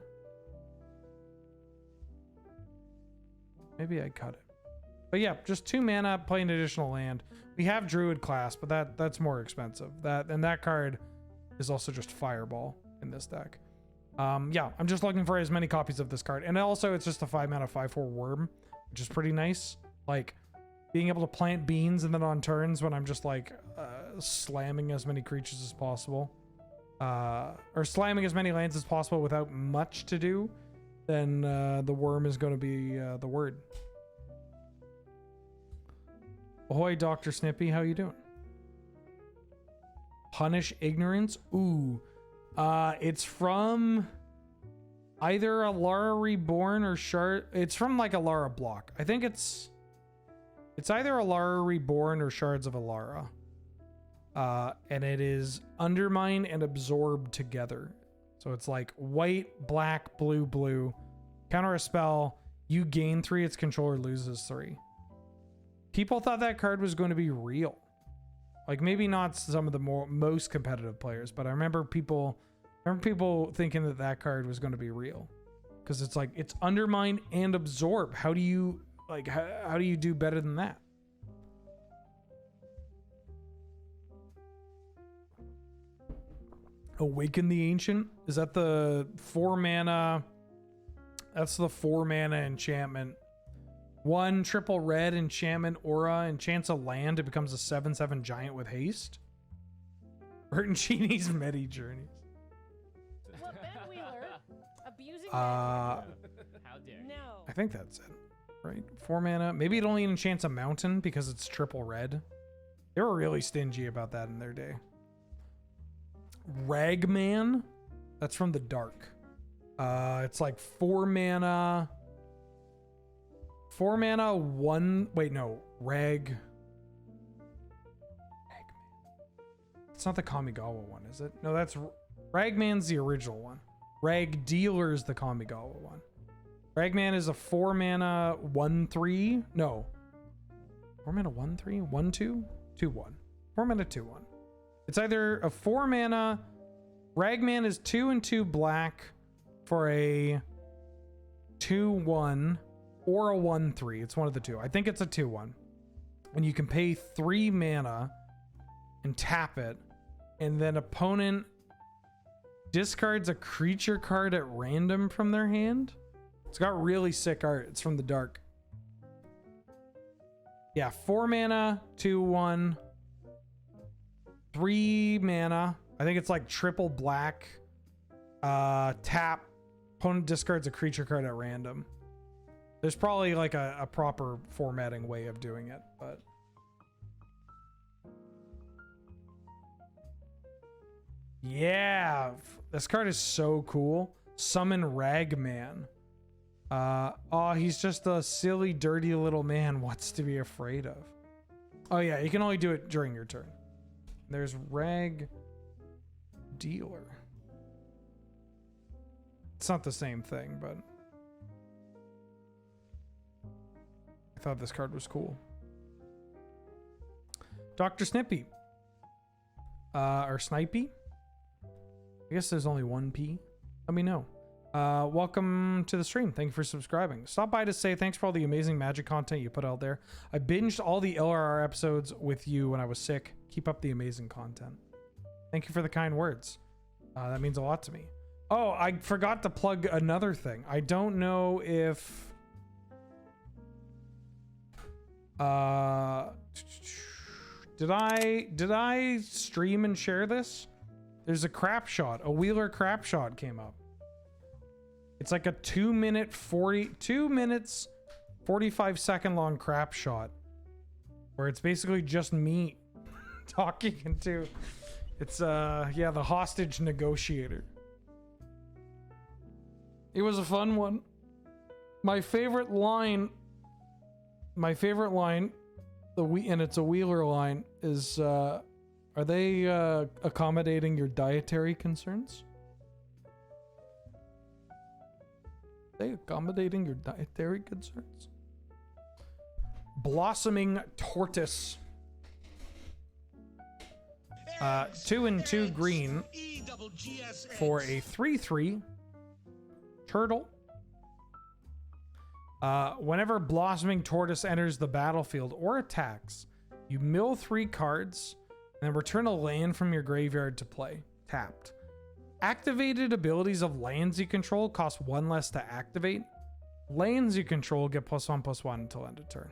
Maybe I cut it. But yeah, just 2 mana, play an additional land. We have Druid Class, but that's more expensive. And that card is also just Fireball in this deck. Yeah, I'm just looking for as many copies of this card. And also, it's just a 5 mana 5/4 worm, which is pretty nice. Like, being able to plant beans and then on turns when I'm just like slamming as many creatures as possible. Or slamming as many lands as possible without much to do, then the worm is going to be the word. Ahoy, Dr. Snippy, how you doing? Punish Ignorance? Ooh. It's from either Alara Reborn or Shard. It's from like Alara block. I think it's either Alara Reborn or Shards of Alara. And it is Undermine and Absorb together. So it's like white, black, blue, blue. Counter a spell. You gain 3, its controller loses 3. People thought that card was going to be real. Like, maybe not some of the most competitive players, but I remember people thinking that card was going to be real. Because it's like, it's Undermine and Absorb. How do you, like, how do you do better than that? Awaken the Ancient? Is that the 4 mana? That's the 4 mana enchantment. 1 triple red enchantment aura enchants a land. It becomes a 7/7 giant with haste. Bertoncini's Medi Journeys. What, Ben Wheeler? Abusing How dare you? No. I think that's it, right? 4 mana. Maybe it only enchants a mountain because it's triple red. They were really stingy about that in their day. Ragman. That's from the dark. It's like 4 mana. 4 mana, 1. Wait, no. Ragman. It's not the Kamigawa one, is it? No, that's Ragman's the original one. Rag Dealer is the Kamigawa one. Ragman is a 4 mana 1/3. No. 4 mana 1/3? 1/2? 2/1. 4 mana 2/1. It's either a 4 mana. Ragman is 2 and 2 black for a 2/1 or a 1/3. It's one of the two. I think it's a 2/1. And you can pay 3 mana and tap it, and then opponent discards a creature card at random from their hand. It's got really sick art. It's from the dark. Yeah, 4 mana, 2/1, 3 mana. I think it's like triple black. Tap. Opponent discards a creature card at random. There's probably like a proper formatting way of doing it, but yeah, this card is so cool. Summon Ragman. Oh, he's just a silly, dirty little man. What's to be afraid of? Oh yeah, you can only do it during your turn. There's Rag Dealer. It's not the same thing, but I thought this card was cool. Dr. Snippy. Or Snipey? I guess there's only one P. Let me know. Welcome to the stream. Thank you for subscribing. Stop by to say thanks for all the amazing Magic content you put out there. I binged all the LRR episodes with you when I was sick. Keep up the amazing content. Thank you for the kind words. That means a lot to me. Oh, I forgot to plug another thing. I don't know if did I stream and share this? There's a crap shot. A Wheeler crap shot came up. It's like a 2 minutes 45 second long crap shot where it's basically just me talking into it's yeah, the hostage negotiator. It was a fun one. My favorite line, and it's a Wheeler line, is are they accommodating your dietary concerns? Are they accommodating your dietary concerns? Blossoming Tortoise. 2 and 2 green for a 3/3 turtle. Whenever Blossoming Tortoise enters the battlefield or attacks, you mill 3 cards and then return a land from your graveyard to play, tapped. activated abilities of lands you control cost 1 less to activate. Lands you control get +1/+1 until end of turn.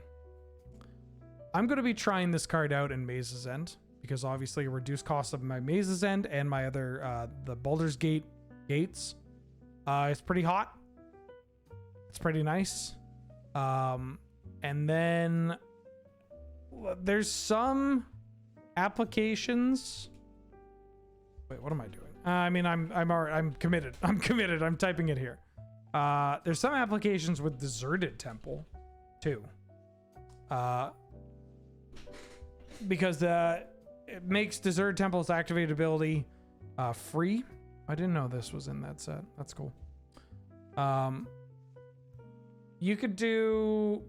I'm going to be trying this card out in Maze's End because obviously reduced cost of my Maze's End and my other the Baldur's Gate gates. It's pretty hot. It's pretty nice. And then there's some applications. Wait, what am I doing? I mean, I'm committed. I'm committed. I'm typing it here. There's some applications with Deserted Temple too. Because it makes Deserted Temple's activated ability free. I didn't know this was in that set. That's cool. You could do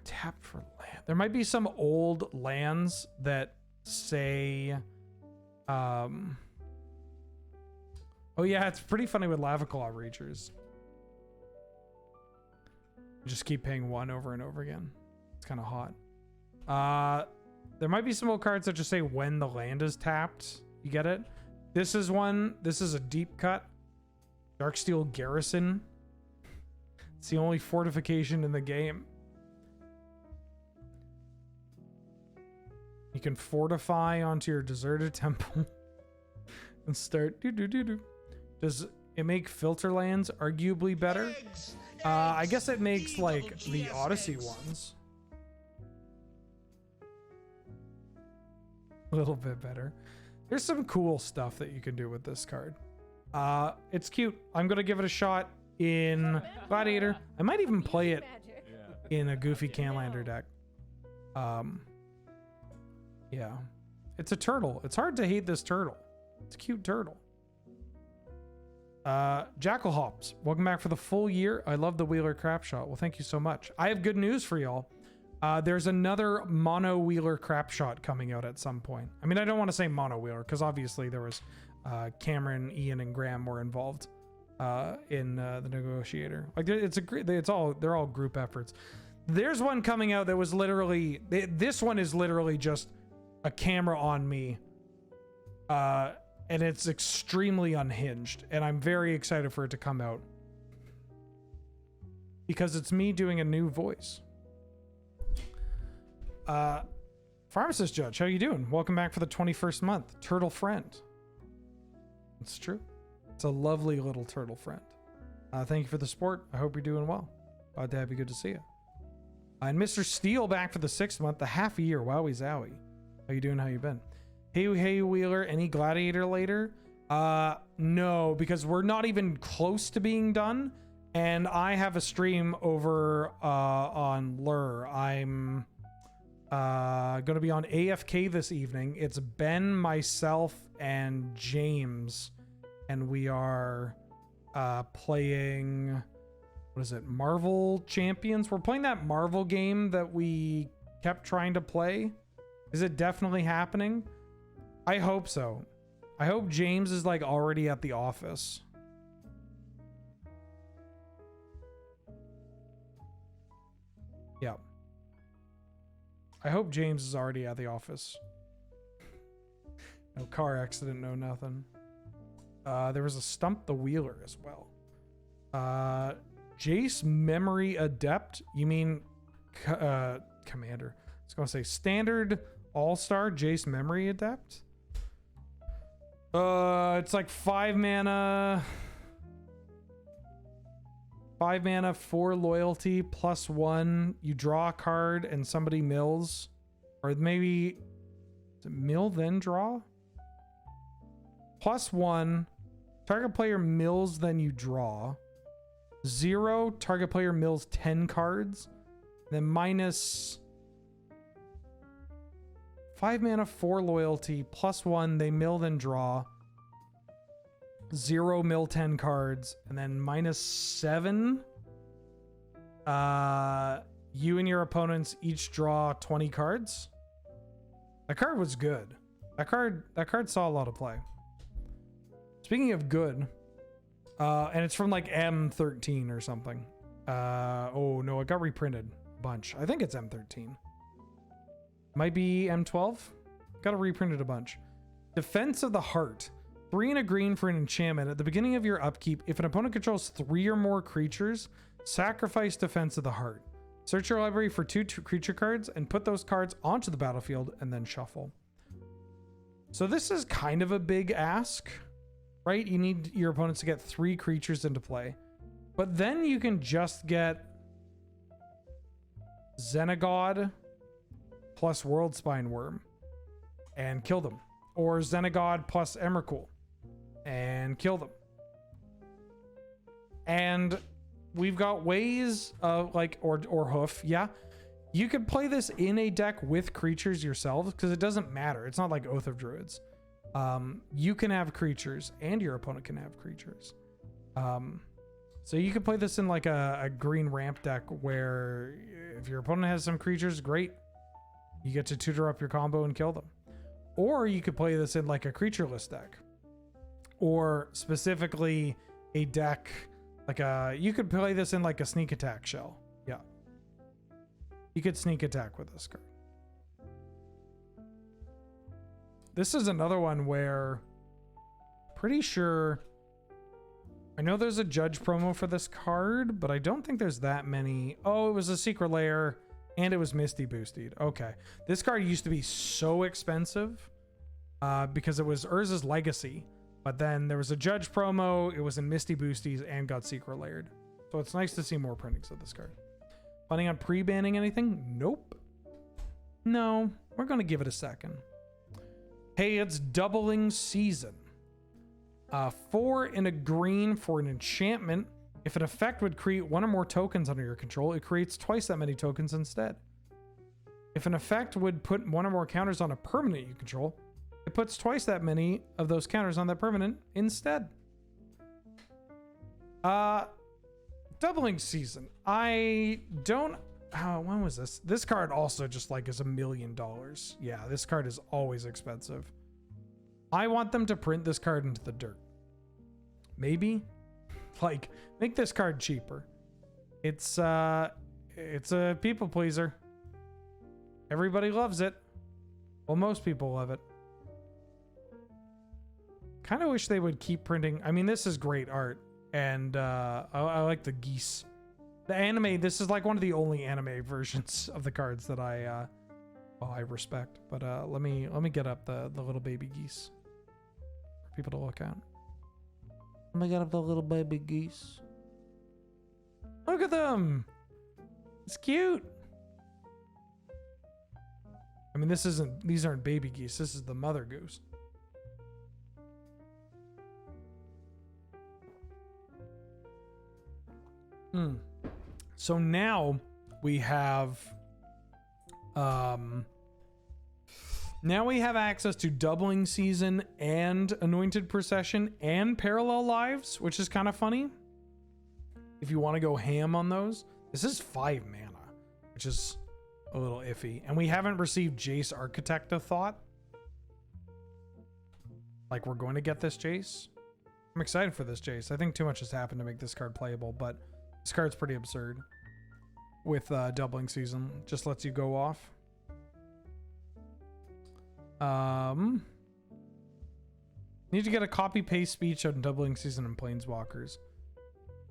tap for land. There might be some old lands that say oh yeah, it's pretty funny with Lava Claw Reachers. You just keep paying 1 over and over again. It's kind of hot. There might be some old cards that just say when the land is tapped. You get it? This is one. This is a deep cut. Darksteel Garrison. It's the only fortification in the game. You can fortify onto your Deserted Temple and start do. Does it make filter lands arguably better? I guess it makes like the Odyssey ones a little bit better. There's some cool stuff that you can do with this card. It's cute. I'm gonna give it a shot in Gladiator. I might even play it in a goofy Highlander deck. Yeah, it's a turtle. It's hard to hate this turtle. It's a cute turtle. Jackal Hops, welcome back for the full year. I love the Wheeler crap shot. Well, thank you so much. I have good news for y'all. There's another mono Wheeler crap shot coming out at some point. I mean, I don't want to say mono Wheeler because obviously there was Cameron, Ian, and Graham were involved in the Negotiator. Like they're all group efforts. There's one coming out that was literally this one is literally just a camera on me. And it's extremely unhinged, and I'm very excited for it to come out because it's me doing a new voice. Pharmacist Judge, how you doing? Welcome back for the 21st month. Turtle friend. It's true. It's a lovely little turtle friend. Thank you for the support. I hope you're doing well. Glad to have you. Good to see you. And Mr. Steele back for the 6th month, the half a year. Wowie zowie. How you doing? How you been? Hey Wheeler, any Gladiator later? No, because we're not even close to being done, and I have a stream over on Lure. I'm gonna be on AFK this evening. It's Ben, myself, and James, and we are playing, what is it, Marvel Champions? We're playing that Marvel game that we kept trying to play. Is it definitely happening? I hope so. I hope James is like already at the office. Yeah. I hope James is already at the office. No car accident, no nothing. There was a Stump the Wheeler as well. Jace Memory Adept? You mean Commander. I was going to say Standard All-Star Jace Memory Adept? It's like 5 mana. 5 mana, 4 loyalty, +1. You draw a card and somebody mills. Or maybe is it mill then draw? +1. Target player mills, then you draw. 0. Target player mills 10 cards. Then minus 5 mana, 4 loyalty, +1. They mill, then draw. 0, mill 10 cards. And then -7. You and your opponents each draw 20 cards. That card was good. That card saw a lot of play. Speaking of good, and it's from like M13 or something. Oh no, it got reprinted a bunch. I think it's M13. Might be M12. Got it reprinted a bunch. Defense of the Heart. 3 and a green for an enchantment. At the beginning of your upkeep, if an opponent controls 3 or more creatures, sacrifice Defense of the Heart. Search your library for 2 creature cards and put those cards onto the battlefield and then shuffle. So this is kind of a big ask, right? You need your opponents to get 3 creatures into play. But then you can just get Xenagod plus Worldspine Worm and kill them. Or Xenagod plus Emrakul and kill them. And we've got ways of like, or Hoof, yeah. You could play this in a deck with creatures yourselves because it doesn't matter. It's not like Oath of Druids. You can have creatures and your opponent can have creatures. So you could play this in like a green ramp deck where if your opponent has some creatures, great. You get to tutor up your combo and kill them. Or you could play this in like a creatureless deck. Or specifically a deck like you could play this in like a sneak attack shell. Yeah. You could sneak attack with this card. This is another one where pretty sure I know there's a judge promo for this card, but I don't think there's that many. Oh, it was a secret layer and it was Misty boosted. Okay. This card used to be so expensive because it was Urza's Legacy, but then there was a judge promo. It was in Misty boosties and got secret layered. So it's nice to see more printings of this card. Planning on pre-banning anything? Nope. No, we're going to give it a second. Hey, it's doubling season. 4 and a green for an enchantment. If an effect would create 1 or more tokens under your control, it creates twice that many tokens instead. If an effect would put 1 or more counters on a permanent you control, it puts twice that many of those counters on that permanent instead. Doubling season. I don't... when was this? This card also just like is $1 million. Yeah, this card is always expensive. I want them to print this card into the dirt. Maybe? Like, make this card cheaper. It's a people pleaser. Everybody loves it. Well, most people love it. Kind of wish they would keep printing. I mean, this is great art. And I like the geese. The anime, this is like one of the only anime versions of the cards that I respect. But let me get up the little baby geese for people to look at. Let me get up the little baby geese. Look at them. It's cute. I mean, these aren't baby geese. This is the mother goose. So now we have access to doubling season and anointed procession and parallel lives, which is kind of funny if you want to go ham on those. This is 5 mana, which is a little iffy, and we haven't received Jace, Architect of Thought. Like, we're going to get this Jace. I'm excited for this Jace. I think too much has happened to make this card playable, but this card's pretty absurd with doubling season. Just lets you go off. Need to get a copy paste speech on doubling season and planeswalkers.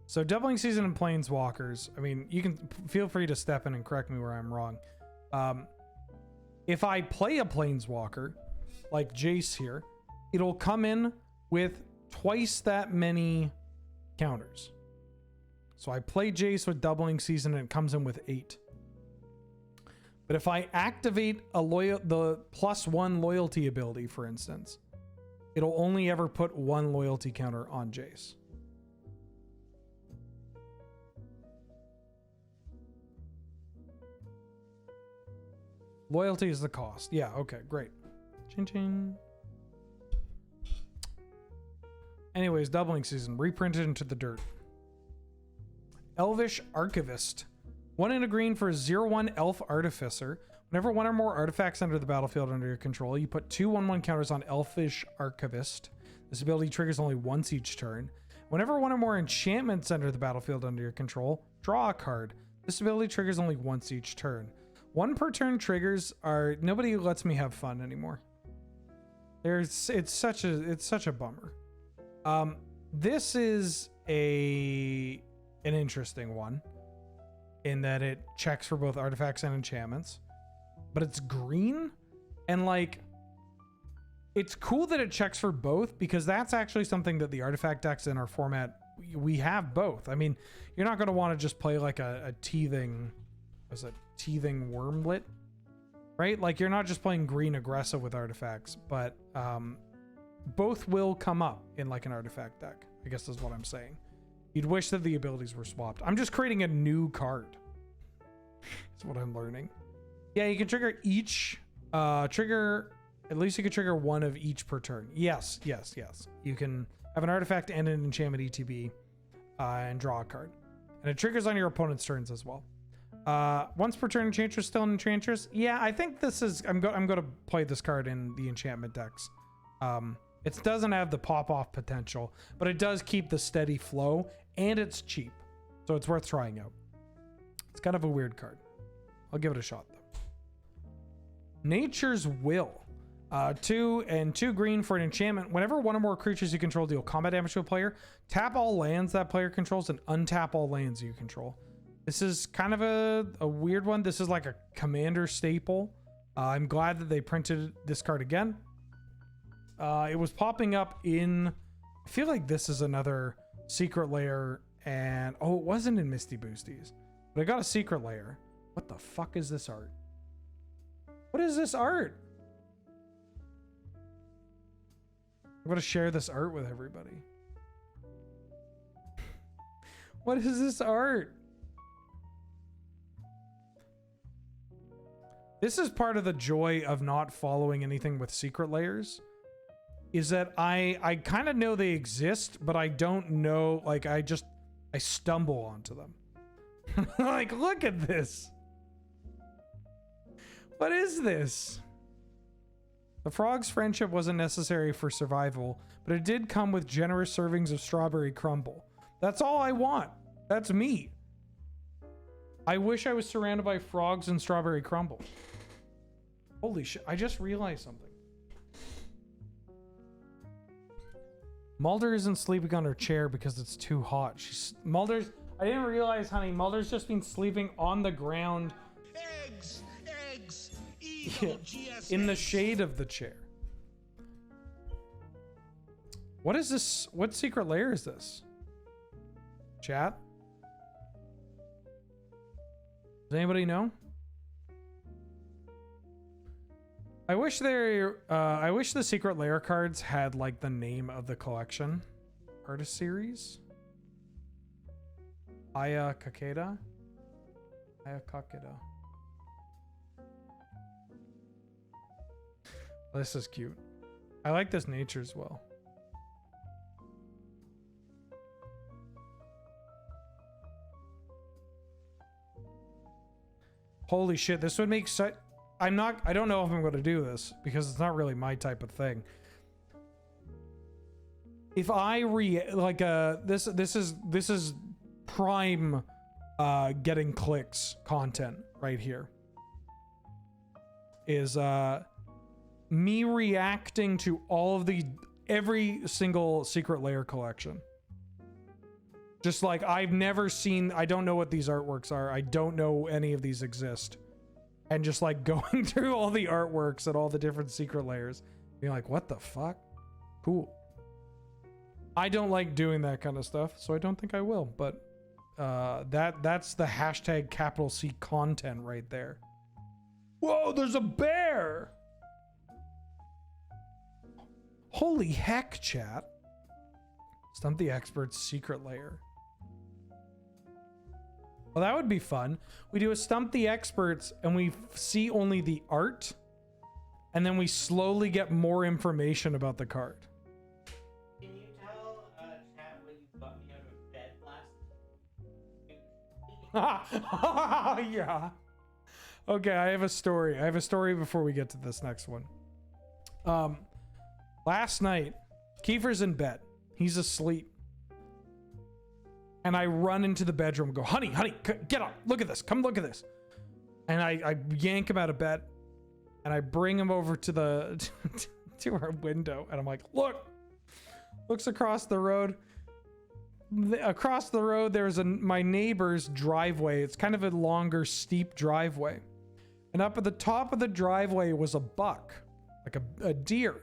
So doubling season and planeswalkers, I mean, you can feel free to step in and correct me where I'm wrong. If I play a planeswalker like Jace here, it'll come in with twice that many counters. So I play Jace with doubling season and it comes in with 8. But if I activate the +1 loyalty ability, for instance, it'll only ever put 1 loyalty counter on Jace. Loyalty is the cost. Yeah, okay, great. Ching ching. Anyways, doubling season. Reprinted into the dirt. Elvish Archivist. 1 and a green for a 0/1 Elf Artificer. Whenever 1 or more artifacts enter the battlefield under your control, you put 2 1/1 counters on Elvish Archivist. This ability triggers only once each turn. Whenever 1 or more enchantments enter the battlefield under your control, draw a card. This ability triggers only once each turn. 1 per turn triggers are... Nobody lets me have fun anymore. It's such a bummer. This is an interesting one in that it checks for both artifacts and enchantments, but it's green, and like it's cool that it checks for both, because that's actually something that the artifact decks in our format, we have both. I mean, you're not going to want to just play like a teething wormlet, right? Like you're not just playing green aggressive with artifacts, but both will come up in like an artifact deck, I guess is what I'm saying. You'd wish that the abilities were swapped. I'm just creating a new card. That's what I'm learning. Yeah, you can trigger each at least you can trigger one of each per turn. Yes. You can have an artifact and an enchantment ETB and draw a card. And it triggers on your opponent's turns as well. Once per turn, Enchantress still in Enchantress. Yeah, I think this is... I'm going to play this card in the enchantment decks. It doesn't have the pop-off potential, but it does keep the steady flow, and it's cheap. So it's worth trying out. It's kind of a weird card. I'll give it a shot, though. Nature's Will. 2 and 2 green for an enchantment. Whenever one or more creatures you control deal combat damage to a player, tap all lands that player controls and untap all lands you control. This is kind of a weird one. This is like a commander staple. I'm glad that they printed this card again. It was popping up in... I feel like this is another secret layer, and... Oh, it wasn't in Misty Boosties. But I got a secret layer. What the fuck is this art? What is this art? I'm gonna share this art with everybody. What is this art? This is part of the joy of not following anything with secret layers, is that I kind of know they exist, but I don't know, like I stumble onto them. Like, look at this. What is this? The frog's friendship wasn't necessary for survival, but it did come with generous servings of strawberry crumble. That's all I want. That's me. I wish I was surrounded by frogs and strawberry crumble. Holy shit, I just realized something. Mulder isn't sleeping on her chair because it's too hot. I didn't realize, honey, Mulder's just been sleeping on the ground. Eggs! Yeah, in the shade of the chair. What is this? What secret layer is this? Chat? Does anybody know? I wish the secret layer cards had like the name of the collection. Artist series? Aya Kakeda? This is cute. I like this nature as well. Holy shit, this would make such... I don't know if I'm going to do this because it's not really my type of thing. If I this is prime getting clicks content right here. Is me reacting to every single secret layer collection. Just like I don't know what these artworks are. I don't know any of these exist. And just like going through all the artworks and all the different secret layers, being like, what the fuck? Cool. I don't like doing that kind of stuff, so I don't think I will. But that's the hashtag capital C content right there. Whoa, there's a bear! Holy heck, chat. Stump the Expert's secret layer. Well, that would be fun. We do a Stump the Experts and we see only the art, and then we slowly get more information about the card. Can you tell chat what you got me out of bed last? Yeah. Okay, I have a story. I have a story before we get to this next one. Last night, Kiefer's in bed. He's asleep. And I run into the bedroom and go, honey, get up. Look at this. Come look at this. And I yank him out of bed. And I bring him over to the to our window, and I'm like, look. Looks across the road. Across the road, there's my neighbor's driveway. It's kind of a longer, steep driveway. And up at the top of the driveway was a buck, like a deer.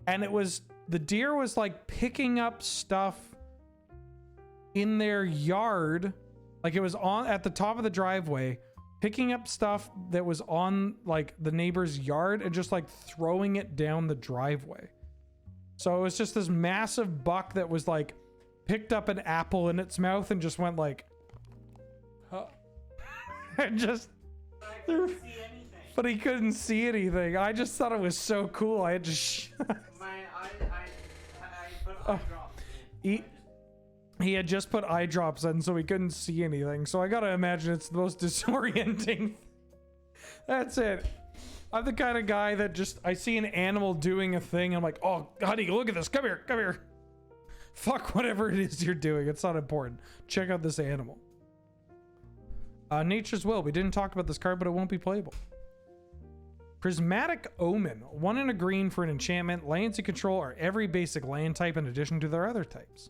And the deer was like picking up stuff in their yard. Like it was at the top of the driveway, picking up stuff that was on like the neighbor's yard and just like throwing it down the driveway. So it was just this massive buck that was like picked up an apple in its mouth and just went like, and just, but he couldn't see anything. I just thought it was so cool. I had to I put eye drops in. He had just put eye drops in, so he couldn't see anything. So I gotta imagine it's the most disorienting. That's it. I'm the kind of guy that just, I see an animal doing a thing, I'm like, oh, honey, look at this. Come here, come here. Fuck whatever it is you're doing. It's not important. Check out this animal. Nature's Will. We didn't talk about this card, but it won't be playable. Prismatic Omen. 1 and a green for an enchantment. Lands you control are every basic land type in addition to their other types.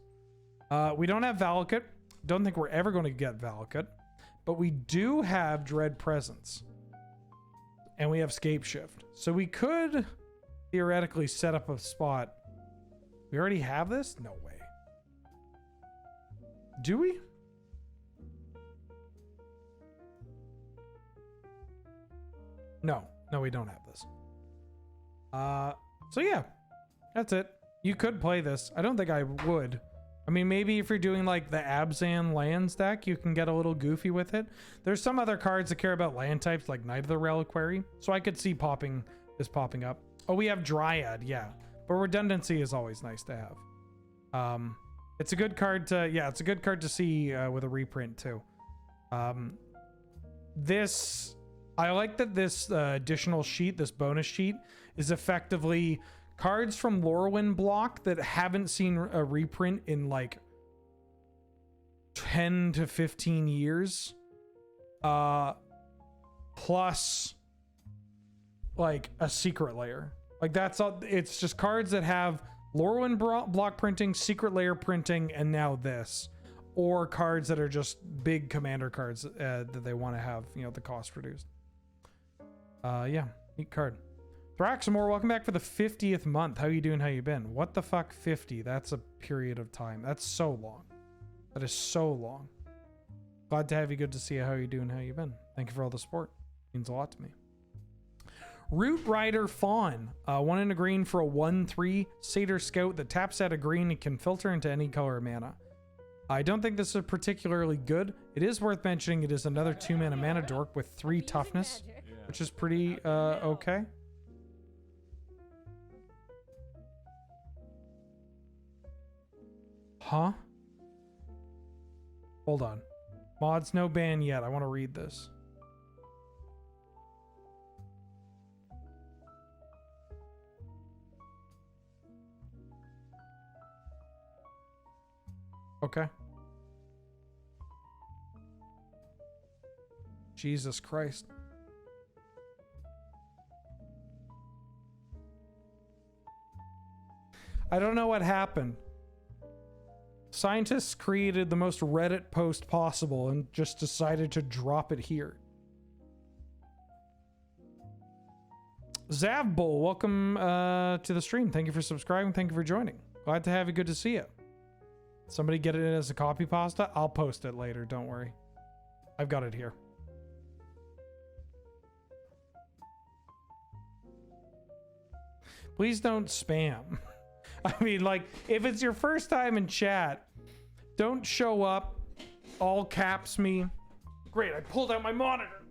We don't have Valakut. Don't think we're ever going to get Valakut. But we do have Dread Presence. And we have Scape Shift. So we could theoretically set up a spot. We already have this? No way. Do we? No, we don't have this. So yeah, that's it. You could play this. I don't think I would. I mean, maybe if you're doing like the Abzan lands deck, you can get a little goofy with it. There's some other cards that care about land types like Knight of the Reliquary. So I could see popping up. Oh, we have Dryad, yeah. But redundancy is always nice to have. It's a good card to see with a reprint too. I like that this additional sheet, this bonus sheet, is effectively cards from Lorwyn block that haven't seen a reprint in like 10 to 15 years. Plus like a secret layer. Like that's all. It's just cards that have Lorwyn block printing, secret layer printing, and now this. Or cards that are just big commander cards that they want to have, you know, the cost reduced. Yeah, neat card. Thraxamore, welcome back for the 50th month. How you doing? How you been? What the fuck 50? That's a period of time. That's so long. That is so long. Glad to have you. Good to see you. How you doing? How you been? Thank you for all the support. Means a lot to me. Root Rider Fawn. 1 and a green for a 1/3 Satyr Scout that taps out a green and can filter into any color of mana. I don't think this is particularly good. It is worth mentioning it is another 2-mana mana dork with 3 toughness, which is pretty okay. Huh? Hold on. Mods no ban yet. I want to read this. Okay. Jesus Christ. I don't know what happened. Scientists created the most Reddit post possible and just decided to drop it here. Zavbull, welcome to the stream. Thank you for subscribing. Thank you for joining. Glad to have you. Good to see you. Somebody get it as a copy pasta? I'll post it later. Don't worry. I've got it here. Please don't spam. I mean, like, if it's your first time in chat, don't show up, all caps me. Great, I pulled out my monitor.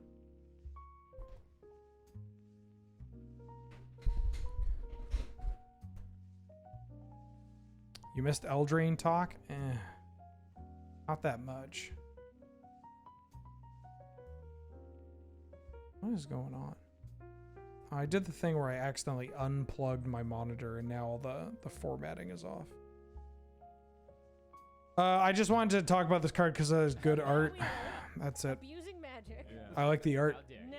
You missed Eldraine talk? Not that much. What is going on? I did the thing where I accidentally unplugged my monitor and now all the formatting is off. I just wanted to talk about this card because it has good art. That's it. Abusing magic. Yeah. I like the art. How dare you. No.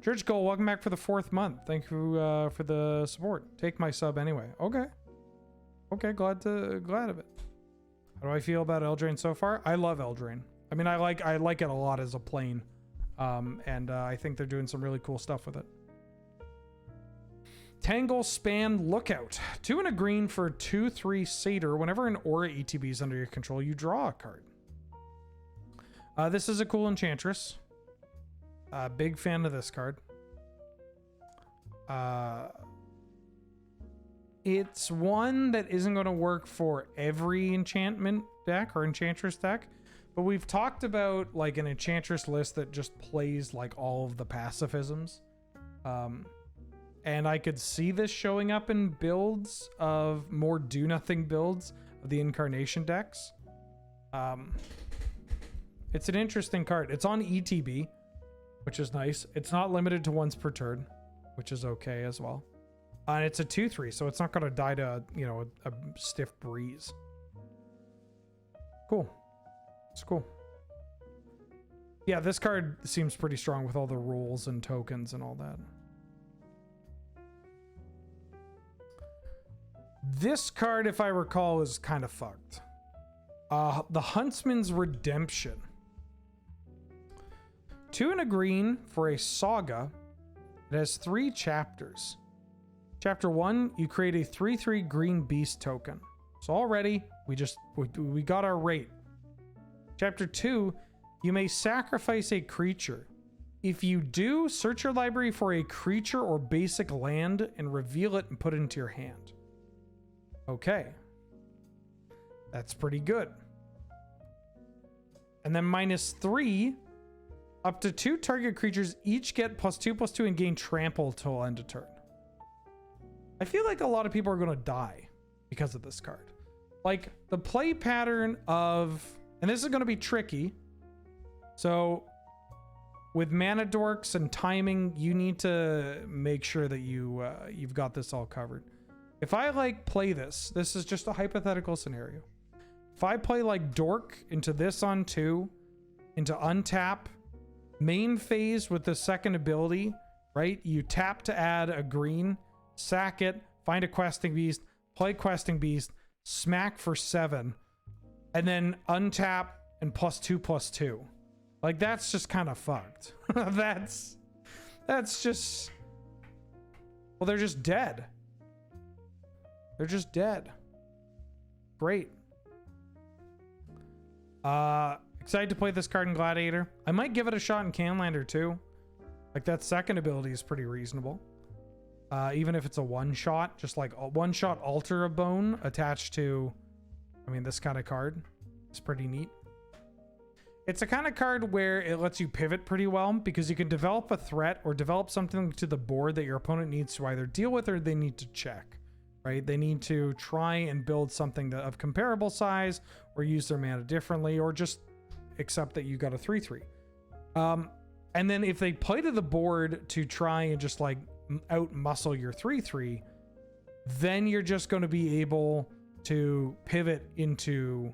Church Goal, welcome back for the 4th month. Thank you for the support. Take my sub anyway. Okay. Okay, glad of it. How do I feel about Eldraine so far? I love Eldraine. I mean, I like it a lot as a plane. And I think they're doing some really cool stuff with it. Tangle Span Lookout. 2 and a green for 2/3 Satyr. Whenever an aura ETB is under your control, you draw a card. This is a cool enchantress. Big fan of this card. It's one that isn't going to work for every enchantment deck or enchantress deck, but we've talked about like an enchantress list that just plays like all of the pacifisms. And I could see this showing up in builds of more do nothing builds of the incarnation decks. It's an interesting card. It's on ETB, which is nice. It's not limited to once per turn, which is okay as well. And it's a 2/3, so it's not going to die to, you know, a stiff breeze. Cool. It's cool. Yeah, this card seems pretty strong with all the rules and tokens and all that. This card, if I recall, is kind of fucked. The Huntsman's Redemption. 2 and a green for a saga. It has 3 chapters. Chapter 1, you create a 3/3 green beast token. So already we got our rate. Chapter 2, you may sacrifice a creature. If you do, search your library for a creature or basic land and reveal it and put it into your hand. Okay. That's pretty good. And then -3, up to 2 target creatures each get +2/+2 and gain trample till end of turn. I feel like a lot of people are going to die because of this card. Like the play pattern of, and this is going to be tricky. So with mana dorks and timing, you need to make sure that you've got this all covered. If I like play this is just a hypothetical scenario. If I play like dork into this on 2, into untap, main phase with the second ability, right? You tap to add a green, sack it, find a questing beast, play questing beast, smack for 7, and then untap and +2/+2. Like that's just kind of fucked. that's just, well, they're just dead. They're just dead. Great. Excited to play this card in Gladiator. I might give it a shot in Highlander too. Like that second ability is pretty reasonable. Even if it's a one-shot, just like a one-shot Altar of Bone attached to, I mean, this kind of card. It's pretty neat. It's a kind of card where it lets you pivot pretty well because you can develop a threat or develop something to the board that your opponent needs to either deal with or they need to check, right? They need to try and build something of comparable size or use their mana differently or just accept that you got a 3/3. And then if they play to the board to try and just like out muscle your 3/3, then you're just going to be able to pivot into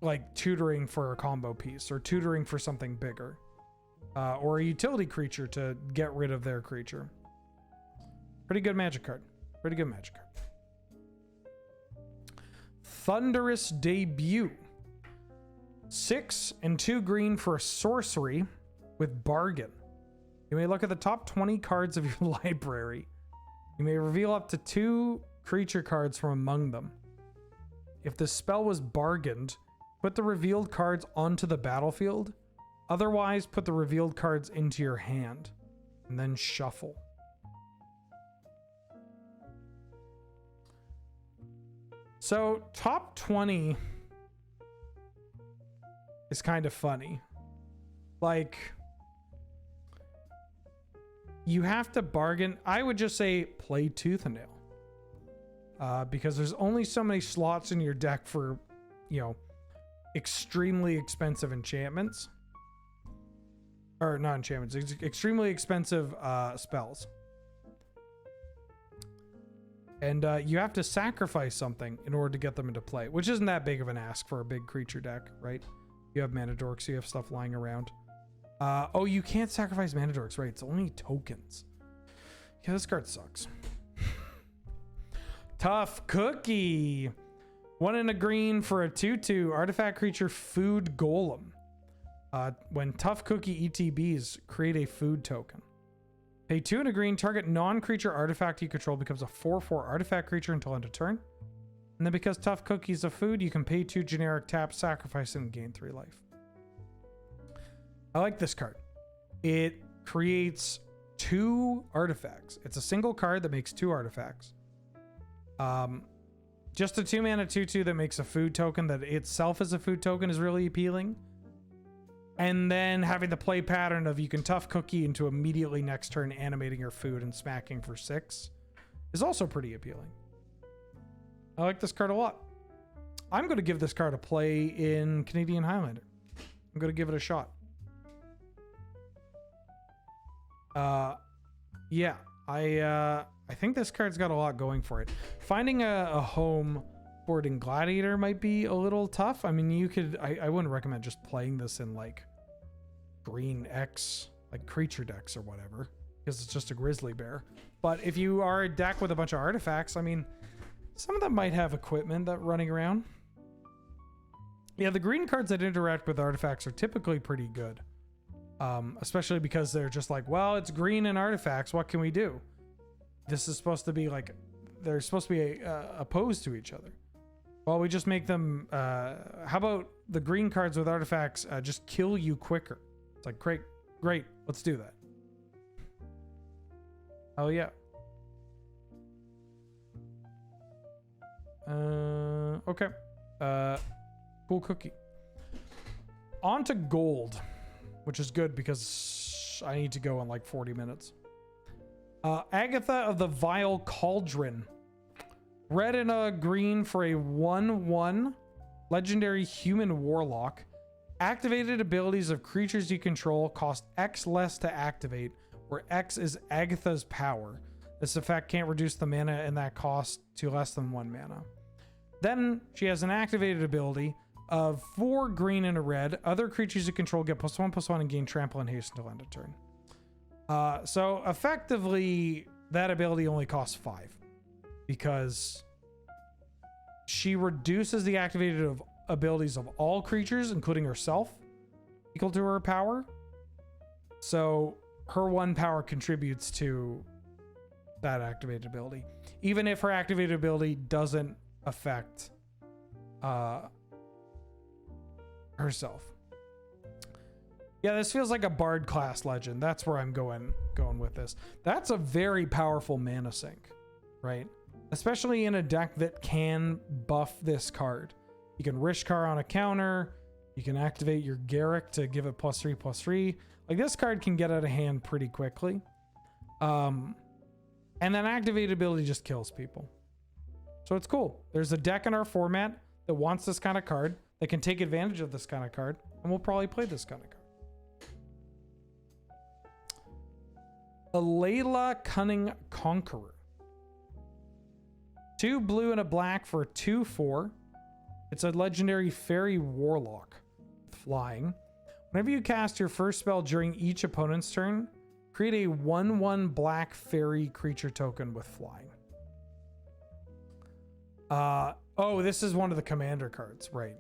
like tutoring for a combo piece or tutoring for something bigger, or a utility creature to get rid of their creature. Pretty good magic card. Pretty good magic card. Thunderous Debut. 6 and 2 green for a sorcery with bargain. You may look at the top 20 cards of your library. You may reveal up to 2 creature cards from among them. If the spell was bargained, put the revealed cards onto the battlefield. Otherwise, put the revealed cards into your hand and then shuffle. So, top 20 is kind of funny. Like, you have to bargain. I would just say play tooth and nail. Because there's only so many slots in your deck for, you know, extremely expensive enchantments. Or not enchantments, extremely expensive spells. And you have to sacrifice something in order to get them into play, which isn't that big of an ask for a big creature deck, right? You have mana dorks, you have stuff lying around. Oh, you can't sacrifice mana dorks, right? It's only tokens. Yeah, this card sucks. Tough Cookie. 1 and a green for a 2/2 artifact creature food golem. When Tough Cookie ETBs, create a food token. Pay 2 and a green, target non-creature artifact you control becomes a 4/4 artifact creature until end of turn. And then because Tough Cookie is a food, you can pay 2 generic taps, sacrifice it, and gain 3 life. I like this card. It creates 2 artifacts. It's a single card that makes 2 artifacts. Just a 2 mana 2/2 that makes a food token that itself is a food token is really appealing. And then having the play pattern of you can Tough Cookie into immediately next turn animating your food and smacking for 6 is also pretty appealing. I like this card a lot. I'm going to give this card a play in Canadian Highlander. I'm going to give it a shot. Yeah, I think this card's got a lot going for it. Finding a home for it in Gladiator might be a little tough. I mean, you could, I wouldn't recommend just playing this in like green X, like creature decks or whatever, because it's just a grizzly bear. But if you are a deck with a bunch of artifacts, I mean, some of them might have equipment that running around. Yeah, the green cards that interact with artifacts are typically pretty good. Especially because they're just like, well, it's green and artifacts. What can we do? This is supposed to be like, they're supposed to be opposed to each other. Well, we just make them, how about the green cards with artifacts just kill you quicker? It's like, great, let's do that. Oh yeah. Okay. Cool Cookie. On to gold, which is good because I need to go in like 40 minutes. Agatha of the Vile Cauldron. Red and a green for a 1/1 legendary human warlock. Activated abilities of creatures you control cost X less to activate, where X is Agatha's power. This effect can't reduce the mana in that cost to less than 1 mana. Then she has an activated ability of 4 green and a red. Other creatures you control get +1/+1 and gain trample and haste until end of turn. So effectively, that ability only costs 5 because she reduces the activated abilities of all creatures, including herself, equal to her power. So her 1 power contributes to that activated ability, even if her activated ability doesn't affect herself. Yeah, this feels like a bard class legend. That's where I'm going with this. That's a very powerful mana sink, right? Especially in a deck that can buff this card. You can Rishkar on a counter. You can activate your Garrick to give it +3/+3. Like, this card can get out of hand pretty quickly. And then activated ability just kills people. So it's cool. There's a deck in our format that wants this kind of card, that can take advantage of this kind of card, and we'll probably play this kind of card. Alayla Cunning Conqueror. 2 blue and a black for a 2/4. It's a legendary fairy warlock. Flying. Whenever you cast your first spell during each opponent's turn, create a 1/1 black fairy creature token with flying. Oh, this is one of the commander cards, right?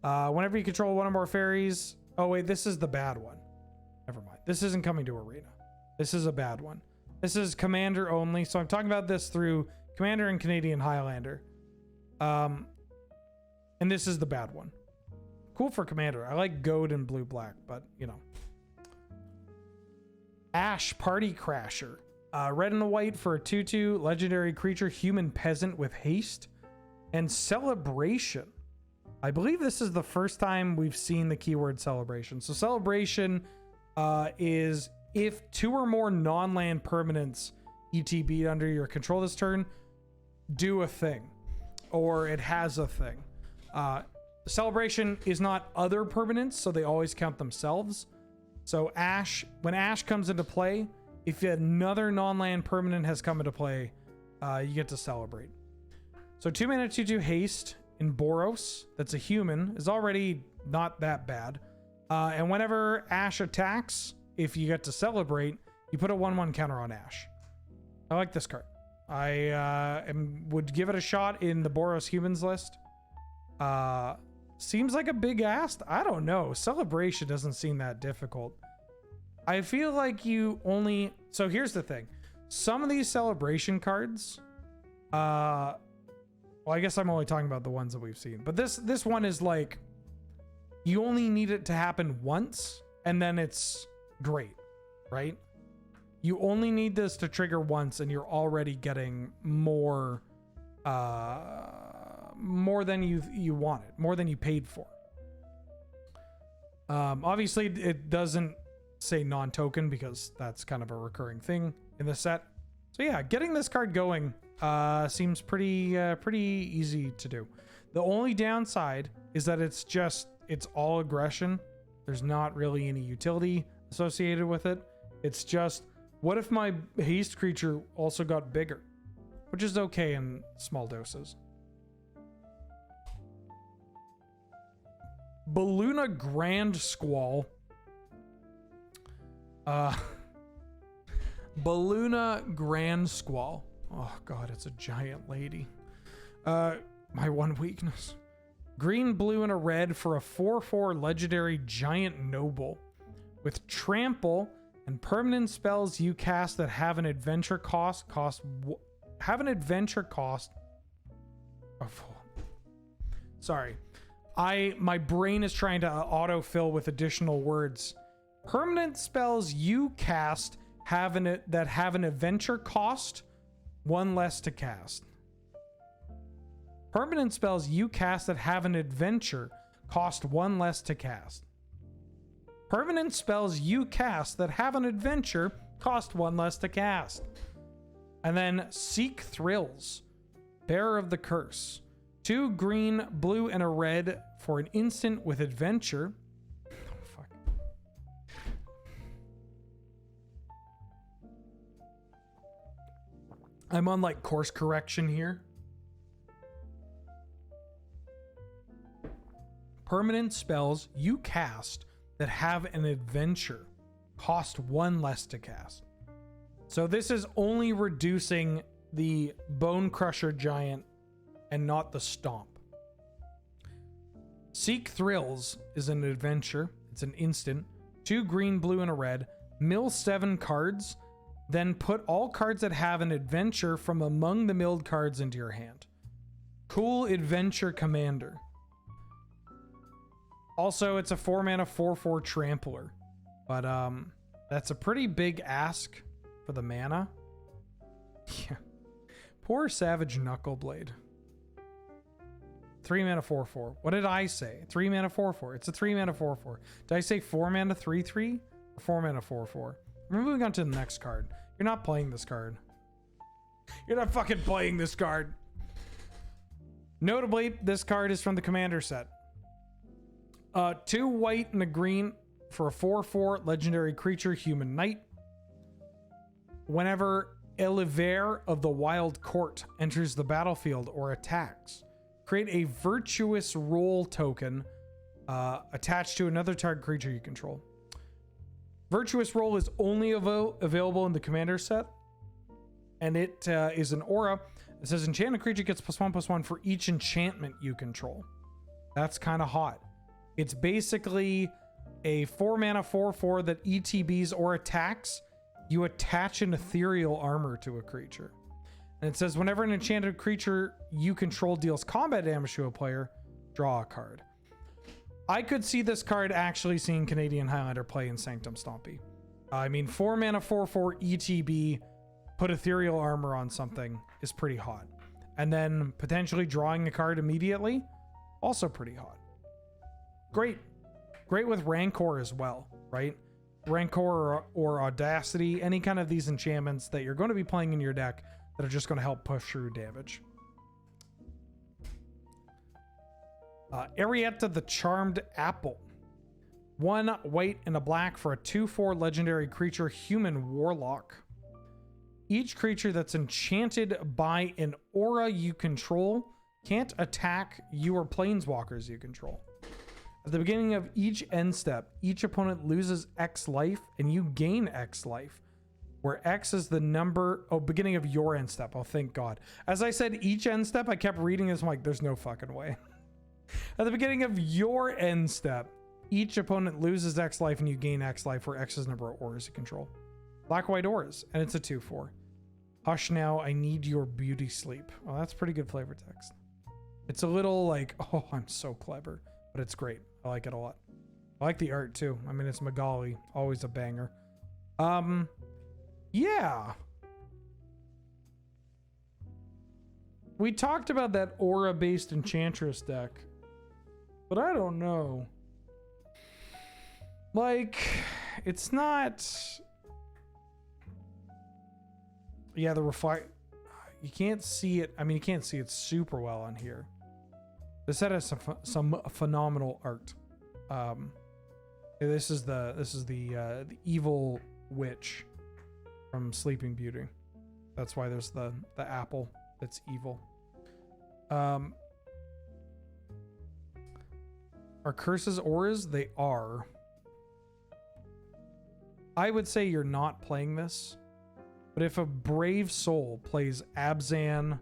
Whenever you control 1 or more fairies. Oh wait, this is the bad one. Never mind. This isn't coming to Arena. This is a bad one. This is commander only. So I'm talking about this through commander and Canadian Highlander. And this is the bad one. Cool for commander. I like gold and blue-black, but you know. Ash Party Crasher. Red and a white for a 2/2 legendary creature, human peasant with haste and celebration. I believe this is the first time we've seen the keyword celebration. So celebration is if 2 or more non-land permanents ETB under your control this turn, do a thing, or it has a thing. Celebration is not other permanents, so they always count themselves. So Ash, when Ash comes into play, if another non-land permanent has come into play, you get to celebrate. So 2 mana 2/2 haste in Boros, that's a human, is already not that bad. And whenever Ash attacks, if you get to celebrate, you put a 1/1 counter on Ash. I like this card. I would give it a shot in the Boros Humans list. Seems like a big ask. I don't know. Celebration doesn't seem that difficult. I feel like you only... So here's the thing. Some of these celebration cards... well, I guess I'm only talking about the ones that we've seen. But this one is like... You only need it to happen once, and then it's great, right? You only need this to trigger once, and you're already getting more than you wanted, more than you paid for. Obviously, it doesn't say non-token because that's kind of a recurring thing in the set. So yeah, getting this card going seems pretty easy to do. The only downside is that it's all aggression. There's not really any utility associated with it. It's just, what if my haste creature also got bigger? Which is okay in small doses. Balloona Grand Squall. Balloona Grand Squall. Oh god, it's a giant lady. My one weakness. Green, blue, and a red for a 4/4 legendary giant noble. With trample and permanent spells you cast that have an adventure cost Sorry. My brain is trying to autofill with additional words. Permanent spells you cast that have an adventure cost 1 less to cast. Permanent spells you cast that have an adventure cost 1 less to cast. Permanent spells you cast that have an adventure cost 1 less to cast. And then Seek Thrills, Bearer of the Curse. 2 green, blue, and a red for an instant with adventure. Oh, fuck. I'm on like course correction here. Permanent spells you cast that have an adventure cost 1 less to cast. So this is only reducing the Bone Crusher Giant and not the Stomp. Seek Thrills is an adventure. It's an instant. 2 green, blue, and a red. Mill 7 cards. Then put all cards that have an adventure from among the milled cards into your hand. Cool Adventure Commander. Also, it's a 4-mana 4/4 Trampler. But that's a pretty big ask for the mana. Yeah. Poor Savage Knuckleblade. 3-mana 4/4. What did I say? 3-mana 4/4. It's a 3-mana 4/4. Did I say 4-mana 3/3? Or 4-mana 4/4? We're moving on to the next card. You're not playing this card. You're not fucking playing this card. Notably, this card is from the Commander set. 2 white and a green for a 4/4 legendary creature, Human Knight. Whenever Eliver of the Wild Court enters the battlefield or attacks, create a Virtuous Roll token attached to another target creature you control. Virtuous Roll is only available in the Commander set, and it is an aura. It says enchanted creature gets +1/+1 for each enchantment you control. That's kind of hot. It's basically a 4-mana 4/4 that ETBs or attacks. You attach an ethereal armor to a creature. And it says whenever an enchanted creature you control deals combat damage to a player, draw a card. I could see this card actually seeing Canadian Highlander play in Sanctum Stompy. I mean, 4-mana 4/4 ETB, put ethereal armor on something is pretty hot. And then potentially drawing a card immediately, also pretty hot. Great. Great with Rancor as well, right? Rancor or Audacity, any kind of these enchantments that you're going to be playing in your deck that are just going to help push through damage. Arietta the Charmed Apple. 1 white and a black for a 2/4 legendary creature, Human Warlock. Each creature that's enchanted by an aura you control can't attack you or planeswalkers you control. At the beginning of each end step, each opponent loses X life and you gain X life, where X is the number. Oh, beginning of your end step. Oh, thank God. As I said, each end step, I kept reading this. I'm like, there's no fucking way. At the beginning of your end step, each opponent loses X life and you gain X life, where X is the number of auras you control. Black-white auras, and it's a 2/4. Hush now, I need your beauty sleep. Oh, that's pretty good flavor text. It's a little like, oh, I'm so clever, but it's great. I like it a lot. I like the art too. I mean, it's Magali, always a banger. Yeah. We talked about that aura-based Enchantress deck, but I don't know. Like, it's not... Yeah, the reflect... You can't see it. I mean, you can't see it super well on here. This set has some phenomenal art. This is the evil witch from Sleeping Beauty. That's why there's the apple that's evil. Are curses auras? They are. I would say you're not playing this, but if a brave soul plays Abzan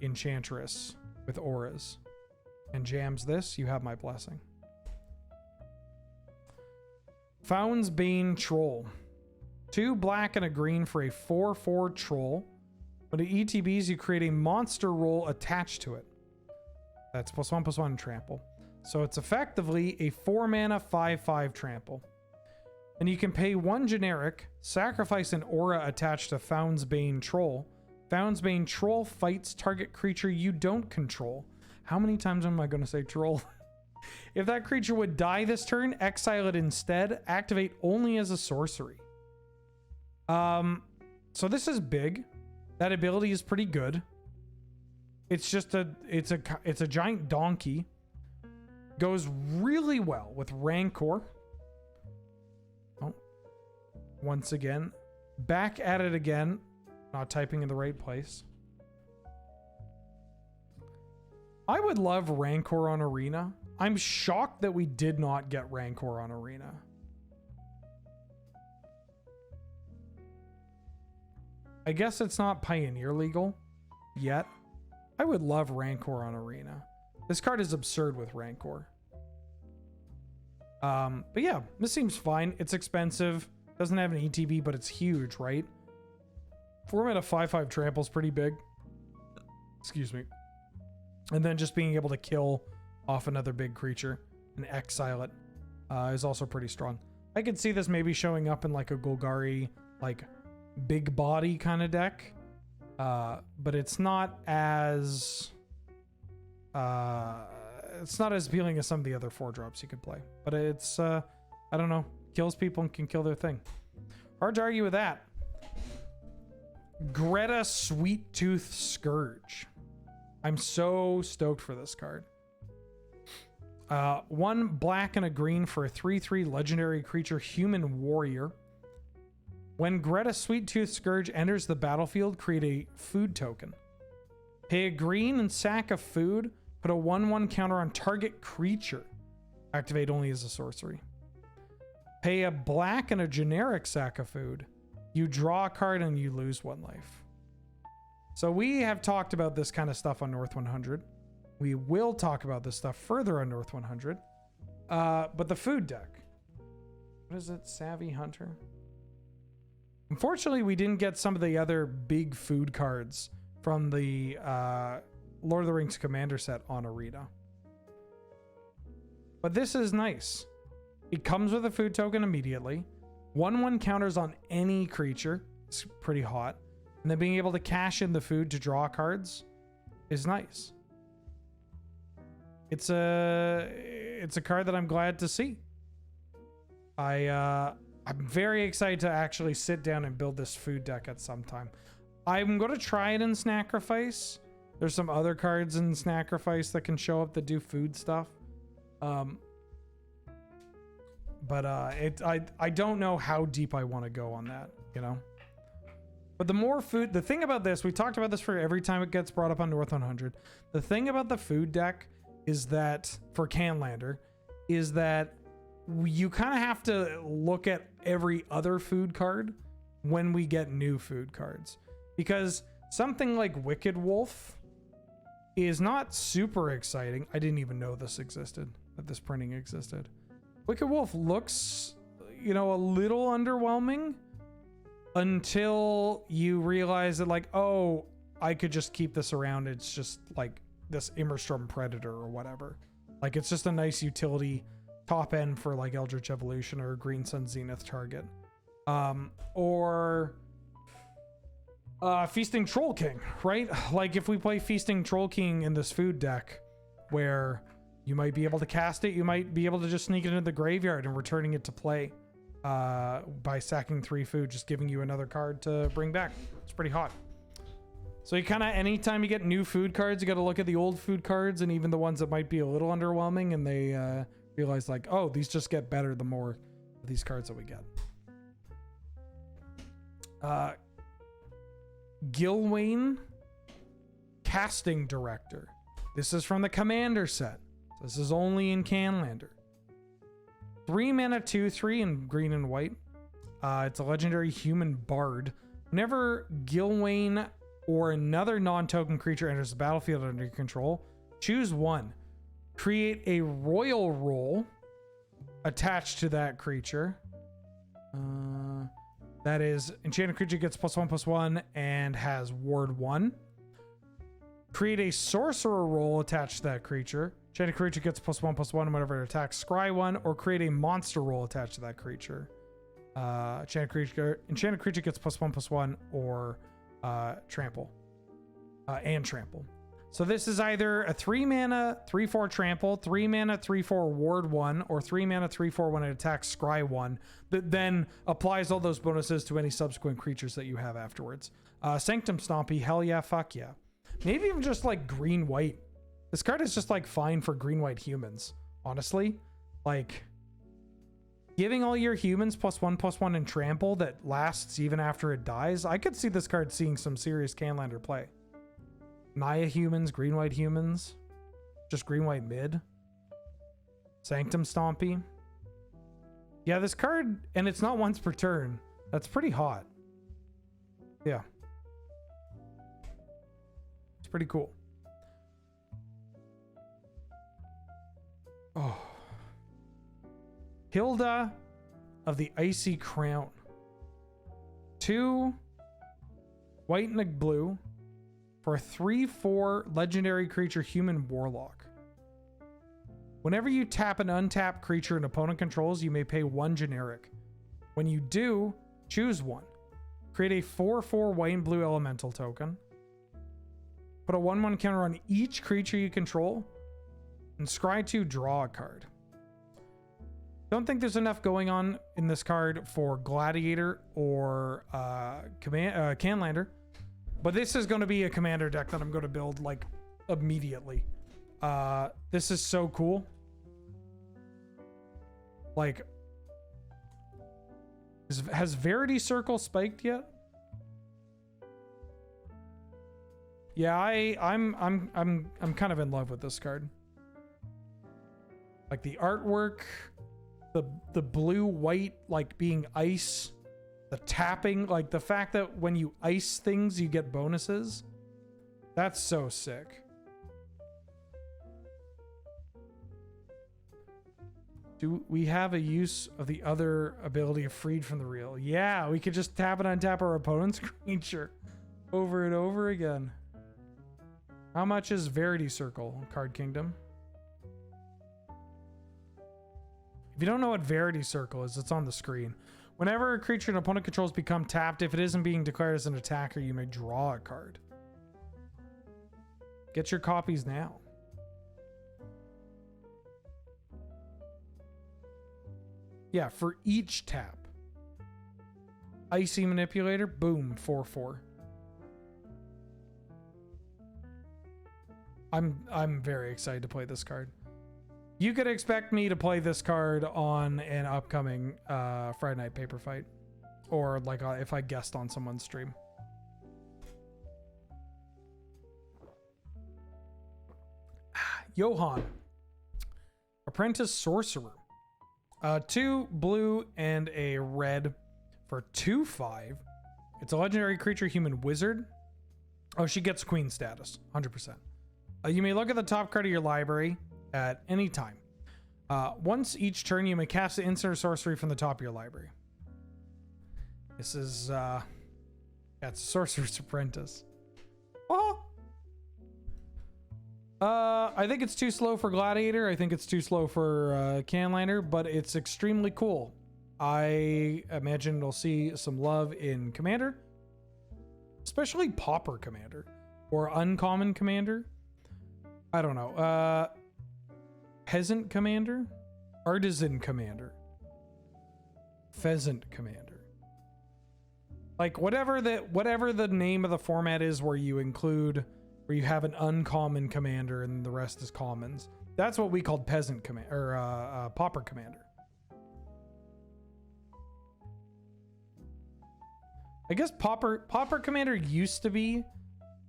Enchantress with auras and jams this, you have my blessing. Fountain's Bane Troll. 2 black and a green for a 4/4 troll. When it ETBs, you create a monster roll attached to it. That's +1/+1 trample. So it's effectively a 4 mana 5/5 trample. And you can pay 1 generic, sacrifice an aura attached to Fountain's Bane Troll. Fountain's Bane Troll fights target creature you don't control. How many times am I going to say troll? If that creature would die this turn, exile it instead. Activate only as a sorcery. So this is big. That ability is pretty good. It's just it's a giant donkey. Goes really well with Rancor. Oh, once again, back at it again. Not typing in the right place. I would love Rancor on Arena. I'm shocked that we did not get Rancor on Arena. I guess it's not Pioneer legal yet. I would love Rancor on Arena. This card is absurd with Rancor. But yeah, this seems fine. It's expensive. Doesn't have an ETB, but it's huge, right? 4 mana 5/5 trample is pretty big. Excuse me. And then just being able to kill off another big creature and exile it is also pretty strong. I could see this maybe showing up in like a Golgari, like big body kind of deck. But it's not as appealing as some of the other 4-drops you could play. But it's I don't know, kills people and can kill their thing. Hard to argue with that. Greta Sweet Tooth Scourge. I'm so stoked for this card. 1 black and a green for a 3/3 legendary creature, Human Warrior. When Greta Sweet Tooth Scourge enters the battlefield, create a food token. Pay a green and sack of food. Put a 1/1 counter on target creature. Activate only as a sorcery. Pay a black and a generic sack of food. You draw a card and you lose 1 life. So we have talked about this kind of stuff on North 100. We will talk about this stuff further on North 100. But the food deck. What is it? Savvy Hunter? Unfortunately, we didn't get some of the other big food cards from the Lord of the Rings Commander set on Arena. But this is nice. It comes with a food token immediately. 1/1 counters on any creature. It's pretty hot. And then being able to cash in the food to draw cards is nice. It's a card that I'm glad to see. I'm very excited to actually sit down and build this food deck at some time. I'm going to try it in Sacrifice. There's some other cards in Sacrifice that can show up that do food stuff. But I don't know how deep I want to go on that, you know? But the more food, the thing about this, we talked about this for every time it gets brought up on North 100. The thing about the food deck is that for Canlander is that you kind of have to look at every other food card when we get new food cards, because something like Wicked Wolf is not super exciting. I didn't even know this existed, that this printing existed. Wicked Wolf looks, you know, a little underwhelming until you realize that, like, oh, I could just keep this around. It's just like this Immerstrom Predator or whatever. Like, it's just a nice utility top end for like Eldritch Evolution or Green Sun Zenith target. Or Feasting Troll King, right? Like, if we play Feasting Troll King in this food deck, where you might be able to cast it, you might be able to just sneak it into the graveyard and returning it to play by sacking 3 food, just giving you another card to bring back. It's pretty hot. So you kind of, anytime you get new food cards, you got to look at the old food cards and even the ones that might be a little underwhelming, and they realize like, oh, these just get better the more of these cards that we get. Gilwain, Casting Director. This is from the Commander set. This is only in Canlander. 3 mana, 2/3 in green and white. It's a legendary human bard. Whenever Gilwain or another non-token creature enters the battlefield under your control, choose one. Create a royal roll attached to that creature. That is, enchanted creature gets +1/+1 and has ward 1. Create a sorcerer roll attached to that creature. Enchanted creature gets +1/+1 whenever it attacks. Scry 1, or create a monster roll attached to that creature. Enchanted creature gets +1/+1 or trample. And trample. So this is either a 3 mana 3/4 trample, 3 mana 3/4 ward 1, or 3 mana 3/4 when it attacks scry 1, that then applies all those bonuses to any subsequent creatures that you have afterwards. Sanctum Stompy, hell yeah, fuck yeah. Maybe even just like green white. This card is just like fine for green white humans, honestly. Like, giving all your humans +1/+1 and trample that lasts even after it dies. I could see this card seeing some serious Canlander play. Naya humans, green white humans, just green white mid. Sanctum Stompy. Yeah, this card, and it's not once per turn. That's pretty hot. Yeah. It's pretty cool. Oh. Hilda of the Icy Crown. 2 white and a blue for a 3/4 legendary creature human warlock. Whenever you tap an untapped creature an opponent controls, you may pay 1 generic. When you do, choose 1. Create a 4/4 white and blue elemental token. Put a 1/1 counter on each creature you control. And scry 2, draw a card. Don't think there's enough going on in this card for Gladiator or Canlander. But this is going to be a commander deck that I'm going to build like immediately. This is so cool. Like, has Verity Circle spiked yet? Yeah, I'm kind of in love with this card. Like the artwork, the blue white like being ice, the tapping, like the fact that when you ice things you get bonuses. That's so sick. Do we have a use of the other ability of Freed from the Real? Yeah, we could just tap and untap our opponent's creature over and over again. How much is Verity Circle, Card Kingdom? If you don't know what Verity Circle is, it's on the screen. Whenever a creature an opponent controls become tapped, if it isn't being declared as an attacker, you may draw a card. Get your copies now. Yeah, for each tap. Icy Manipulator, boom, 4/4. I'm very excited to play this card. You could expect me to play this card on an upcoming Friday Night Paper Fight, or like if I guest on someone's stream. Johan. Apprentice Sorcerer. 2 blue and a red for 2/5. It's a legendary creature, human wizard. Oh, she gets queen status, 100%. You may look at the top card of your library at any time. Once each turn, you may cast an instant or sorcery from the top of your library. This is, that's Sorcerer's Apprentice. Oh! I think it's too slow for Gladiator. I think it's too slow for Highlander, but it's extremely cool. I imagine it'll see some love in Commander, especially Pauper Commander or Uncommon Commander. I don't know. Peasant Commander, Artisan Commander, Pheasant Commander. Like whatever the name of the format is, where you have an uncommon commander and the rest is commons. That's what we called peasant command or pauper commander. I guess pauper commander used to be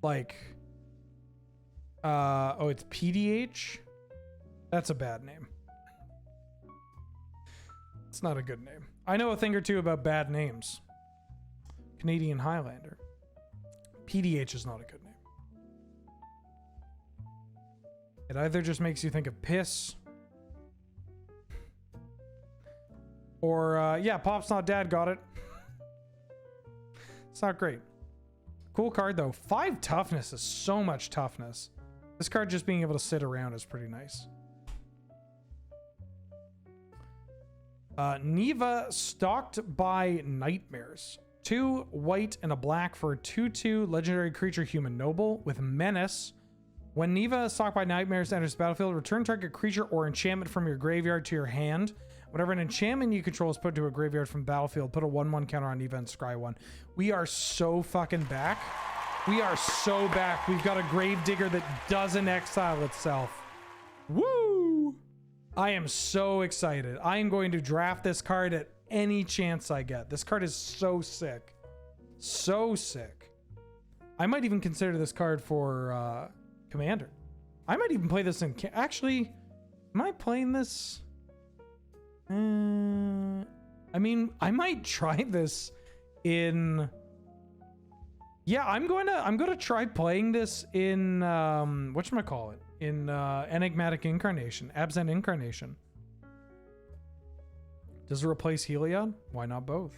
like it's PDH. That's a bad name. It's not a good name. I know a thing or two about bad names. Canadian Highlander. PDH is not a good name. It either just makes you think of piss, or yeah, Pop's Not Dad got it. It's not great. Cool card though. 5 toughness is so much toughness. This card just being able to sit around is pretty nice. Neva, Stalked by Nightmares. 2 white and a black for a 2/2 legendary creature, human noble with menace. When Neva, Stalked by Nightmares, enters the battlefield, return target creature or enchantment from your graveyard to your hand. Whenever an enchantment you control is put to a graveyard from the battlefield, put a 1/1 counter on Neva and scry 1. We are so fucking back. We are so back. We've got a Gravedigger that doesn't exile itself. Woo! I am so excited. I am going to draft this card at any chance I get. This card is so sick. So sick. I might even consider this card for Commander. I might even play this in... Actually, am I playing this? I mean, I might try this in... Yeah, I'm going to try playing this in whatchamacallit? In Enigmatic Incarnation, Absent Incarnation. Does it replace Heliod? Why not both?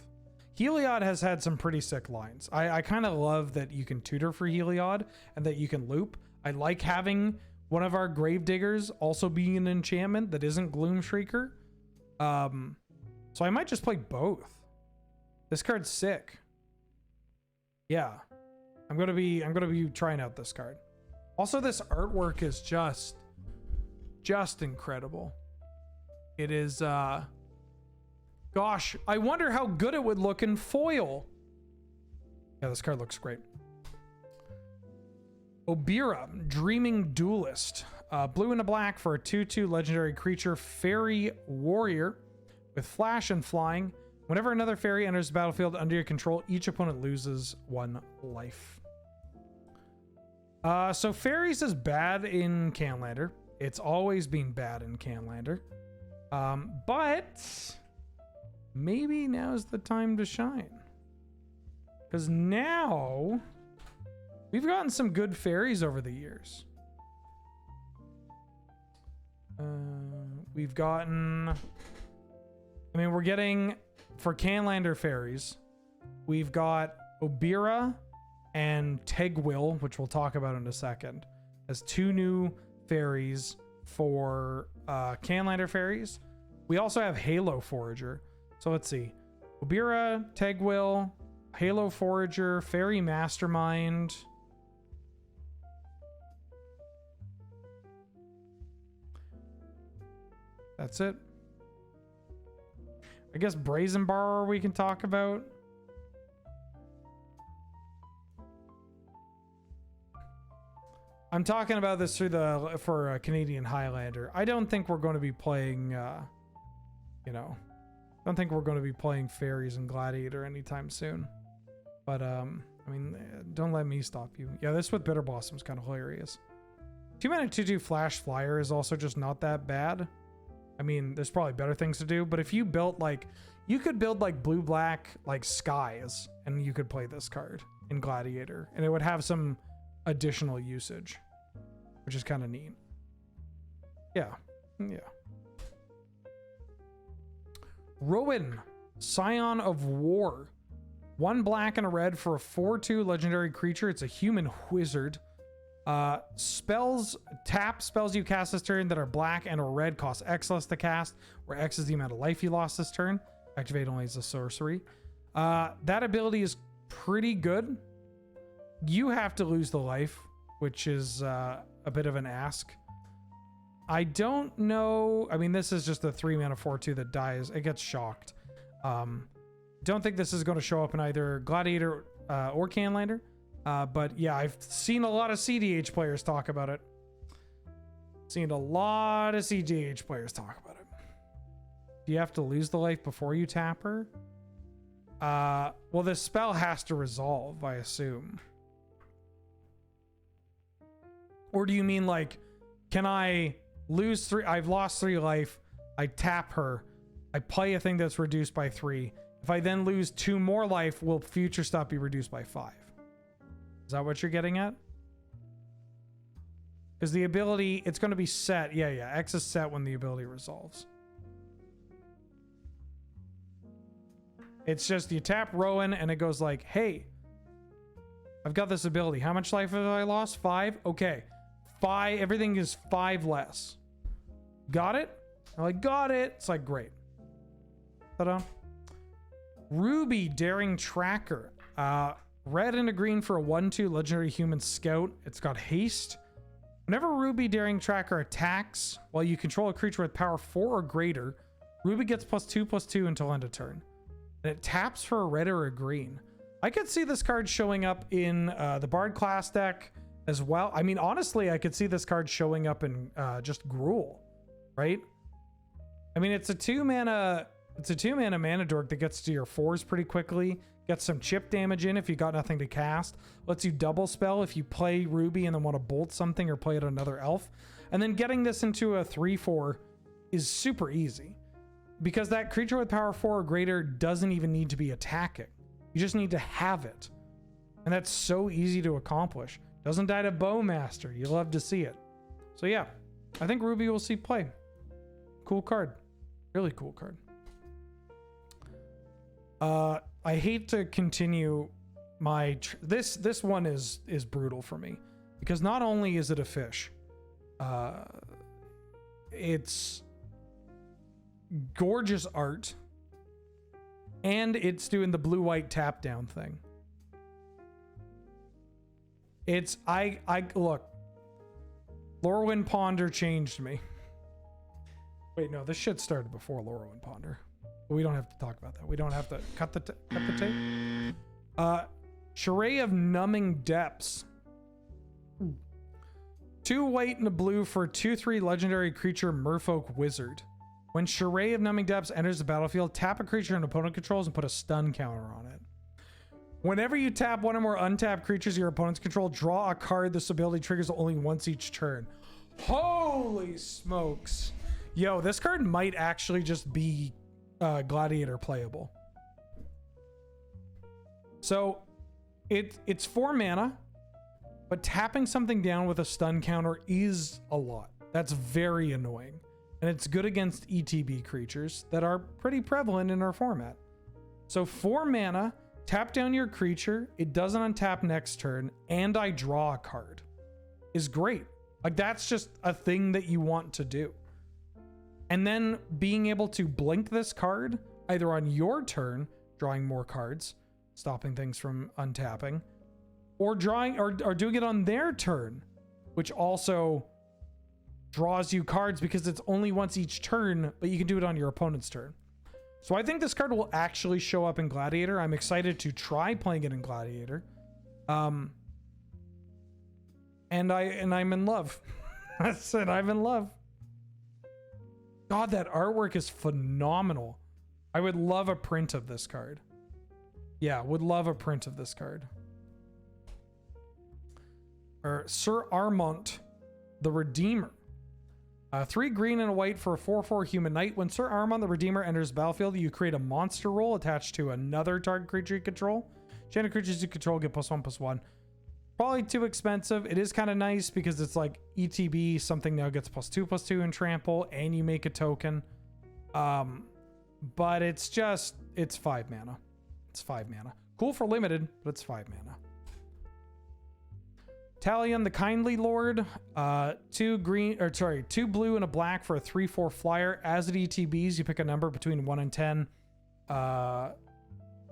Heliod has had some pretty sick lines. I kind of love that you can tutor for Heliod and that you can loop. I like having one of our Gravediggers also being an enchantment that isn't Gloomshrieker. So I might just play both. This card's sick. Yeah. I'm gonna be trying out this card. Also, this artwork is just incredible. It is gosh, I wonder how good it would look in foil. Yeah, this card looks great. Obira, Dreaming Duelist. Blue and a black for a 2/2 legendary creature, fairy warrior with flash and flying. Whenever another fairy enters the battlefield under your control, each opponent loses 1 life. So fairies is bad in Highlander. It's always been bad in Highlander. But maybe now's the time to shine. Because now we've gotten some good fairies over the years. We've gotten... I mean, we're getting... For Highlander fairies, we've got Obira and Tegwill, which we'll talk about in a second, as 2 new fairies for Highlander fairies. We also have Halo Forager. So let's see. Obira, Tegwill, Halo Forager, Fairy Mastermind. That's it. I guess Brazen Borrower we can talk about. I'm talking about this for a Canadian Highlander. I don't think we're going to be playing, you know, I don't think we're going to be playing fairies and Gladiator anytime soon. But I mean, don't let me stop you. Yeah, this with Bitter Blossom is kind of hilarious. 2-mana 2/2 Flash Flyer is also just not that bad. I mean, there's probably better things to do, but if you built like, you could build like blue-black like skies, and you could play this card in Gladiator, and it would have some additional usage, which is kind of neat. Yeah. Rowan, Scion of War. 1 black and a red for a 4/2 legendary creature. It's a human wizard. Spells, tap spells you cast this turn that are black and or red cost X less to cast, where X is the amount of life you lost this turn. Activate only as a sorcery. That ability is pretty good. You have to lose the life, which is a bit of an ask. I don't know. I mean, this is just a 3-mana 4/2 that dies. It gets shocked. Don't think this is going to show up in either Gladiator or Highlander. But yeah, I've seen a lot of CDH players talk about it. Seen a lot of CDH players talk about it. Do you have to lose the life before you tap her? Well, this spell has to resolve, I assume. Or do you mean like, can I lose 3? I've lost 3 life. I tap her. I play a thing that's reduced by 3. If I then lose 2 more life, will future stuff be reduced by 5? Is that what you're getting at? Because the ability, it's going to be set. Yeah. X is set when the ability resolves. It's just you tap Rowan and it goes like, hey, I've got this ability. How much life have I lost? 5? Okay. 5. Everything is 5 less. Got it? I'm like, got it. It's like, great. Ta-da. Ruby, Daring Tracker. Red and a green for a 1/2 legendary human scout. It's got haste. Whenever Ruby, Daring Tracker attacks while you control a creature with power 4 or greater, Ruby gets +2/+2 until end of turn. And it taps for a red or a green. I could see this card showing up in the Bard class deck as well. I mean, honestly, I could see this card showing up in just Gruul, right? I mean, it's a 2-mana mana dork that gets to your 4s pretty quickly. Gets some chip damage in if you got nothing to cast. Lets you double spell if you play Ruby and then want to bolt something or play it another elf. And then getting this into a 3/4 is super easy. Because that creature with power 4 or greater doesn't even need to be attacking. You just need to have it. And that's so easy to accomplish. Doesn't die to Bowmaster. You love to see it. So yeah, I think Ruby will see play. Cool card. Really cool card. I hate to continue my this one is brutal for me because not only is it a fish, it's gorgeous art, and it's doing the blue-white tap down thing. It's I look, Lorwyn Ponder changed me. Wait, no, this shit started before Lorwyn Ponder. We don't have to talk about that. We don't have to cut the tape. Charade of Numbing Depths. 2 white and a blue for a 2/3 legendary creature Merfolk Wizard. When Charade of Numbing Depths enters the battlefield, tap a creature an opponent controls and put a stun counter on it. Whenever you tap one or more untapped creatures your opponents control, draw a card. This ability triggers only once each turn. Holy smokes. Yo, this card might actually just be Gladiator playable. So it's 4 mana, but tapping something down with a stun counter is a lot. That's very annoying. And it's good against ETB creatures that are pretty prevalent in our format. So 4 mana, tap down your creature, it doesn't untap next turn, and I draw a card. Is great. Like, that's just a thing that you want to do. And then being able to blink this card either on your turn, drawing more cards, stopping things from untapping, or drawing or doing it on their turn, which also draws you cards because it's only once each turn, but you can do it on your opponent's turn. So I think this card will actually show up in Gladiator. I'm excited to try playing it in Gladiator. And I'm in love. I said I'm in love. God, that artwork is phenomenal. I would love a print of this card. Yeah, would love a print of this card. Or Sir Armont, the Redeemer. 3 green and a white for a 4/4 human knight. When Sir Armon the Redeemer enters the battlefield, you create a monster roll attached to another target creature you control. Enchanted creatures you control get +1/+1. Probably too expensive. It is kind of nice because it's like ETB, something now gets +2/+2 in trample, and you make a token. But it's 5 mana. It's 5 mana. Cool for limited, but it's 5 mana. Talion the Kindly Lord, 2 blue and a black for a 3/4 flyer. As it ETBs, you pick a number between 1 and 10. I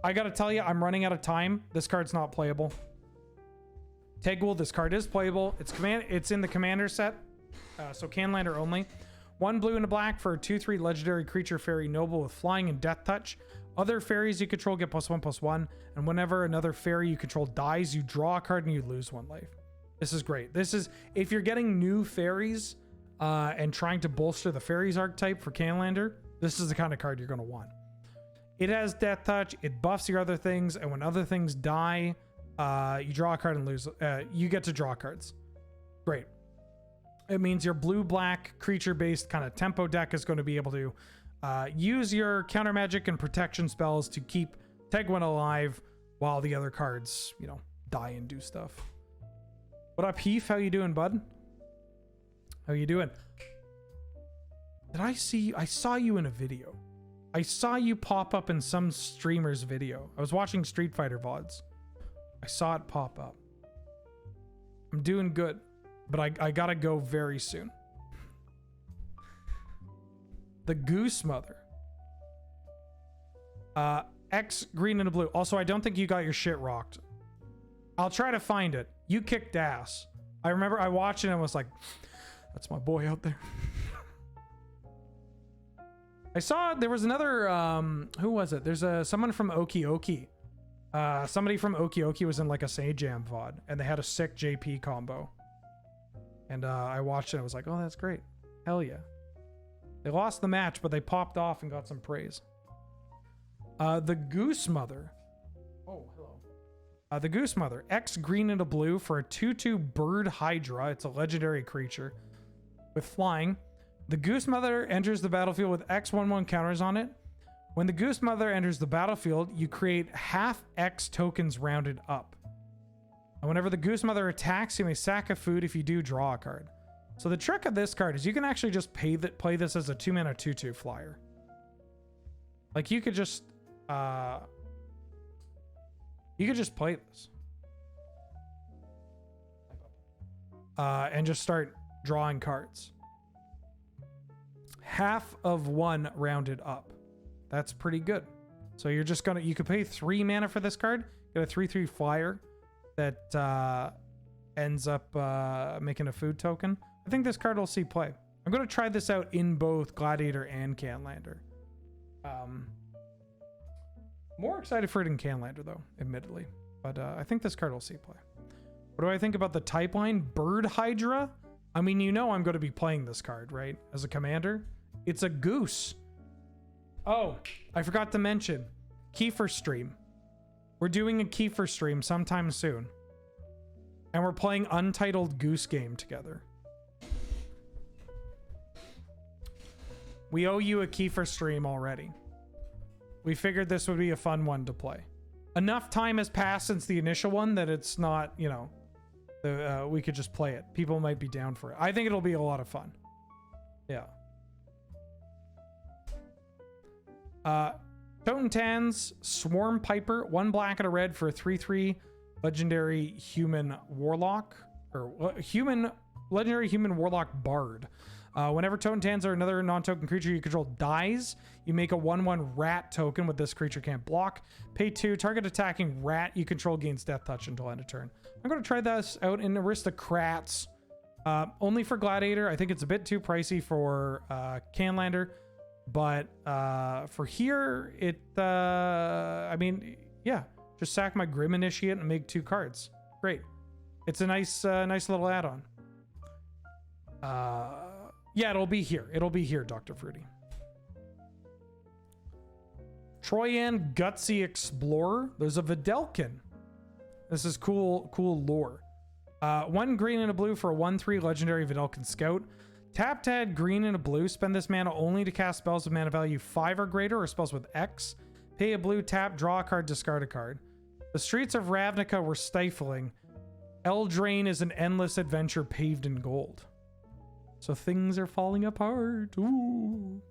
gotta tell you, I'm running out of time. This card's not playable. Tegwell, this card is playable. It's in the commander set, so Canlander only. 1 blue and a black for a 2/3 legendary creature fairy noble with flying and death touch. Other fairies you control get +1/+1, and whenever another fairy you control dies, you draw a card and you lose 1 life. This is great. This is, if you're getting new fairies and trying to bolster the fairies archetype for Canlander, this is the kind of card you're going to want. It has death touch, it buffs your other things, and when other things die, you draw a card and lose. You get to draw cards. Great. It means your blue-black creature-based kind of tempo deck is going to be able to use your counter magic and protection spells to keep Tegwin alive while the other cards, die and do stuff. What up, Heath? How you doing, bud? How you doing? I saw you in a video. I saw you pop up in some streamer's video. I was watching Street Fighter VODs. I saw it pop up. I'm doing good, but I gotta go very soon. The Goose Mother. X green and a blue. Also, I don't think you got your shit rocked. I'll try to find it. You kicked ass. I remember I watched it and was like, that's my boy out there. I saw there was another, who was it? There's someone from Okioki. Somebody from Okioki was in like a Sage Jam VOD and they had a sick JP combo. And I watched it and I was like, oh, that's great. Hell yeah. They lost the match, but they popped off and got some praise. The Goose Mother. Oh, hello. The Goose Mother. X green and a blue for a 2/2 bird hydra. It's a legendary creature with flying. The Goose Mother enters the battlefield with X/1/1 counters on it. When the Goose Mother enters the battlefield, you create half X tokens rounded up. And whenever the Goose Mother attacks, you may sack a food. If you do, draw a card. So the trick of this card is you can actually just play this as a 2-mana 2/2 flyer. Like you could just play this. And just start drawing cards. Half of 1 rounded up. That's pretty good. So you're just you could pay 3 mana for this card, get a 3/3 flyer that ends up making a food token. I think this card will see play. I'm going to try this out in both Gladiator and Canlander. More excited for it in Canlander, though, admittedly. But I think this card will see play. What do I think about the type line? Bird Hydra? I mean, I'm going to be playing this card, right? As a commander. It's a goose. Oh, I forgot to mention. Kiefer stream. We're doing a Kiefer stream sometime soon. And we're playing Untitled Goose Game together. We owe you a Kiefer stream already. We figured this would be a fun one to play. Enough time has passed since the initial one that it's not, we could just play it. People might be down for it. I think it'll be a lot of fun. Yeah. Totentan's Swarm Piper, 1 black and a red for a 3/3 legendary human warlock, or legendary human warlock bard. Whenever Totentans or another non-token creature you control dies, you make a 1/1 rat token with this creature can't block. Pay 2, target attacking rat you control gains death touch until end of turn. I'm going to try this out in Aristocrats. Only for Gladiator. I think it's a bit too pricey for Canlander. But for here, just sack my Grim Initiate and make 2 cards. Great. It's a nice little add-on. Yeah, it'll be here. It'll be here, Dr. Fruity. Troyan Gutsy Explorer. There's a Videlkin. This is cool lore. 1 green and a blue for a 1/3 legendary Vidalcan Scout. Tap to add green and a blue. Spend this mana only to cast spells with mana value 5 or greater or spells with X. Pay a blue, tap, draw a card, discard a card. The streets of Ravnica were stifling. Eldraine is an endless adventure paved in gold. So things are falling apart. Ooh.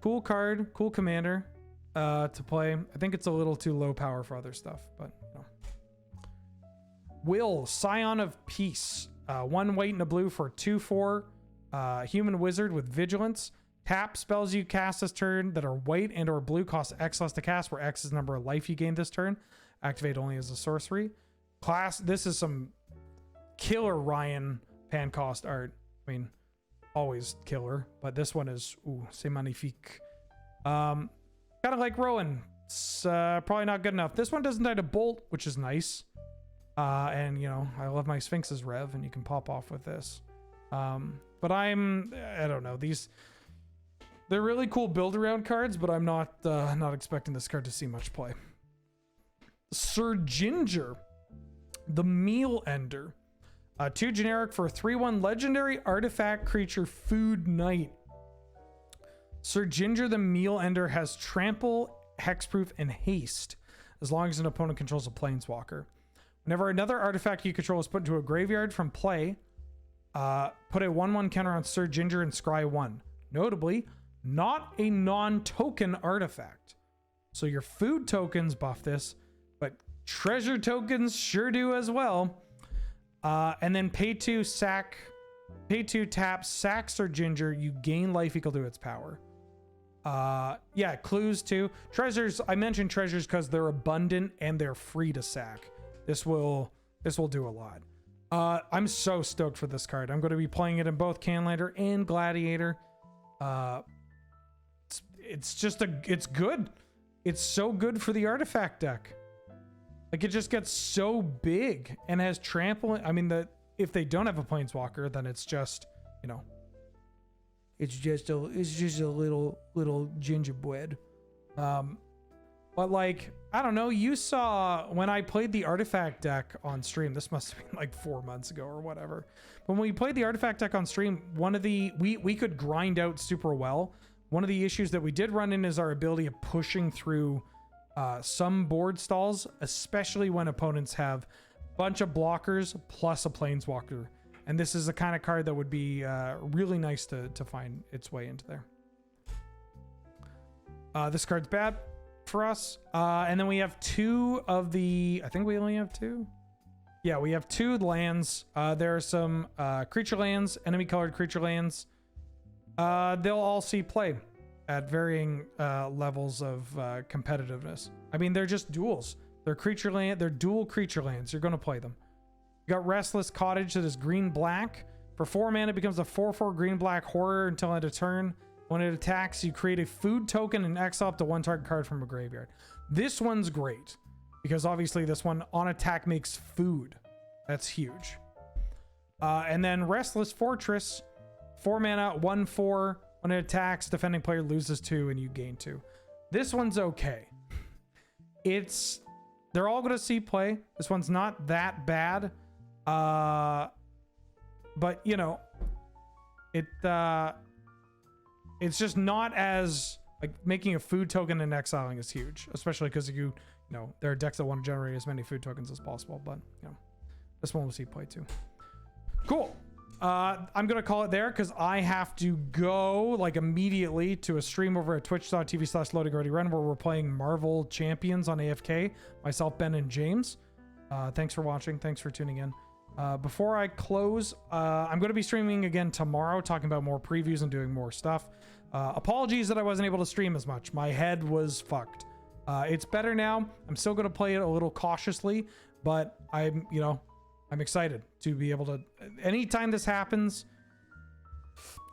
Cool card, cool commander to play. I think it's a little too low power for other stuff, but you know. Will, Scion of Peace. 1 white and a blue for 2/4 human wizard with vigilance. Tap spells you cast this turn that are white and or blue cost X less to cast, where X is the number of life you gain this turn. Activate only as a sorcery. Class, this is some killer Ryan Pancost art. I mean, always killer, but this one is, ooh, c'est magnifique. Kind of like Rowan. It's probably not good enough. This one doesn't die to bolt, which is nice. And, you know, I love my Sphinx's Rev, and you can pop off with this. But I don't know. They're really cool build-around cards, but I'm not expecting this card to see much play. Sir Ginger, the Meal Ender. 2 generic for a 3/1 legendary artifact creature food knight. Sir Ginger the Meal Ender has trample, hexproof, and haste as long as an opponent controls a planeswalker. Whenever another artifact you control is put into a graveyard from play, put a 1/1 counter on Sir Ginger and scry 1. Notably, not a non-token artifact. So your food tokens buff this, but treasure tokens sure do as well. And then pay 2 tap, sack Sir Ginger, you gain life equal to its power. Yeah, clues too. Treasures, I mentioned treasures because they're abundant and they're free to sack. This will do a lot. I'm so stoked for this card. I'm going to be playing it in both Highlander and Gladiator. It's good. It's so good for the artifact deck. Like, it just gets so big and has trample. I mean, if they don't have a planeswalker, then it's just, you know, it's just a little gingerbread. But like, I don't know, you saw when I played the artifact deck on stream, this must have been like 4 months ago or whatever. But when we played the artifact deck on stream, we could grind out super well. One of the issues that we did run in is our ability of pushing through some board stalls, especially when opponents have a bunch of blockers plus a planeswalker. And this is the kind of card that would be really nice to find its way into there. This card's bad for us. And then we have 2 of the... I think we only have 2? Yeah, we have 2 lands. There are some creature lands, enemy-colored creature lands. They'll all see play at varying levels of competitiveness. I mean, they're just duels. They're creature land. They're dual creature lands. You're going to play them. You got Restless Cottage that is green-black. For 4 mana, it becomes a 4/4 green-black horror until end of turn. When it attacks, you create a food token and exile up to 1 target card from a graveyard. This one's great because obviously this one on attack makes food. That's huge. And then Restless Fortress, 4 mana, 1/4. When it attacks, defending player loses 2 and you gain 2. This one's okay. They're all going to see play. This one's not that bad. But you know, it's just not as, like, making a food token and exiling is huge, especially because you know, there are decks that want to generate as many food tokens as possible, but you know, this one will see play too. Cool. I'm going to call it there because I have to go like immediately to a stream over at twitch.tv/loadingreadyrun where we're playing Marvel Champions on AFK, myself, Ben, and James. Thanks for watching. Thanks for tuning in. Before I close, I'm going to be streaming again tomorrow, talking about more previews and doing more stuff. Apologies that I wasn't able to stream as much. My head was fucked. It's better now. I'm still going to play it a little cautiously, but I'm excited to be able to, anytime this happens,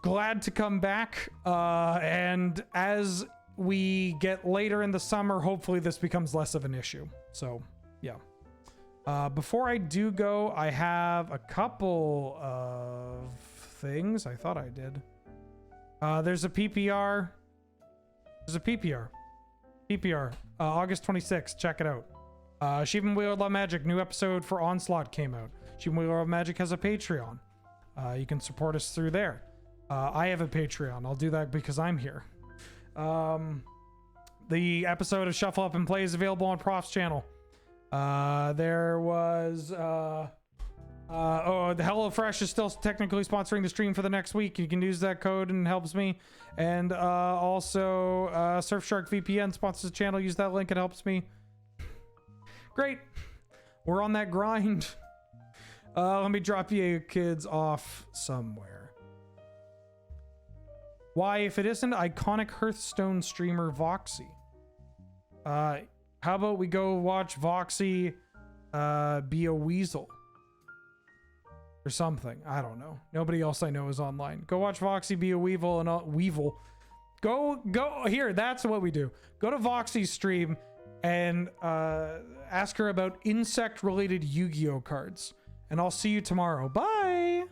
glad to come back. And as we get later in the summer, hopefully this becomes less of an issue. So yeah. Before I do go, I have a couple of things. I thought I did. There's a PPR. PPR. August 26th. Check it out. Sheevan Wheel Love Magic. New episode for Onslaught came out. Achievement Wheel of Magic has a Patreon. You can support us through there. I have a Patreon. I'll do that because I'm here. The episode of Shuffle Up and Play is available on Prof's channel. There was the HelloFresh is still technically sponsoring the stream for the next week. You can use that code and it helps me. And also Surfshark VPN sponsors the channel. Use that link, it helps me. Great. We're on that grind. Let me drop you kids off somewhere. Why, if it isn't iconic Hearthstone streamer Voxy? How about we go watch Voxy be a weasel? Or something. I don't know. Nobody else I know is online. Go watch Voxy be a weevil and weevil. Go here. That's what we do. Go to Voxy's stream and ask her about insect-related Yu-Gi-Oh cards. And I'll see you tomorrow. Bye.